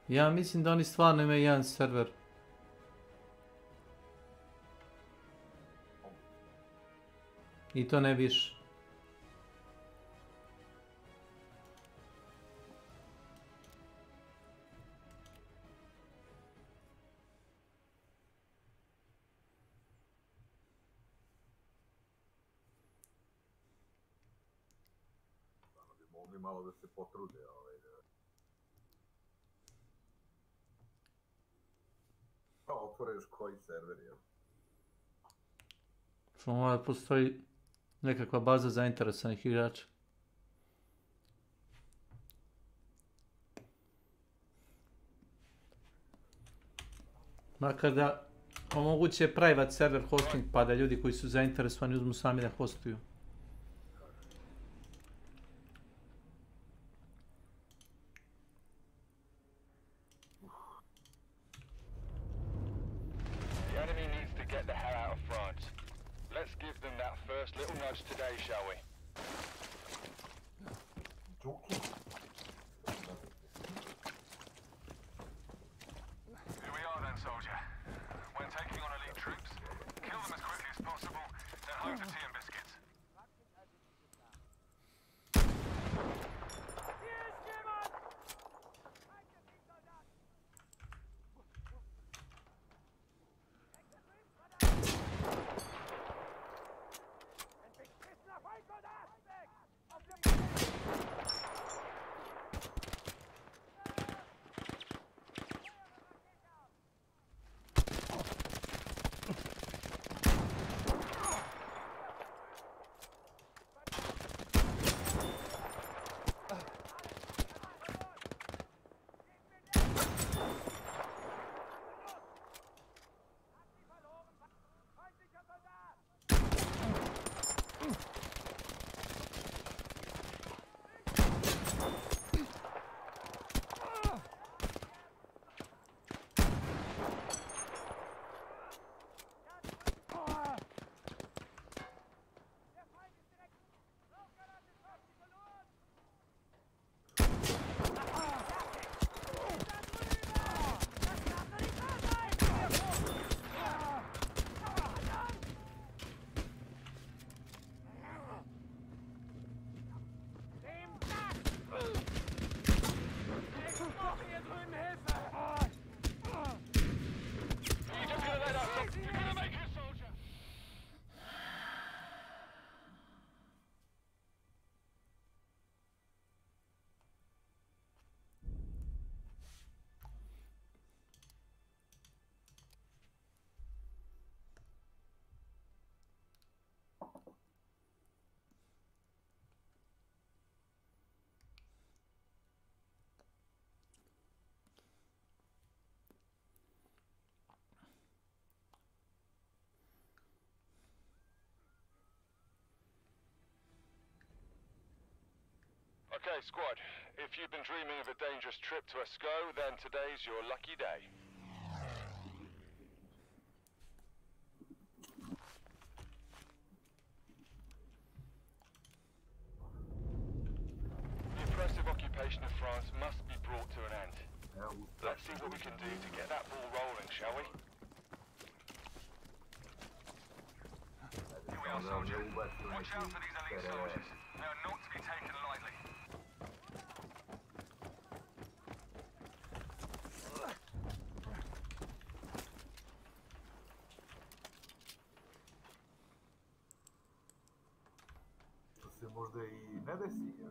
Ja mislim da oni stvarno imaju jedan server. I to ne više. Mogli malo da se potrude, da otvore još koji server, jel? Što postoji nekakva baza zainteresovanih igrača. Makar da omoguće private server hosting pa da ljudi koji su zainteresovani uzmu sami da hostuju. The enemy needs to get the hell out of France. Let's give them that first little nudge today, shall we? Here we are then, soldier. When taking on elite troops, kill them as quickly as possible, then hope for tea and biscuits. Okay, squad. If you've been dreaming of a dangerous trip to Esco, then today's your lucky day. The oppressive occupation of France must be brought to an end. Let's see what we can do to get that ball rolling, shall we? Here we are, soldier. Watch out for these elite soldiers. They are not to be taken lightly. To se možda i ne desi, jer...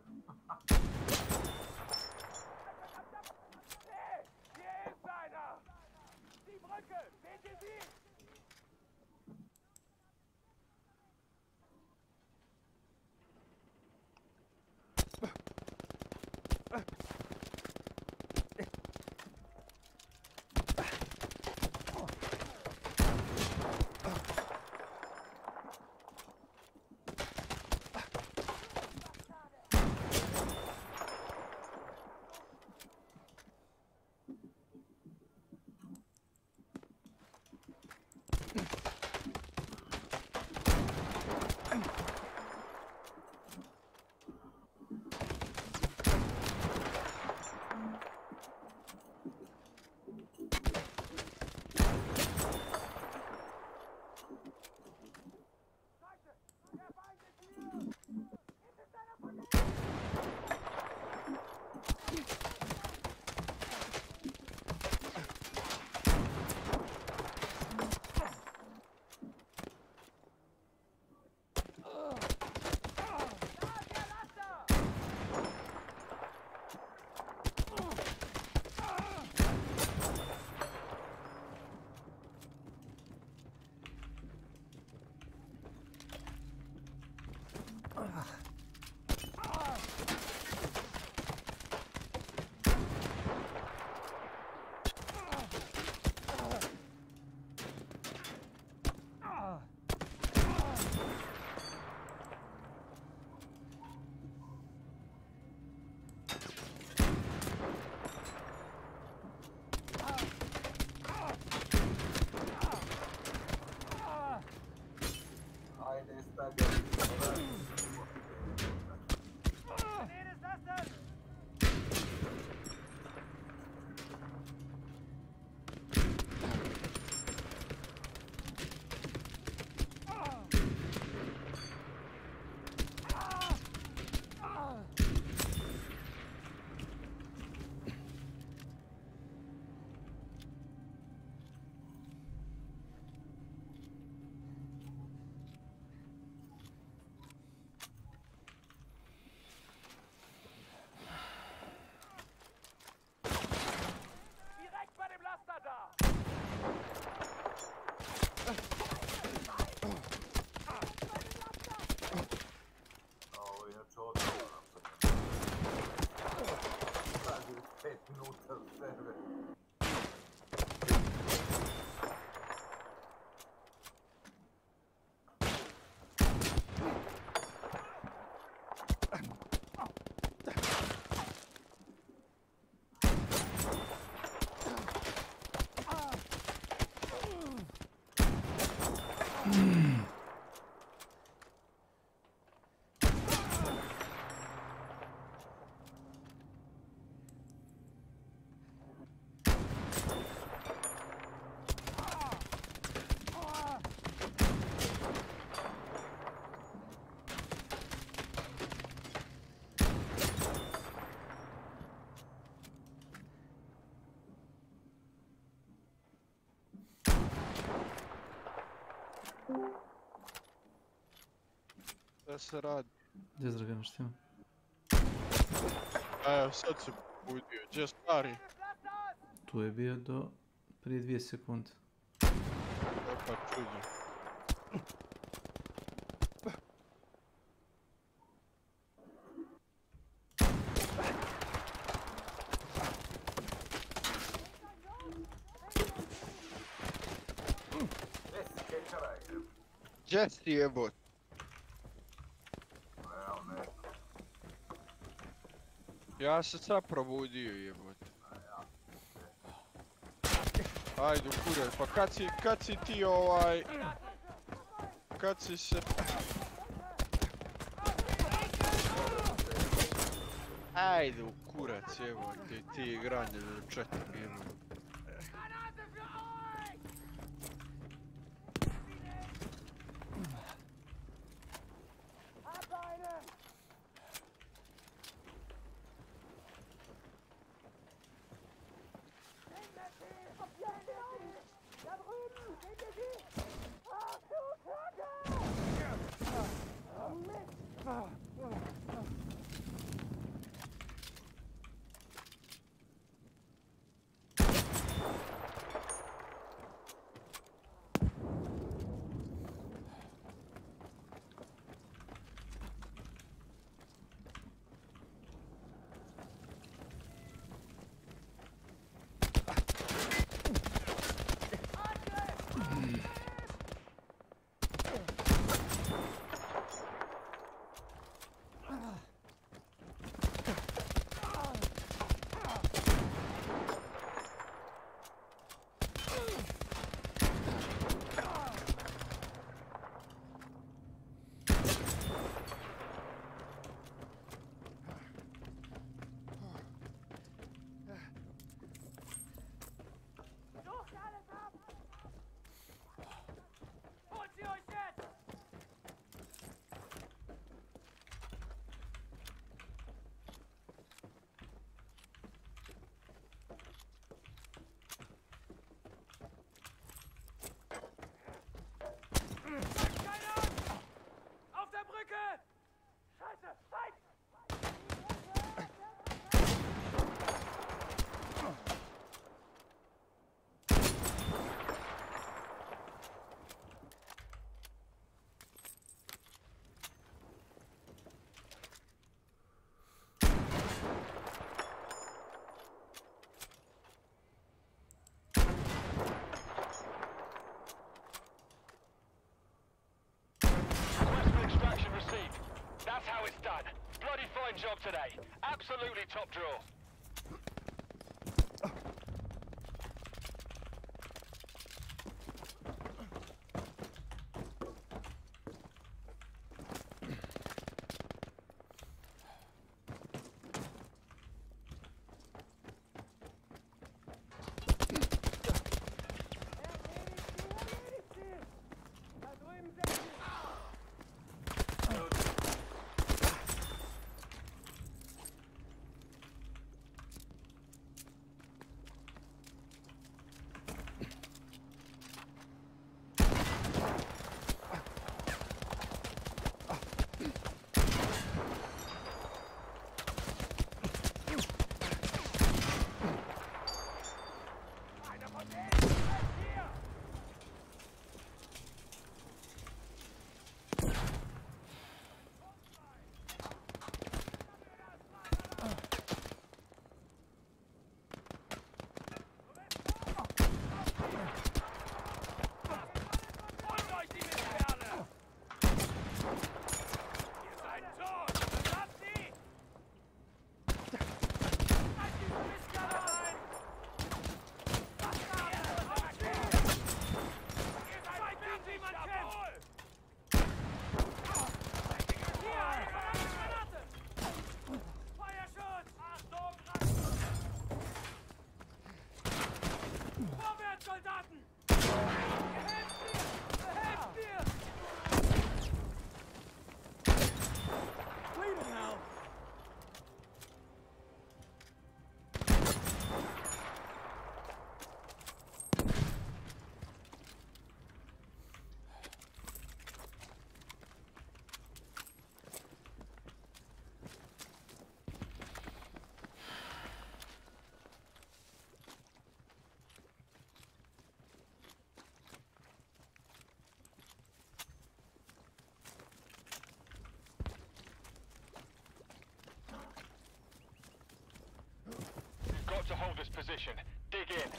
Šta se radi? Gdje je Dragana, šta ima? Evo, sad se budio. Gdje je stari? Tu je bio do prije 2 sekunde. Pa čudim. Gdje si jebot? Ja se sad probudio jebot. Ajde kurer, pa kad si ti kad si se... Ajde u kurac jebote, ti igranje do 4 jebote. That's how it's done. Bloody fine job today. Absolutely top draw. hold this position. Dig in.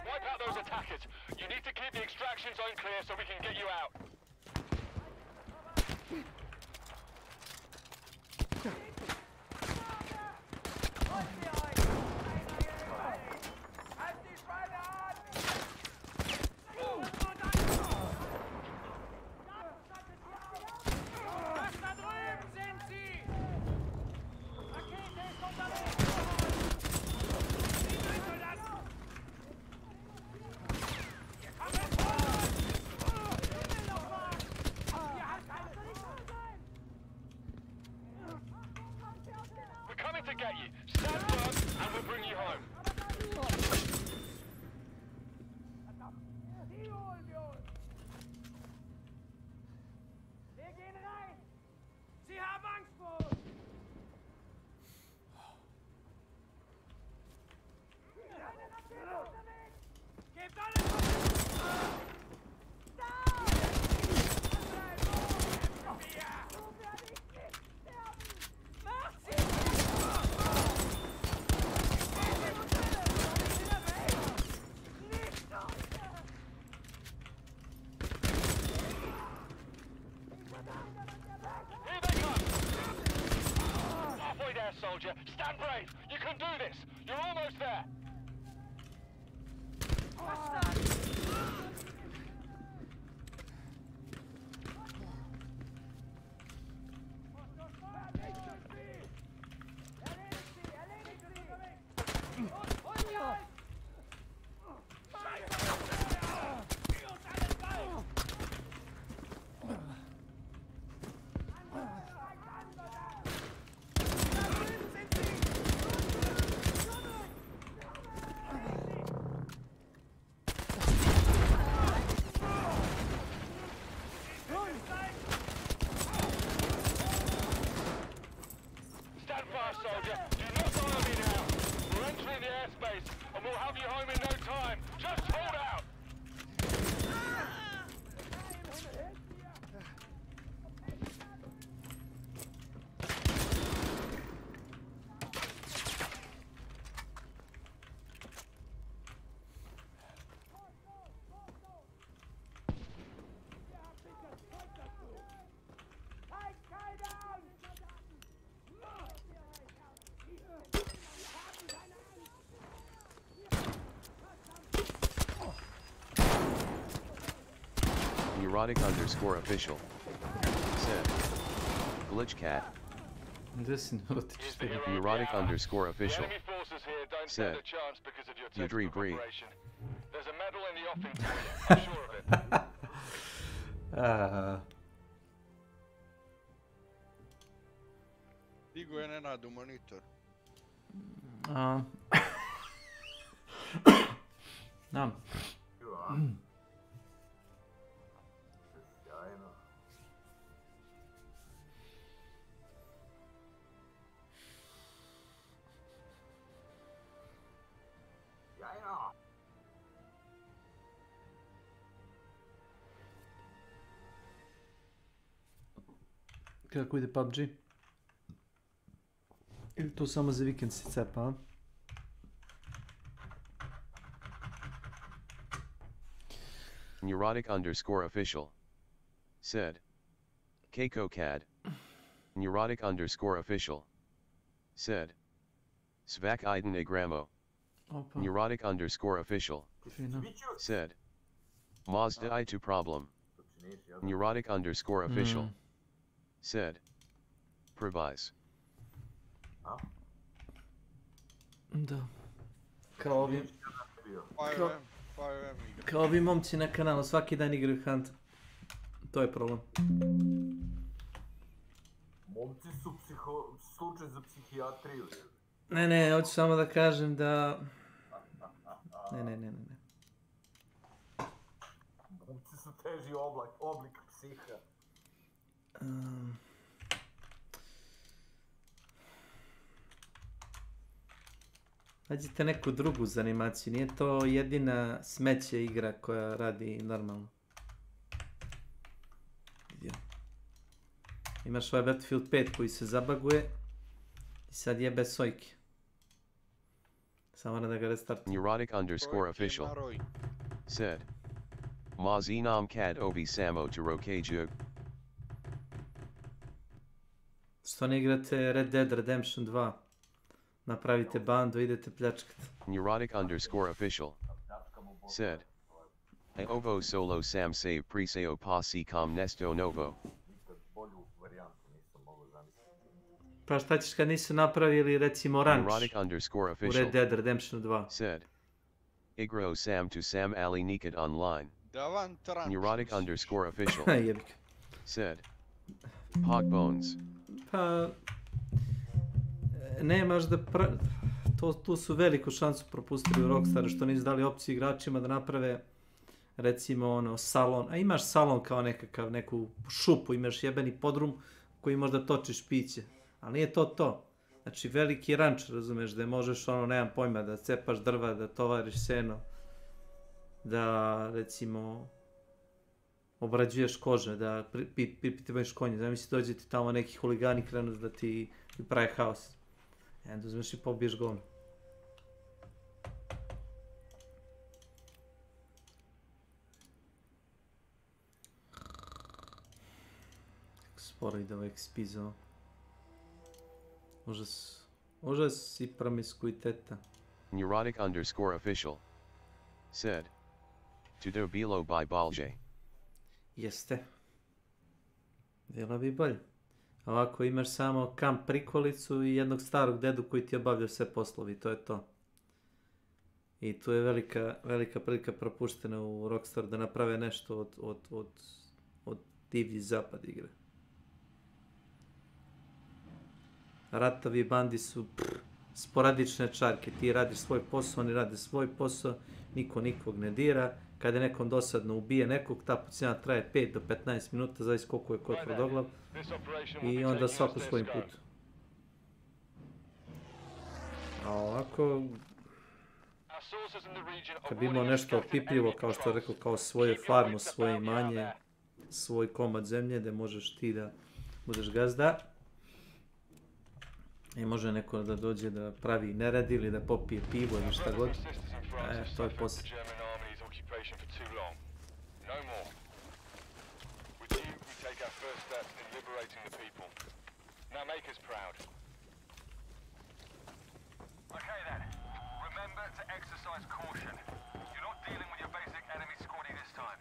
Wipe out those attackers. You need to keep the extraction zone clear so we can get you out. To get you. Stand firm and we'll bring you home. Sie haben Angst vor uns! Gebt alles! Soldier, stand brave. You can do this. You're almost there. Soldier, do not follow me now. We're entering the airspace, and we'll have you home in no time. Just hold out. Neurotic_official said. Glitch cat. Neurotic_official said. You dream breathe. There's a medal in the offing for you. I'm sure of it. Digo je Nenad u monitor. Nam. Kako ide PUBG? Ili to samo za vikend si cepa, a? Neurotic_official said. Keiko CAD. Neurotic_official said. Svak Iden Agramo. Neurotic_official said. Mazda I2 problem. Neurotic_official said. Prebis. Da. Kao ovi... Fire M. Kao ovi momci na kanalu, svaki dan igraju Hunt. To je problem. Momci su slučaj za psihijatriju. Ne, hoću samo da kažem da... Ne. Momci su teži oblik psiha. Nađite neku drugu za animaciju, nije to jedina smeće igra koja radi normalno. Imaš ovaj Battlefield 5 koji se zabaguje i sad jebe sojke. Samo da ga restartim. Neurotic_official said. Mazinam kad obi samo to rokeju. Što ne igrate Red Dead Redemption 2? Napravite bandu, idete pljačkat. Neurotic_official said. E ovo solo sam se preseo posi com nesto novo. Pa šta ćeš kad nisu napravili recimo ranč u Red Dead Redemption 2? Said. Igro sam to sam ali nikad online. Neurotic_official said. Pogbones. Pa... Nemaš da... Tu su veliku šansu propustili u Rockstaru što nisu dali opciju igračima da naprave recimo salon. A imaš salon kao neku šupu, imaš jebeni podrum koji možda točiš piće. Ali nije to. Znači veliki ranč, razumeš, da možeš nemam pojma, da cepaš drva, da tovariš seno, da recimo obrađuješ kože, da pripitivaš konje. Zamisli dođe ti tamo neki huligani krenu da ti pravi haos. Onda uzmeš i pobiješ govno. Kako sporo ide ovaj XP zao. Užas i promiskuiteta. Neurotic_official said. Tudo bilo by balje. Jeste. Bilo bi bolje. Ovako imaš samo kamp prikolicu i jednog starog dedu koji ti obavlja sve poslovi, to je to. I tu je velika prilika propuštena u Rockstar da naprave nešto od divlji zapad igre. Ratovi i bandi su sporadične čarke, ti radiš svoj posao, oni rade svoj posao, niko nikog ne dira. Kada je nekom dosadno ubije nekog, ta pucnjava traje 5 do 15 minuta, zavisi koliko je ko tvrdoglav. I onda svako svojim putom. A ovako, kad bi imao nešto opipljivo, kao što je rekao, kao svoju farmu, svoje imanje, svoj komad zemlje, gdje možeš ti da budeš gazda. I može neko da dođe da pravi nered ili da popije pivo ili šta god. To je posao. For too long. No more. With you, we take our first steps in liberating the people. Now make us proud. Okay then. Remember to exercise caution. You're not dealing with your basic enemy squaddy this time.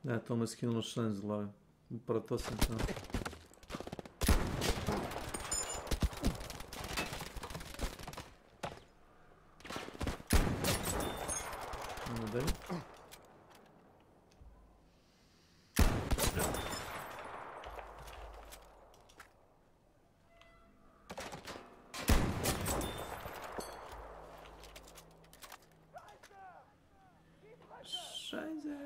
Da, to mu je skinulo šlen z glave. Upravo to sam tamo. Idemo dalje. Scheiße.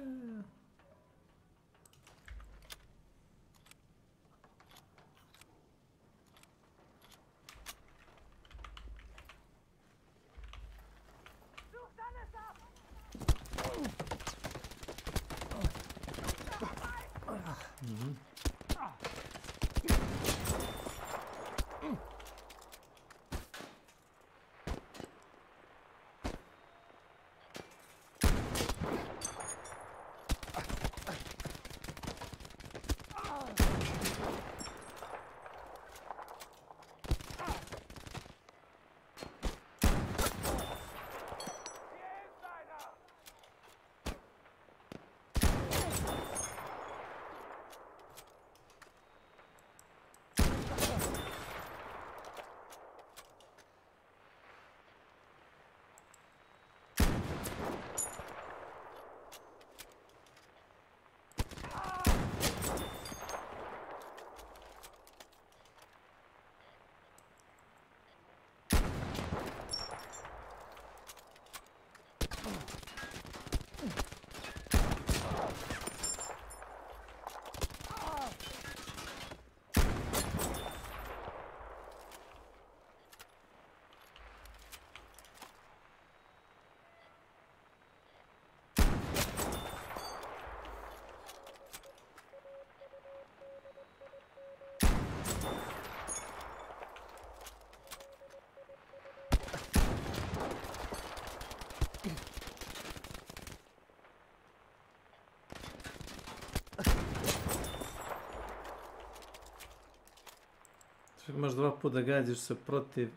Čak možeš 2 puta da gađaš se protiv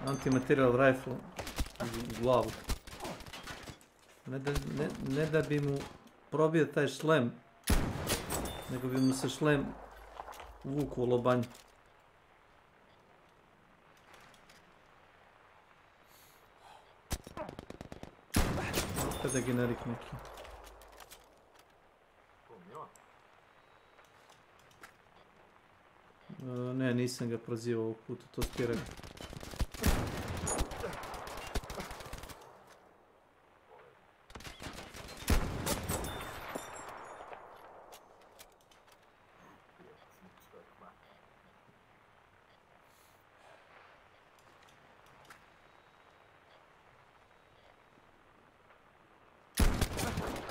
antimaterial rifle u glavu. Ne da bi mu probio taj šlem, nego bi mu se šlem uvuku u lobanju. Opet da generik neki. Ne, nisam ga prozivao ovog puta, to ti rekao.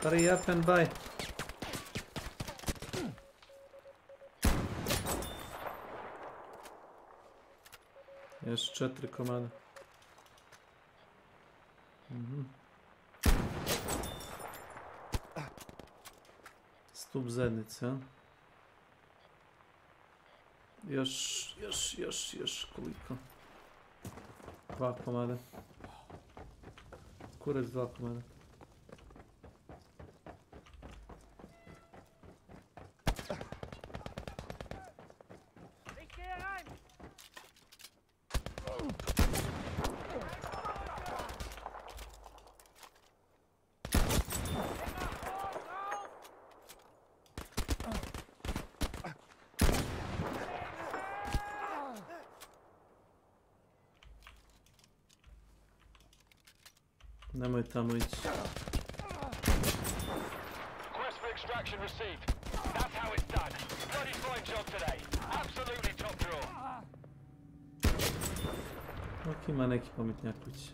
Hurry up and buy. Još 4 komada. Stup zajednice, a? Još koliko? 2 komada. Kurac 2 komada. Nemoj tamo ići. Quest for extraction received. That's how it's done. Bloody fine job today. Absolutely top draw. Ok, ima neki pametnjak kući.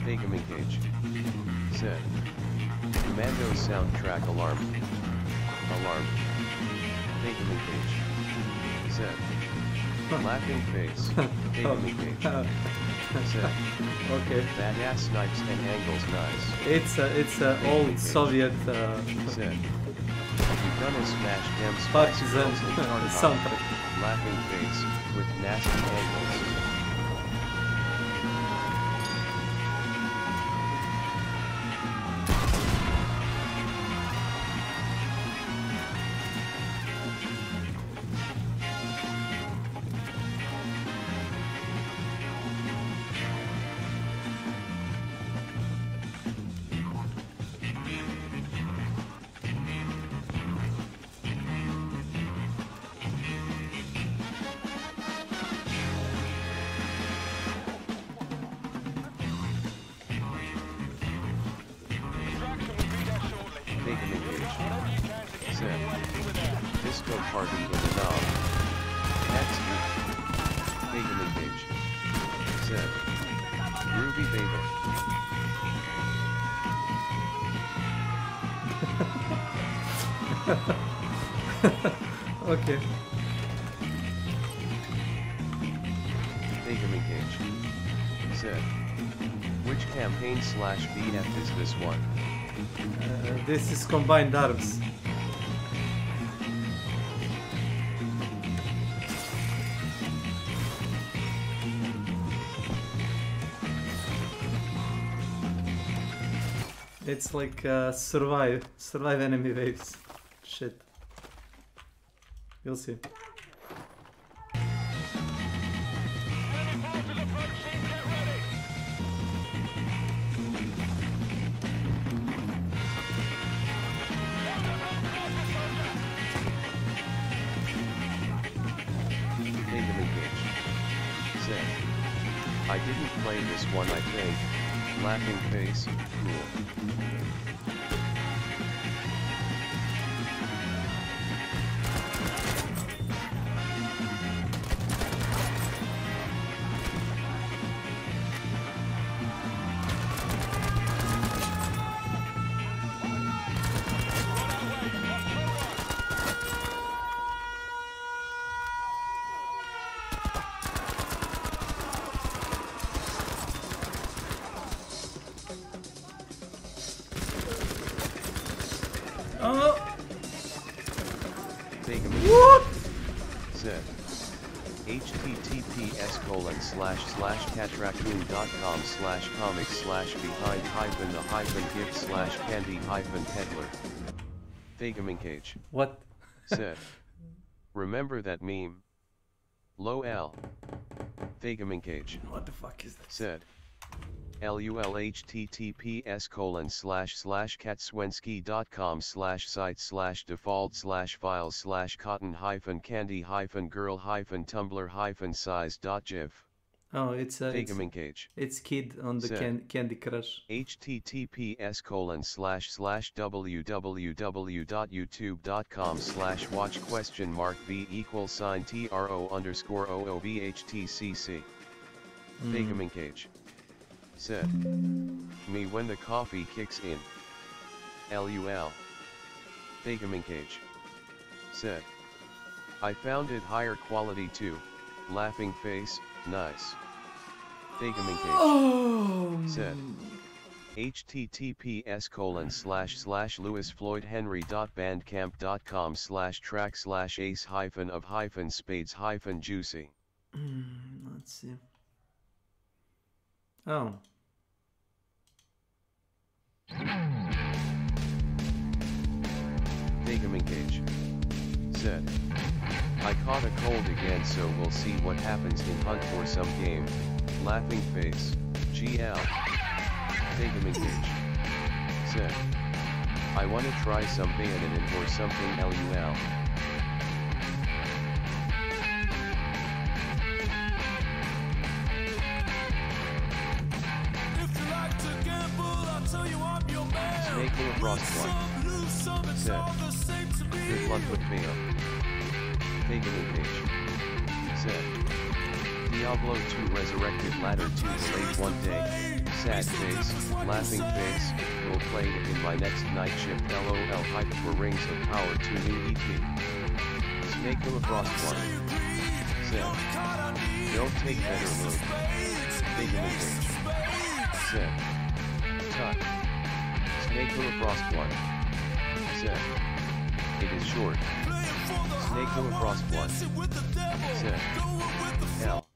Gaming Cage said, Commando soundtrack alarm. Alarm. Gaming Cage said, laughing face. Gaming Cage said, okay. Badass snipes and angles nice. It's a old Soviet said, you're gonna smash them partisan soundtrack. Laughing face with nasty angles. Disco party in the knob. That's you. Bacon Cage said, Ruby Bagel. Okay. Bacon Cage said, which campaign/BF is this one? This is Combined Arms. It's like survive enemy waves. Shit. You'll see. didn't play this one, I think. Laughing face, cool. What? Said. https://catracoon.com/comics/behind-the-gift/candy-peddler. Thegamincage. What? Said. Remember that meme? LOL. Thegamincage. What the fuck is that? Said. lulhttps://cat-swenski.com/site/default/files/cotton-candy-girl-tumblr-size.gif. Oh, it's Thegamincage. it's kid on the Said. Candy Crush. https://www.youtube.com/watch?v=tro_oobhtcc. Thegamincage. Said. Me when the coffee kicks in. LUL. Thegamincage. Said. I found it higher quality too. Laughing face, nice. Thegamincage. Said. https://louisfloydhenry.bandcamp.com/track/ace-of-spades-juicy. Let's see. Oh. Thegamincage. Said. I caught a cold again, so we'll see what happens in Hunt for some game. Laughing face, GL. Thegamincage. Said. I wanna try some Bayonet or something, LUL. Snake-Frost 1. Said. Good luck with Bayo. Thegamincage. Said. Diablo 2 resurrected ladder 2 delayed one day. Sad face, laughing face, will play it in my next night shift. LOL hype for Rings of Power 2 new EP. Snake-Frost 1. Said. Don't take better move. Thegamincage. Said. Tut. Snake-Frost 1. Said. It is short. Snake-Frost 1. Said. L.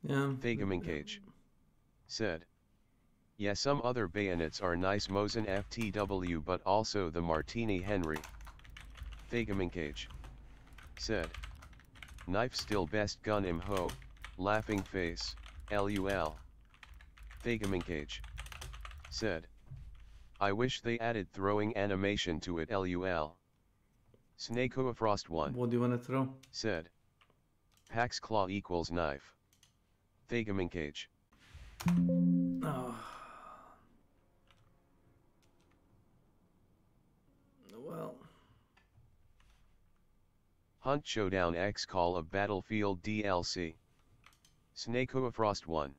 Yeah. Thegamincage. Said. Yeah, some other bayonets are nice, Mosin FTW, but also the Martini Henry. Thegamincage. Said. Knife still best gun ho. Laughing face, LUL. Thegamincage. Said. I wish they added throwing animation to it, LUL. Snake-Frost 1. What do you want to throw? Said. Pax claw equals knife. Thegamincage. Oh. Well. Hunt Showdown X Call of Battlefield DLC. Snake-Frost 1.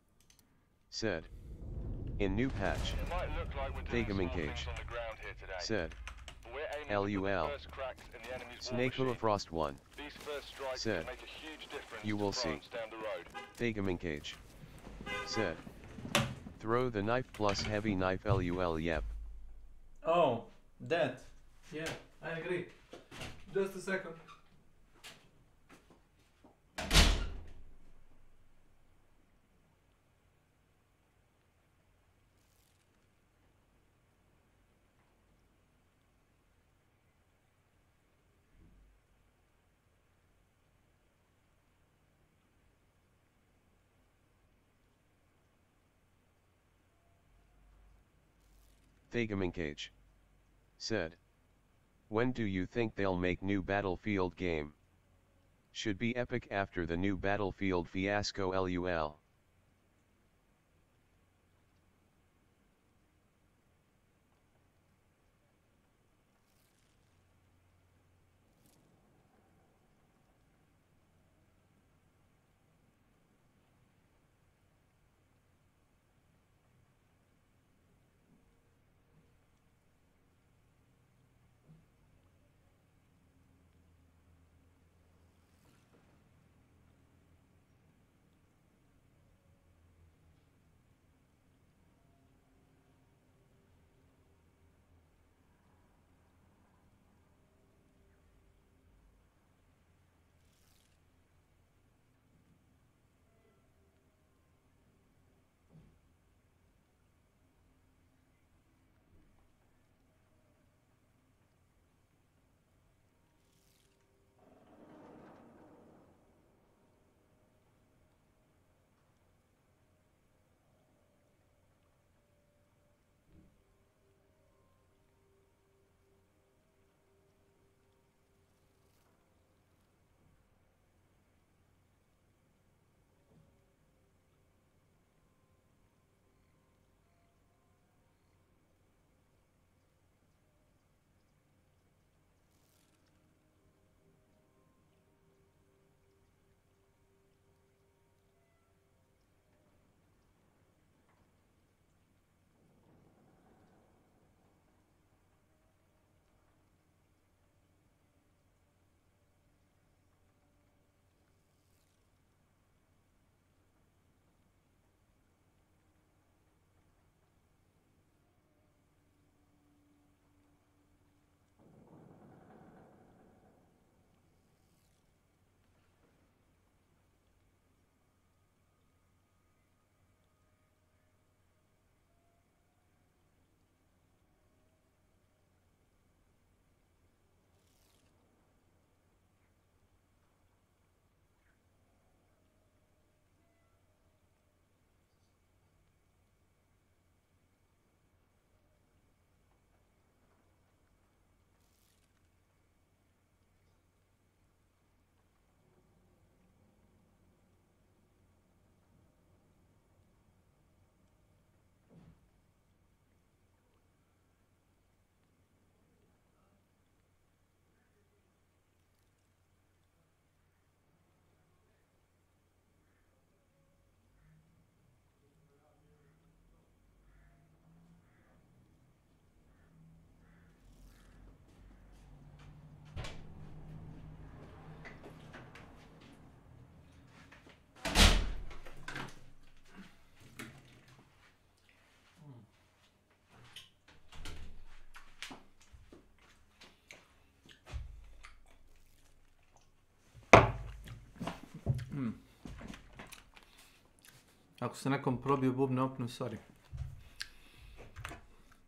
Said. In new patch. Thegamincage. Said. LUL. Snake-Frost 1. Said. You will see. Thegamincage. Said. Throw the knife plus heavy knife, LUL. Yep. Oh, that. Yeah, I agree. Just a second. Thegamincage. Said. When do you think they'll make new Battlefield game? Should be epic after the new Battlefield fiasco, LUL. Ako se nekom probio bubne opnu, sorry.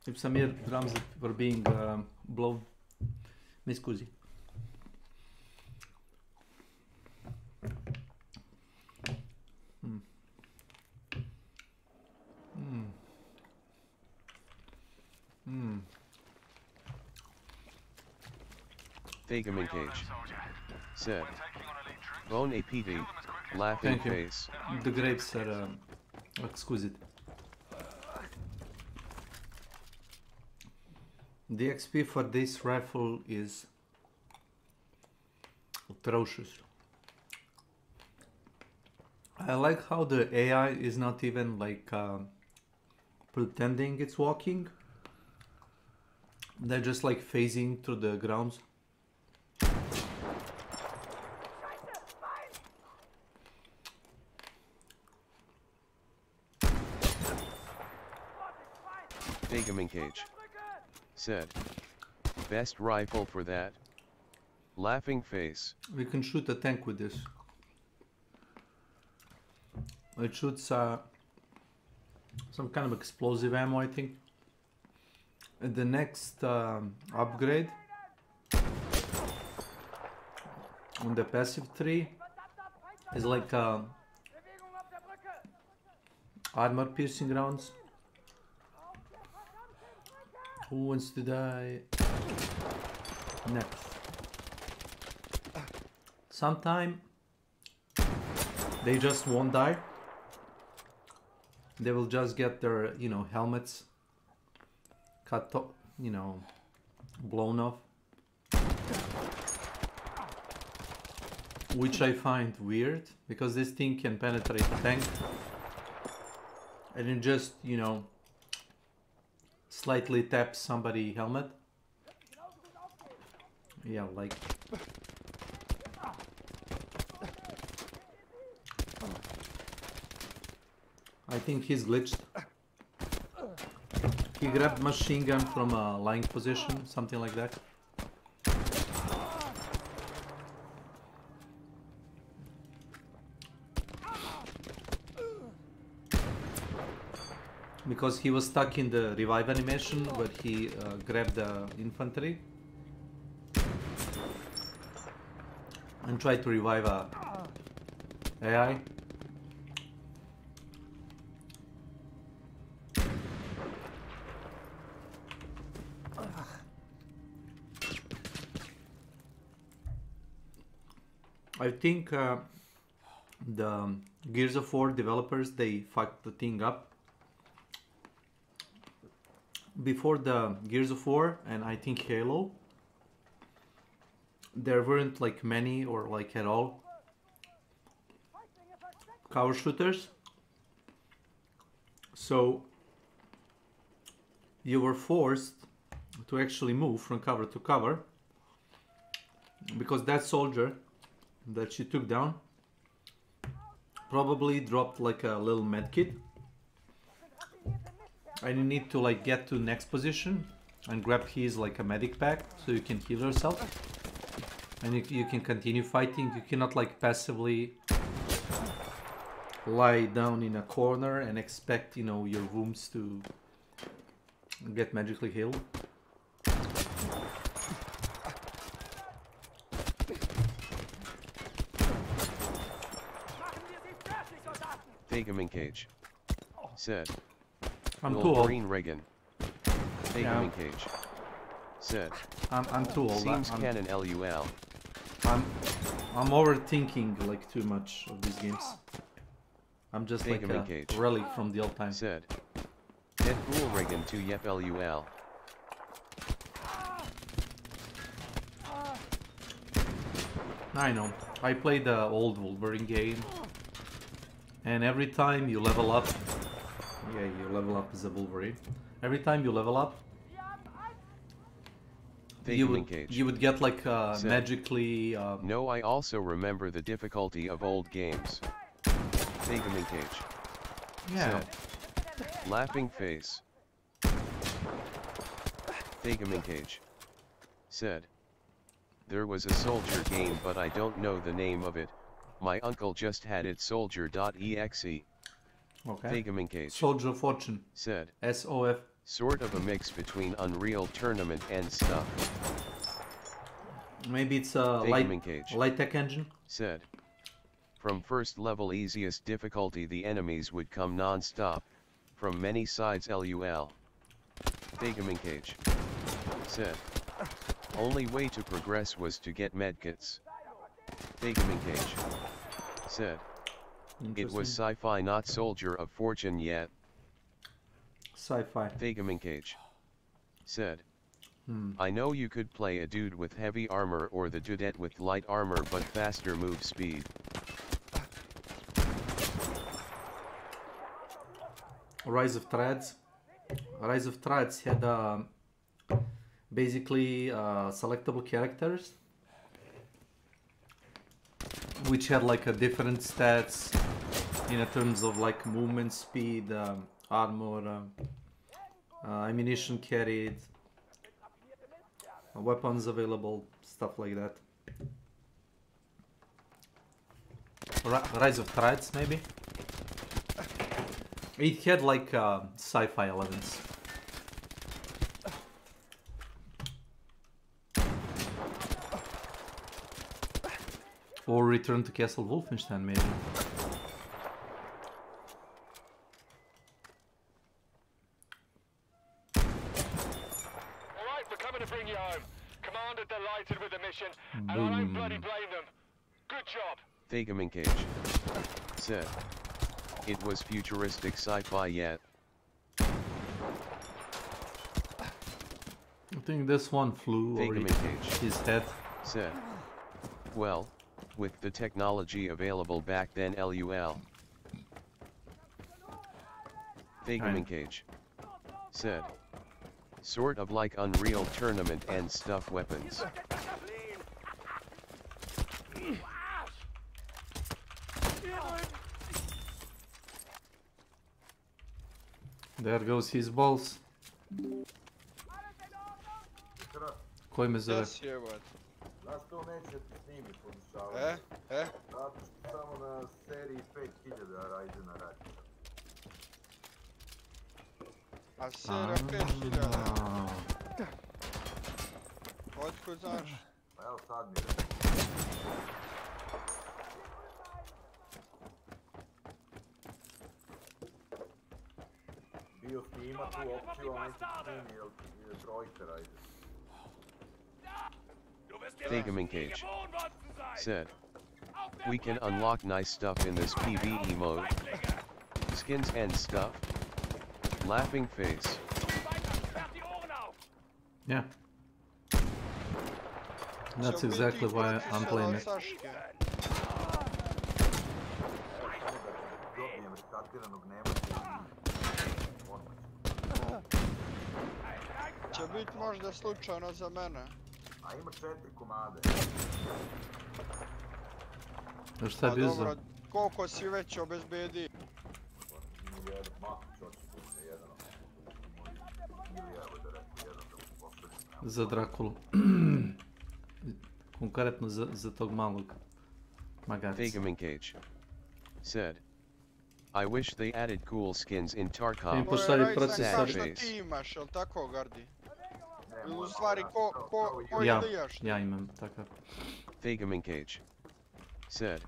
If Samir drums it were being blown, mi scusi. Thagaman Cage said, Bon appetit, laughing Thank you. face. The grapes are exquisite. The XP for this rifle is atrocious. I like how the AI is not even like pretending it's walking. They're just like phasing through the grounds. Thagaman Cage said, best rifle for that. Laughing face. We can shoot a tank with this. It shoots some kind of explosive ammo, I think. And the next upgrade on the passive tree is like armor piercing rounds. Who wants to die next? Sometime they just won't die. They will just get their, you know, helmets cut off, you know, blown off. Which I find weird, because this thing can penetrate a tank. And it just, you know, slightly taps somebody's helmet. Yeah, like... I think he's glitched. He grabbed machine gun from a lying position, something like that. Because he was stuck in the revive animation where he grabbed the infantry and tried to revive a AI. I think the Gears of War developers, they fucked the thing up. Before the Gears of War and I think Halo, there weren't like many or like at all cover shooters. So you were forced to actually move from cover to cover, because that soldier that she took down probably dropped like a little medkit, and you need to like get to next position and grab his like a medic pack so you can heal yourself, and you can continue fighting. You cannot like passively lie down in a corner and expect, you know, your wounds to get magically healed. Thagaman Cage said, I'm Lil too old. Green Reagan. Thagaman Cage said, I'm too old. Seems canon LUL. I'm overthinking like too much of these games. I'm just like Thagaman a Cage relic from the old time. said, Get cool Reagan to yep LUL. I know. I played the old Wolverine game, and every time you level up, yeah, you level up as a Wolverine. Every time you level up, you would get like magically. No, I also remember the difficulty of old games. Thagaman Cage. Yeah. Said, laughing face. Thagaman Cage said, there was a soldier game but I don't know the name of it. My uncle just had it, soldier.exe. Okay. Thegamincage Soldier of Fortune. Said. SOF. Sort of a mix between Unreal Tournament and stuff. Maybe it's a light tech engine. Said. From first level easiest difficulty the enemies would come non-stop. From many sides LUL. Thegamincage said. Only way to progress was to get medkits. Thegamincage said. It was sci-fi not Soldier of Fortune yet. Sci-fi. Thegamincage said. I know you could play a dude with heavy armor or the dudette with light armor but faster move speed. Rise of Threads. Rise of Threads had basically selectable characters which had like a different stats in terms of like movement speed, armor, ammunition carried, weapons available, stuff like that. Rise of Threads maybe? It had like sci-fi elements. Or Return to Castle Wolfenstein maybe. Alright, we're coming to bring you home. Commander delighted with the mission, and I don't bloody blame them. Good job. Thegamincage said. It was futuristic sci-fi yet. I think this one flew or his head. Said. Well, with the technology available back then LUL. Thegamincage said. Sort of like Unreal Tournament and stuff weapons. There goes his balls. Koji me zove? Yes, jebate. Nas to neće ti snimit podušavanje. Zato što samo na seriji 5000 Ryzena radi. A serija 5000. Otkud znaš? Pa evo sad mi je. Bio snima tu opciju, ali neće snimi, jer je trojka Ryzen. Thegamincage said. We can unlock nice stuff in this PvE mode. Skins and stuff. Laughing face. Yeah. That's exactly why I'm playing it. Će biti možda slučajno za mene. A ima 4 komade. Šta bi uzeo? Dobro, koliko si već obezbedi? Za Drakulu. Konkretno za tog malog magaca. Thegamincage said. I wish they added cool skins in Tarkov. Mi pošalji procesor. Každa ti imaš, jel tako Gardi? U stvari, ko ilijaš? Ja imam takav. Thegamincage said.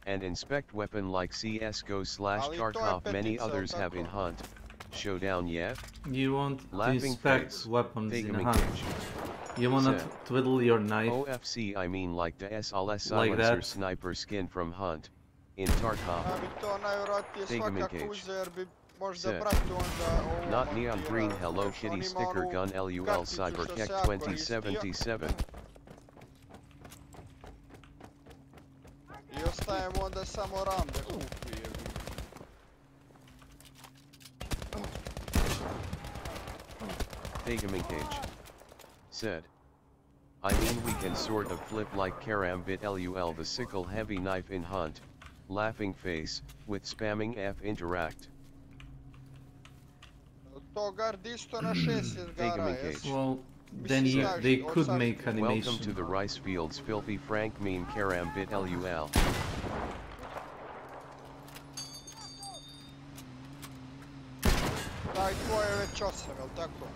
And inspect weapon like CSGO/Tarkov many others have in Hunt. Showdown yet? You want to Laughing inspect face. weapons in Hunt. Thegamincage You wanna said. twiddle your knife. OFC I mean like the SLS Like silencer that. sniper skin from Hunt. In Tarkov. Ja bi to najvjerojatnije svakako Thegamincage uzeo jer bi možda said. pratio onda ovo Not neon green montirao. Hello Znaš, on Kitty ima sticker onu gun LUL karticu što Cybertech se ja koristio. 2077. I ostajemo onda samo rambe. Jebi. Thegamincage said. I mean we can sort of flip like Karambit LUL the sickle heavy knife in Hunt. Laughing face, with spamming F interact. To Gardi isto na 6 gara, jes? Well, then they could make animation. Welcome to the rice fields filthy Frank meme Karambit LUL. taj tvoj je već 8, jel tako?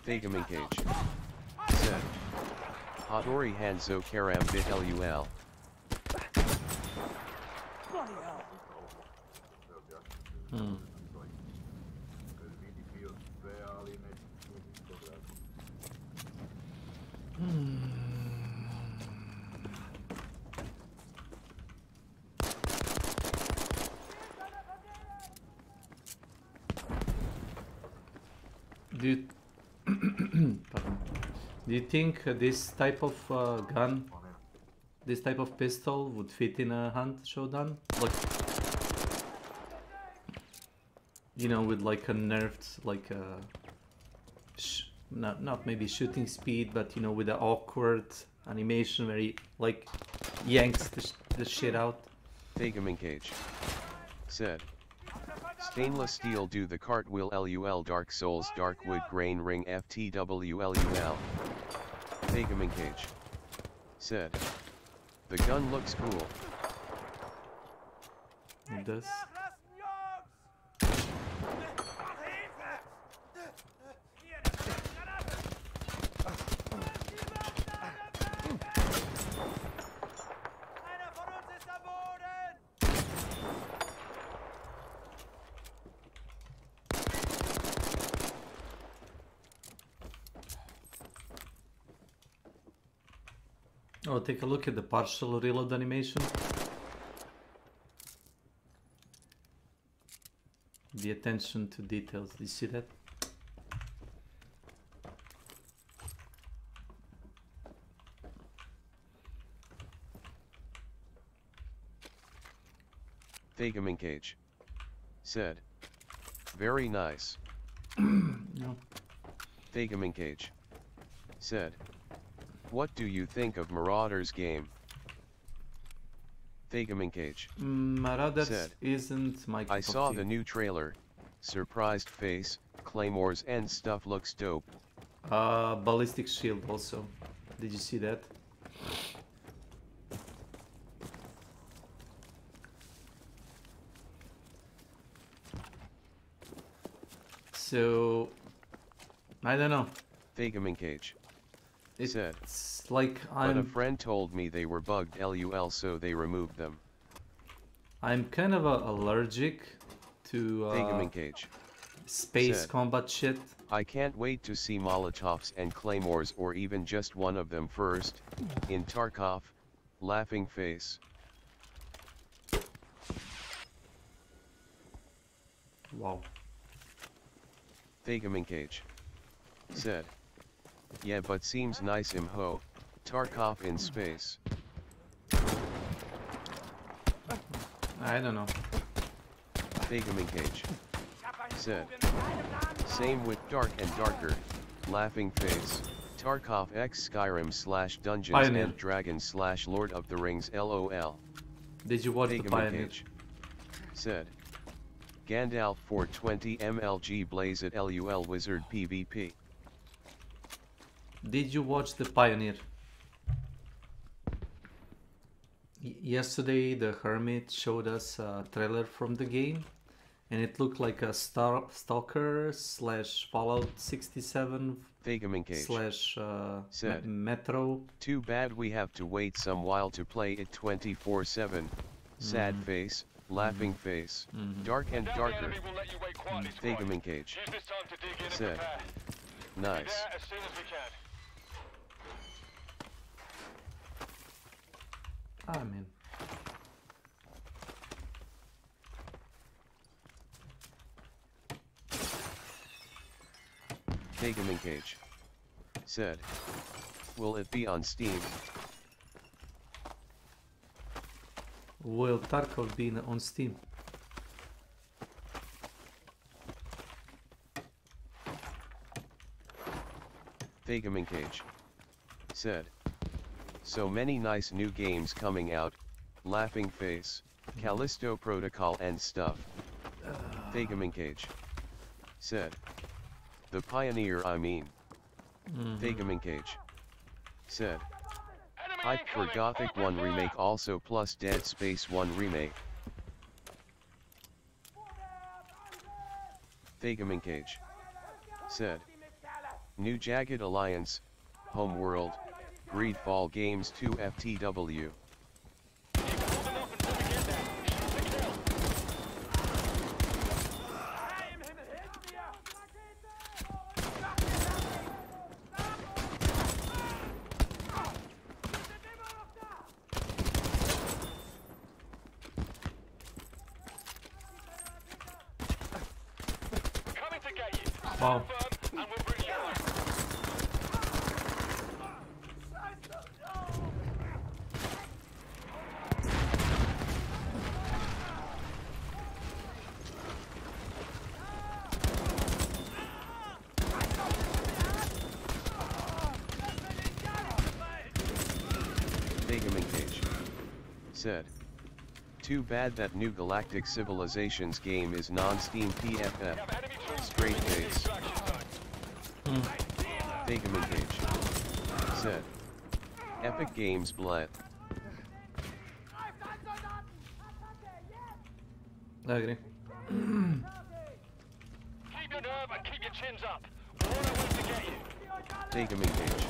Thagam Cage. Said. Hatori Hanzo Karam Bit LUL. Do you pardon. Do you think this type of gun, this type of pistol would fit in a hunt showdown? Like, you know, with like a nerfed, like a not maybe shooting speed, but you know, with an awkward animation where he like yanks the shit out. Thagam Cage. Said. Stainless steel do the cartwheel LUL Dark Souls Dark Wood Grain Ring FTW LUL. Thagam Cage. Said. The gun looks cool. It does. Oh, take a look at the partial reload animation. The attention to details. Do you see that? Thagam Cage. Said. Very nice. No. Thagam Cage. Said. What do you think of Marauders game? Thagam Cage. Marauders said, isn't my cup I of saw tea. the new trailer. Surprised face, claymores and stuff looks dope. Ballistic shield also. Did you see that? So, I don't know. Thagam Cage. Said. It's like But a friend told me they were bugged LUL, so they removed them. I'm kind of allergic to Thagam Cage. space Said, combat shit. I can't wait to see Molotovs and Claymores, or even just one of them first, in Tarkov. Laughing face. Wow. Thagam Cage. Said. Yeah, but seems nice imho. Tarkov in space. I don't know. Thagam Cage. Said. Same with Dark and Darker. Laughing face. Tarkov X Skyrim / Dungeons Pioneer. and Dragons / Lord of the Rings LOL. Did you watch the Thagam Pioneer? Cage. Said. Gandalf 420 MLG Blaze at LUL Wizard PvP. Did you watch the Pioneer? Yesterday the Hermit showed us a trailer from the game, and it looked like a Stalker / Fallout 67 Thagam / Said. Metro. Too bad we have to wait some while to play it 24/7. Sad face, laughing face, dark and darker. Thagam Cage. Said. Nice. As soon as we can. I'm in. Thagam Cage. Said. Will it be on Steam? Will Tarkov be on Steam? Thagam Cage. Said. So many nice new games coming out. Laughing face, Callisto Protocol and stuff. Thagam Cage. Said. The Pioneer, I mean. Thagamincage said, hype for Gothic 1 remake also plus Dead Space 1 remake. Thagamincage said, new Jagged Alliance, Homeworld, Greedfall Games 2 FTW. Wow. Thagamincage said, too bad that new Galactic Civilizations game is non-Steam PFF. Straight face. Thagamincage said, Epic Games bled. I agree. Keep your nerve and keep your chins up. We're on our way to get you. Thagamincage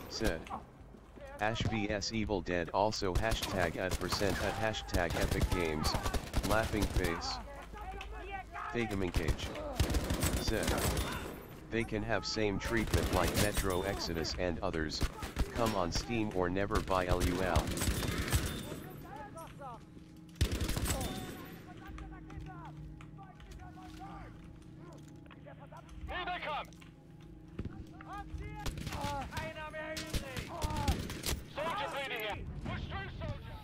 said, Ash vs Evil Dead also hashtag @ hashtag Epic Games, laughing face. Thagamincage said, they can have same treatment like Metro Exodus and others, come on Steam or never buy LUL. Here they come! Soldier bleeding in! Push through, soldier!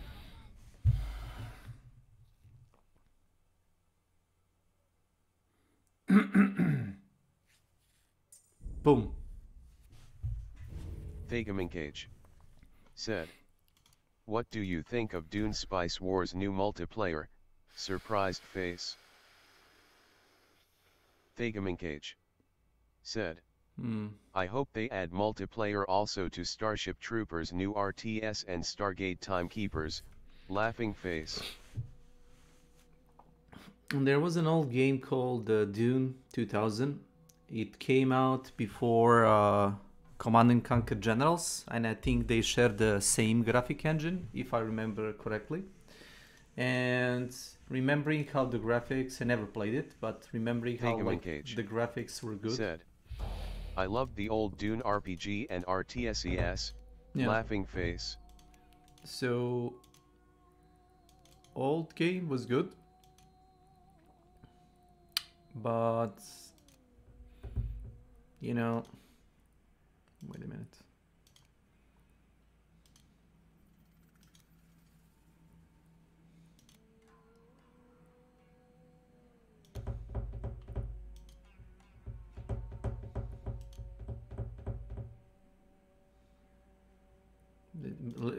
Boom. Thagamincage said, what do you think of Dune Spice Wars new multiplayer, surprised face? Thagamincage said, I hope they add multiplayer also to Starship Troopers new RTS and Stargate Timekeepers, laughing face. And there was an old game called Dune 2000. It came out before Command & Conquer Generals, and I think they share the same graphic engine, if I remember correctly. And remembering how the graphics, I never played it, but remembering how like, the graphics were good. Said, I loved the old Dune RPG and RTSES, laughing face. So, old game was good, but you know, wait a minute.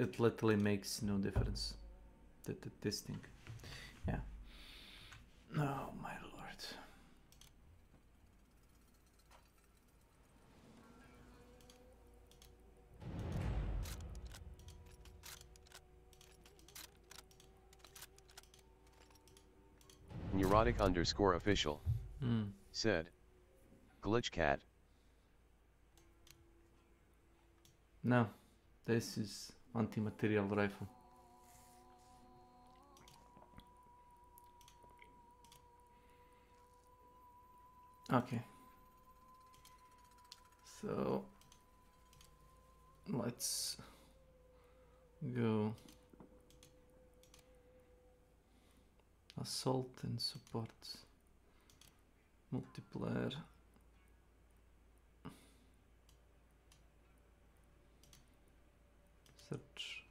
It literally makes no difference. This thing. Yeah. Oh my lord. Neurotic_official said, glitch cat. No, this is anti-material rifle. Okay. So let's go assault and support multiplayer. Search.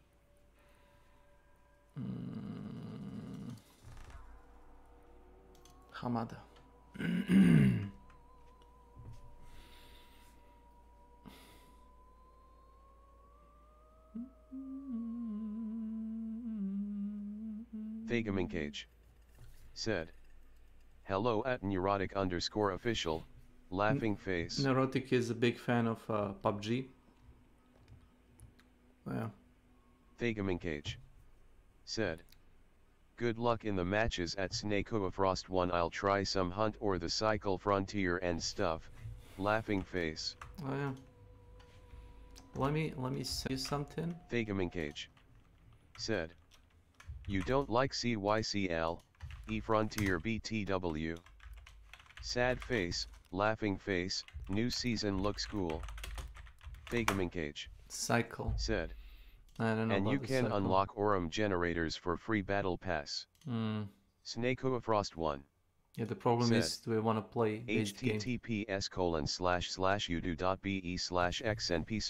Hamada. Thagamincage said, hello at neurotic_official, laughing face. Neurotic is a big fan of PUBG. Yeah. Thagamincage said, good luck in the matches at S.W.Frost 1. I'll try some hunt or the cycle frontier and stuff. Laughing face. Oh yeah. Let me say something. Thagamincage said, you don't like CYCL, E-Frontier BTW. Sad face, laughing face, new season looks cool. Thagamincage Cycle said, I don't know and about you the can cycle. unlock Aurum generators for free battle pass. S.W.Frost 1. Yeah, the problem said, is, do I want to play each game? https://udo.be/xnp